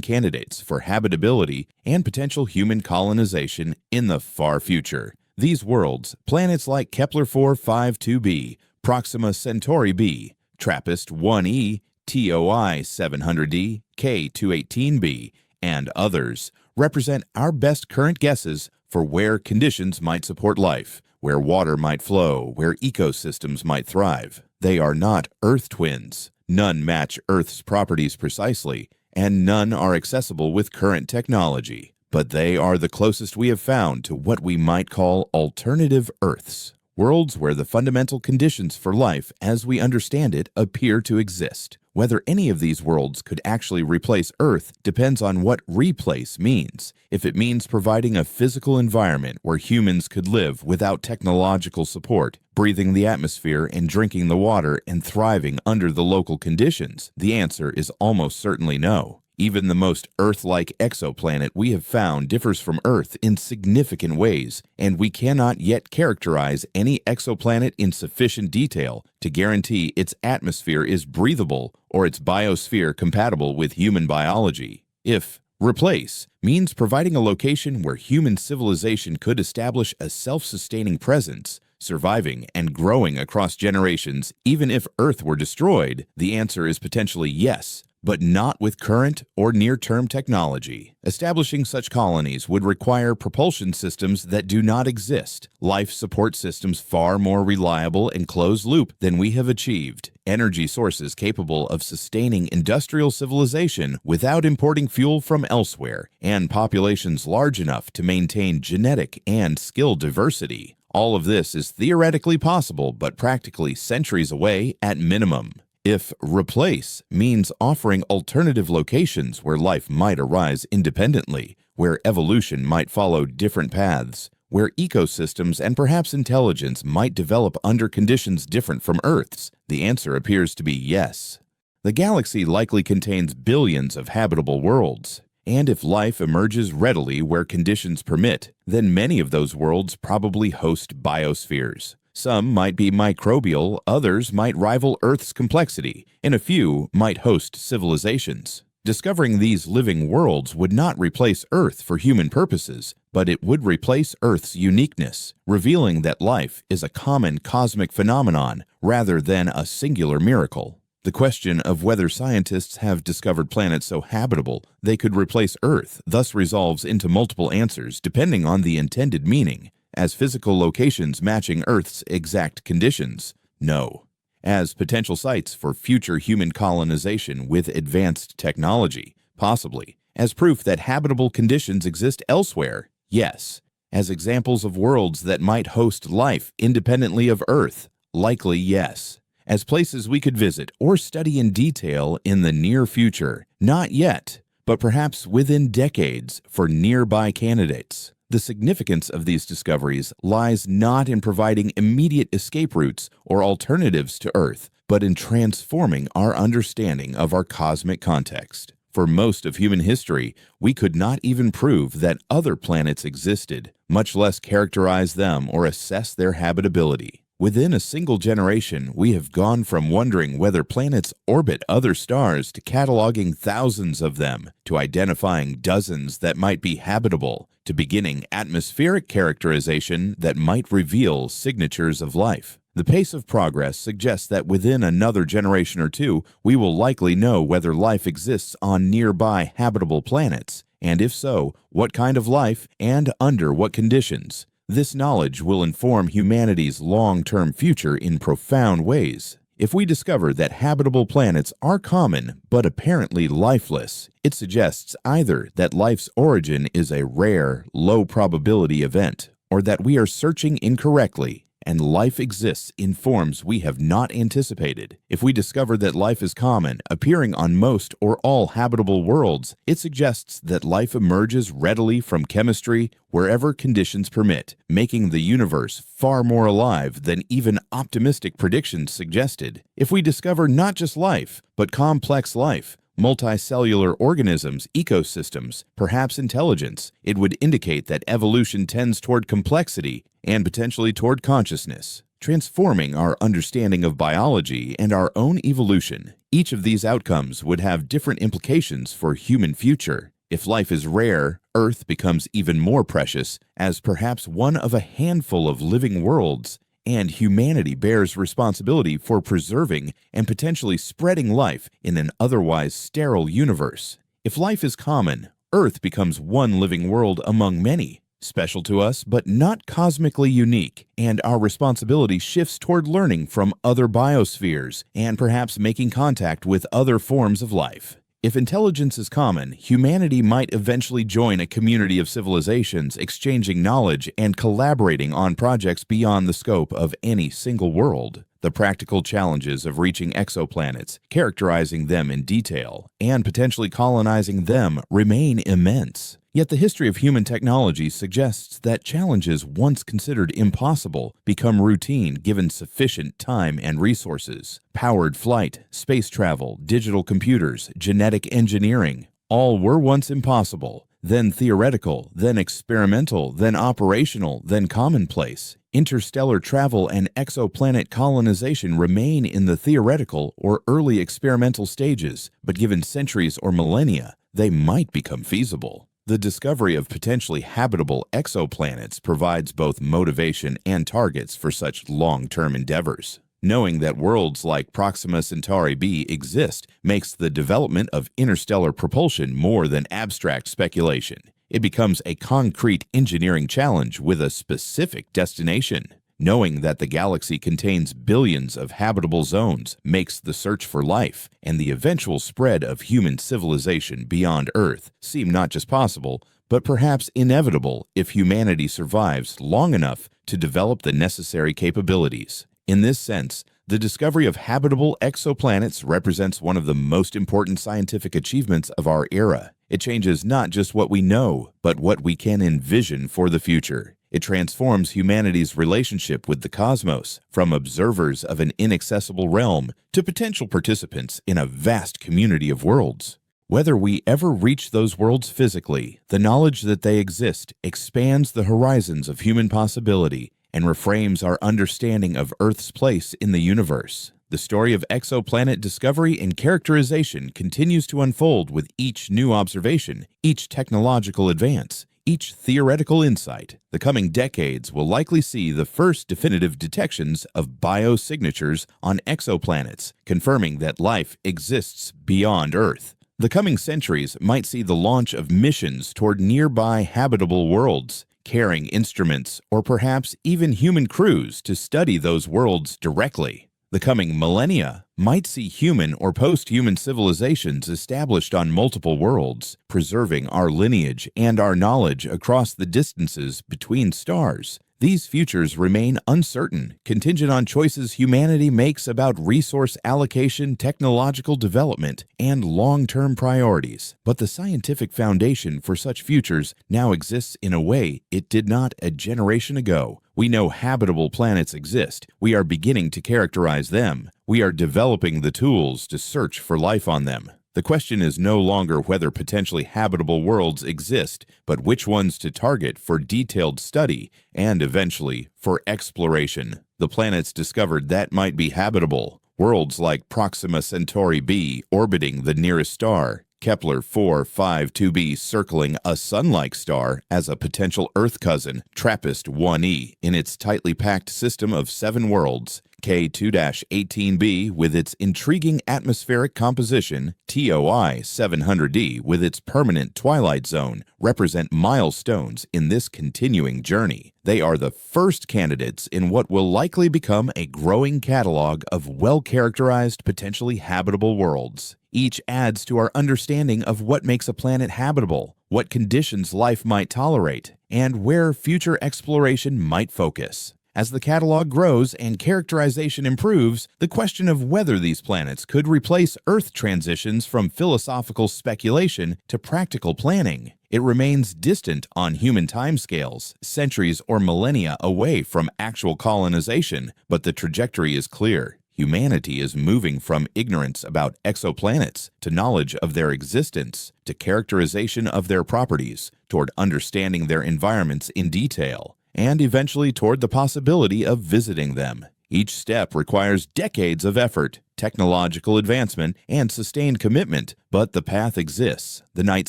candidates for habitability and potential human colonization in the far future. These worlds, planets like Kepler-452b, Proxima Centauri b, TRAPPIST-1e, TOI 700d, K218b, and others, represent our best current guesses for where conditions might support life, where water might flow, where ecosystems might thrive. They are not Earth twins. None match Earth's properties precisely, and none are accessible with current technology. But they are the closest we have found to what we might call alternative Earths, worlds where the fundamental conditions for life as we understand it appear to exist. Whether any of these worlds could actually replace Earth depends on what replace means. If it means providing a physical environment where humans could live without technological support, breathing the atmosphere and drinking the water and thriving under the local conditions, the answer is almost certainly no. Even the most Earth-like exoplanet we have found differs from Earth in significant ways, and we cannot yet characterize any exoplanet in sufficient detail to guarantee its atmosphere is breathable or its biosphere compatible with human biology. If replace means providing a location where human civilization could establish a self-sustaining presence, surviving and growing across generations even if Earth were destroyed, the answer is potentially yes, but not with current or near-term technology. Establishing such colonies would require propulsion systems that do not exist, life support systems far more reliable and closed-loop than we have achieved, energy sources capable of sustaining industrial civilization without importing fuel from elsewhere, and populations large enough to maintain genetic and skill diversity. All of this is theoretically possible, but practically centuries away at minimum. If replace means offering alternative locations where life might arise independently, where evolution might follow different paths, where ecosystems and perhaps intelligence might develop under conditions different from Earth's, the answer appears to be yes. The galaxy likely contains billions of habitable worlds, and if life emerges readily where conditions permit, then many of those worlds probably host biospheres. Some might be microbial, others might rival Earth's complexity, and a few might host civilizations. Discovering these living worlds would not replace Earth for human purposes, but it would replace Earth's uniqueness, revealing that life is a common cosmic phenomenon rather than a singular miracle. The question of whether scientists have discovered planets so habitable they could replace Earth thus resolves into multiple answers depending on the intended meaning. As physical locations matching Earth's exact conditions? No. As potential sites for future human colonization with advanced technology? Possibly. As proof that habitable conditions exist elsewhere? Yes. As examples of worlds that might host life independently of Earth? Likely yes. As places we could visit or study in detail in the near future? Not yet, but perhaps within decades for nearby candidates. The significance of these discoveries lies not in providing immediate escape routes or alternatives to Earth, but in transforming our understanding of our cosmic context. For most of human history, we could not even prove that other planets existed, much less characterize them or assess their habitability. Within a single generation, we have gone from wondering whether planets orbit other stars to cataloging thousands of them, to identifying dozens that might be habitable, to beginning atmospheric characterization that might reveal signatures of life. The pace of progress suggests that within another generation or two, we will likely know whether life exists on nearby habitable planets, and if so, what kind of life and under what conditions. This knowledge will inform humanity's long-term future in profound ways. If we discover that habitable planets are common but apparently lifeless, it suggests either that life's origin is a rare, low-probability event, or that we are searching incorrectly and life exists in forms we have not anticipated. If we discover that life is common, appearing on most or all habitable worlds, it suggests that life emerges readily from chemistry wherever conditions permit, making the universe far more alive than even optimistic predictions suggested. If we discover not just life, but complex life, multicellular organisms, ecosystems, perhaps intelligence, it would indicate that evolution tends toward complexity and potentially toward consciousness, transforming our understanding of biology and our own evolution. Each of these outcomes would have different implications for human future. If life is rare, Earth becomes even more precious as perhaps one of a handful of living worlds, and humanity bears responsibility for preserving and potentially spreading life in an otherwise sterile universe. If life is common, Earth becomes one living world among many, special to us but not cosmically unique, and our responsibility shifts toward learning from other biospheres and perhaps making contact with other forms of life. If intelligence is common, humanity might eventually join a community of civilizations exchanging knowledge and collaborating on projects beyond the scope of any single world. The practical challenges of reaching exoplanets, characterizing them in detail, and potentially colonizing them remain immense. Yet the history of human technology suggests that challenges once considered impossible become routine given sufficient time and resources. Powered flight, space travel, digital computers, genetic engineering, all were once impossible, then theoretical, then experimental, then operational, then commonplace. Interstellar travel and exoplanet colonization remain in the theoretical or early experimental stages, but given centuries or millennia, they might become feasible. The discovery of potentially habitable exoplanets provides both motivation and targets for such long-term endeavors. Knowing that worlds like Proxima Centauri b exist makes the development of interstellar propulsion more than abstract speculation. It becomes a concrete engineering challenge with a specific destination. Knowing that the galaxy contains billions of habitable zones makes the search for life and the eventual spread of human civilization beyond Earth seem not just possible, but perhaps inevitable if humanity survives long enough to develop the necessary capabilities. In this sense, the discovery of habitable exoplanets represents one of the most important scientific achievements of our era. It changes not just what we know, but what we can envision for the future. It transforms humanity's relationship with the cosmos from observers of an inaccessible realm to potential participants in a vast community of worlds. Whether we ever reach those worlds physically, the knowledge that they exist expands the horizons of human possibility and reframes our understanding of Earth's place in the universe. The story of exoplanet discovery and characterization continues to unfold with each new observation, each technological advance, each theoretical insight. The coming decades will likely see the first definitive detections of biosignatures on exoplanets, confirming that life exists beyond Earth. The coming centuries might see the launch of missions toward nearby habitable worlds, carrying instruments or perhaps even human crews to study those worlds directly. The coming millennia might see human or post-human civilizations established on multiple worlds, preserving our lineage and our knowledge across the distances between stars. These futures remain uncertain, contingent on choices humanity makes about resource allocation, technological development, and long-term priorities. But the scientific foundation for such futures now exists in a way it did not a generation ago. We know habitable planets exist. We are beginning to characterize them. We are developing the tools to search for life on them. The question is no longer whether potentially habitable worlds exist, but which ones to target for detailed study and eventually for exploration. The planets discovered that might be habitable. Worlds like Proxima Centauri b orbiting the nearest star, Kepler 452b circling a Sun-like star as a potential Earth cousin, TRAPPIST-1e in its tightly packed system of 7 worlds, K2-18b with its intriguing atmospheric composition, TOI 700d with its permanent twilight zone represent milestones in this continuing journey. They are the first candidates in what will likely become a growing catalog of well-characterized, potentially habitable worlds. Each adds to our understanding of what makes a planet habitable, what conditions life might tolerate, and where future exploration might focus. As the catalog grows and characterization improves, the question of whether these planets could replace Earth transitions from philosophical speculation to practical planning. It remains distant on human timescales, centuries or millennia away from actual colonization, but the trajectory is clear. Humanity is moving from ignorance about exoplanets to knowledge of their existence, to characterization of their properties, toward understanding their environments in detail, and eventually toward the possibility of visiting them. Each step requires decades of effort, technological advancement, and sustained commitment, but the path exists. The night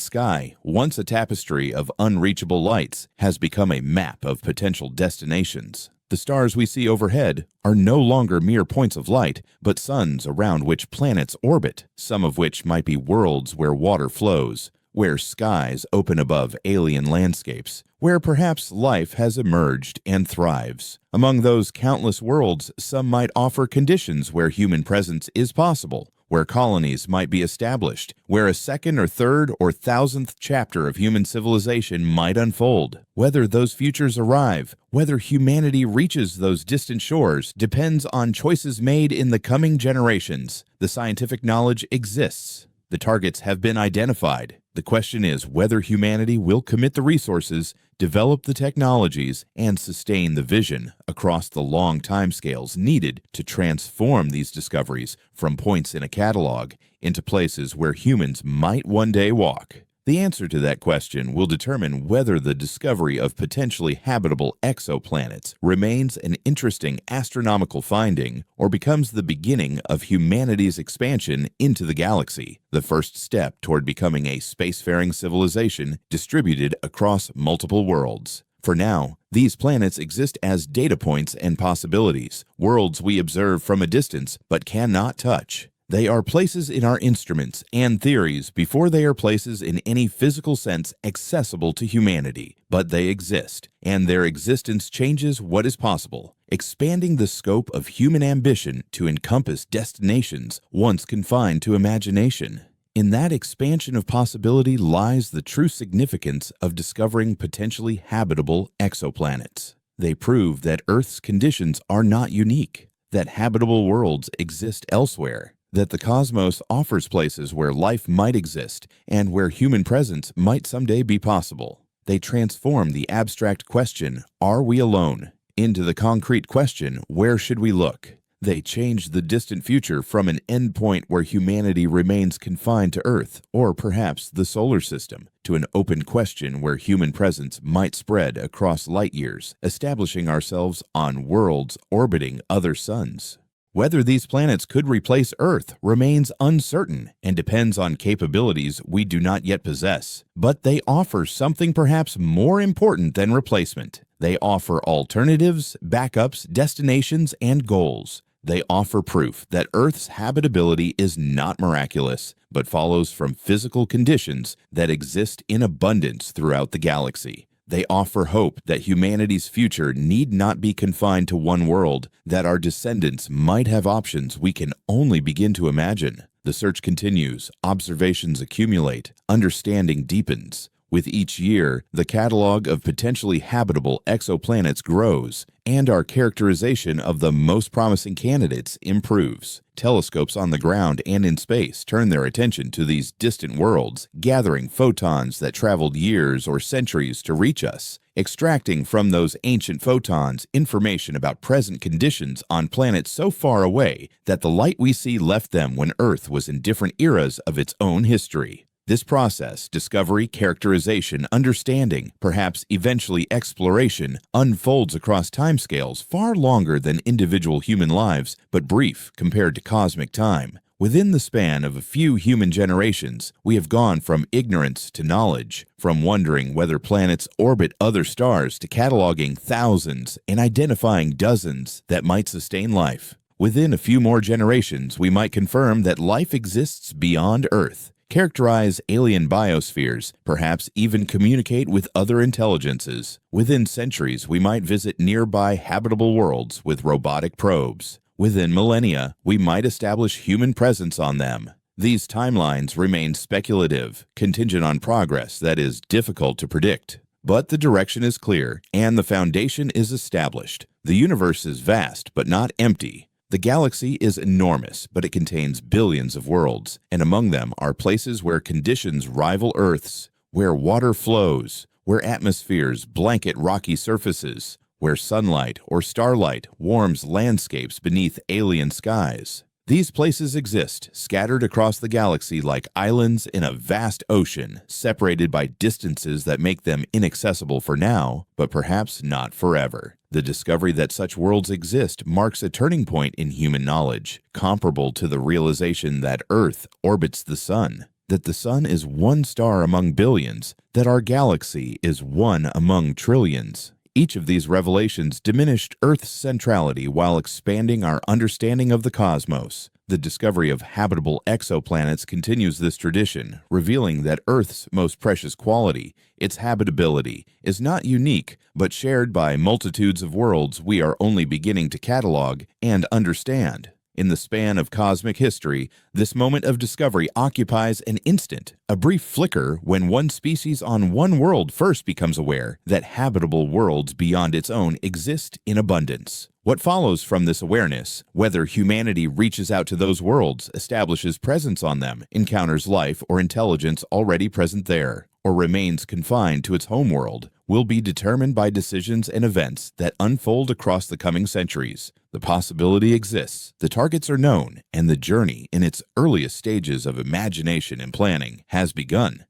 sky, once a tapestry of unreachable lights, has become a map of potential destinations. The stars we see overhead are no longer mere points of light, but suns around which planets orbit, some of which might be worlds where water flows, where skies open above alien landscapes, where perhaps life has emerged and thrives. Among those countless worlds, some might offer conditions where human presence is possible, where colonies might be established, where a second or third or thousandth chapter of human civilization might unfold. Whether those futures arrive, whether humanity reaches those distant shores, depends on choices made in the coming generations. The scientific knowledge exists. The targets have been identified. The question is whether humanity will commit the resources, develop the technologies, and sustain the vision across the long timescales needed to transform these discoveries from points in a catalog into places where humans might one day walk. The answer to that question will determine whether the discovery of potentially habitable exoplanets remains an interesting astronomical finding or becomes the beginning of humanity's expansion into the galaxy, the first step toward becoming a spacefaring civilization distributed across multiple worlds. For now, these planets exist as data points and possibilities, worlds we observe from a distance but cannot touch. They are places in our instruments and theories before they are places in any physical sense accessible to humanity. But they exist, and their existence changes what is possible, expanding the scope of human ambition to encompass destinations once confined to imagination. In that expansion of possibility lies the true significance of discovering potentially habitable exoplanets. They prove that Earth's conditions are not unique, that habitable worlds exist elsewhere, that the cosmos offers places where life might exist and where human presence might someday be possible. They transform the abstract question, "Are we alone?" into the concrete question, "Where should we look?" They change the distant future from an endpoint where humanity remains confined to Earth, or perhaps the solar system, to an open question where human presence might spread across light years, establishing ourselves on worlds orbiting other suns. Whether these planets could replace Earth remains uncertain and depends on capabilities we do not yet possess. But they offer something perhaps more important than replacement. They offer alternatives, backups, destinations, and goals. They offer proof that Earth's habitability is not miraculous, but follows from physical conditions that exist in abundance throughout the galaxy. They offer hope that humanity's future need not be confined to one world, that our descendants might have options we can only begin to imagine. The search continues, observations accumulate, understanding deepens. With each year, the catalog of potentially habitable exoplanets grows, and our characterization of the most promising candidates improves. Telescopes on the ground and in space turn their attention to these distant worlds, gathering photons that traveled years or centuries to reach us, extracting from those ancient photons information about present conditions on planets so far away that the light we see left them when Earth was in different eras of its own history. This process, discovery, characterization, understanding, perhaps eventually exploration, unfolds across timescales far longer than individual human lives, but brief compared to cosmic time. Within the span of a few human generations, we have gone from ignorance to knowledge, from wondering whether planets orbit other stars to cataloging thousands and identifying dozens that might sustain life. Within a few more generations, we might confirm that life exists beyond Earth, characterize alien biospheres, perhaps even communicate with other intelligences. Within centuries, we might visit nearby habitable worlds with robotic probes. Within millennia, we might establish human presence on them. These timelines remain speculative, contingent on progress that is difficult to predict. But the direction is clear, and the foundation is established. The universe is vast, but not empty. The galaxy is enormous, but it contains billions of worlds, and among them are places where conditions rival Earth's, where water flows, where atmospheres blanket rocky surfaces, where sunlight or starlight warms landscapes beneath alien skies. These places exist, scattered across the galaxy like islands in a vast ocean, separated by distances that make them inaccessible for now, but perhaps not forever. The discovery that such worlds exist marks a turning point in human knowledge, comparable to the realization that Earth orbits the Sun, that the Sun is one star among billions, that our galaxy is one among trillions. Each of these revelations diminished Earth's centrality while expanding our understanding of the cosmos. The discovery of habitable exoplanets continues this tradition, revealing that Earth's most precious quality, its habitability, is not unique, but shared by multitudes of worlds we are only beginning to catalog and understand. In the span of cosmic history, this moment of discovery occupies an instant, a brief flicker when one species on one world first becomes aware that habitable worlds beyond its own exist in abundance. What follows from this awareness, whether humanity reaches out to those worlds, establishes presence on them, encounters life or intelligence already present there, or remains confined to its home world, will be determined by decisions and events that unfold across the coming centuries. The possibility exists, the targets are known, and the journey in its earliest stages of imagination and planning has begun.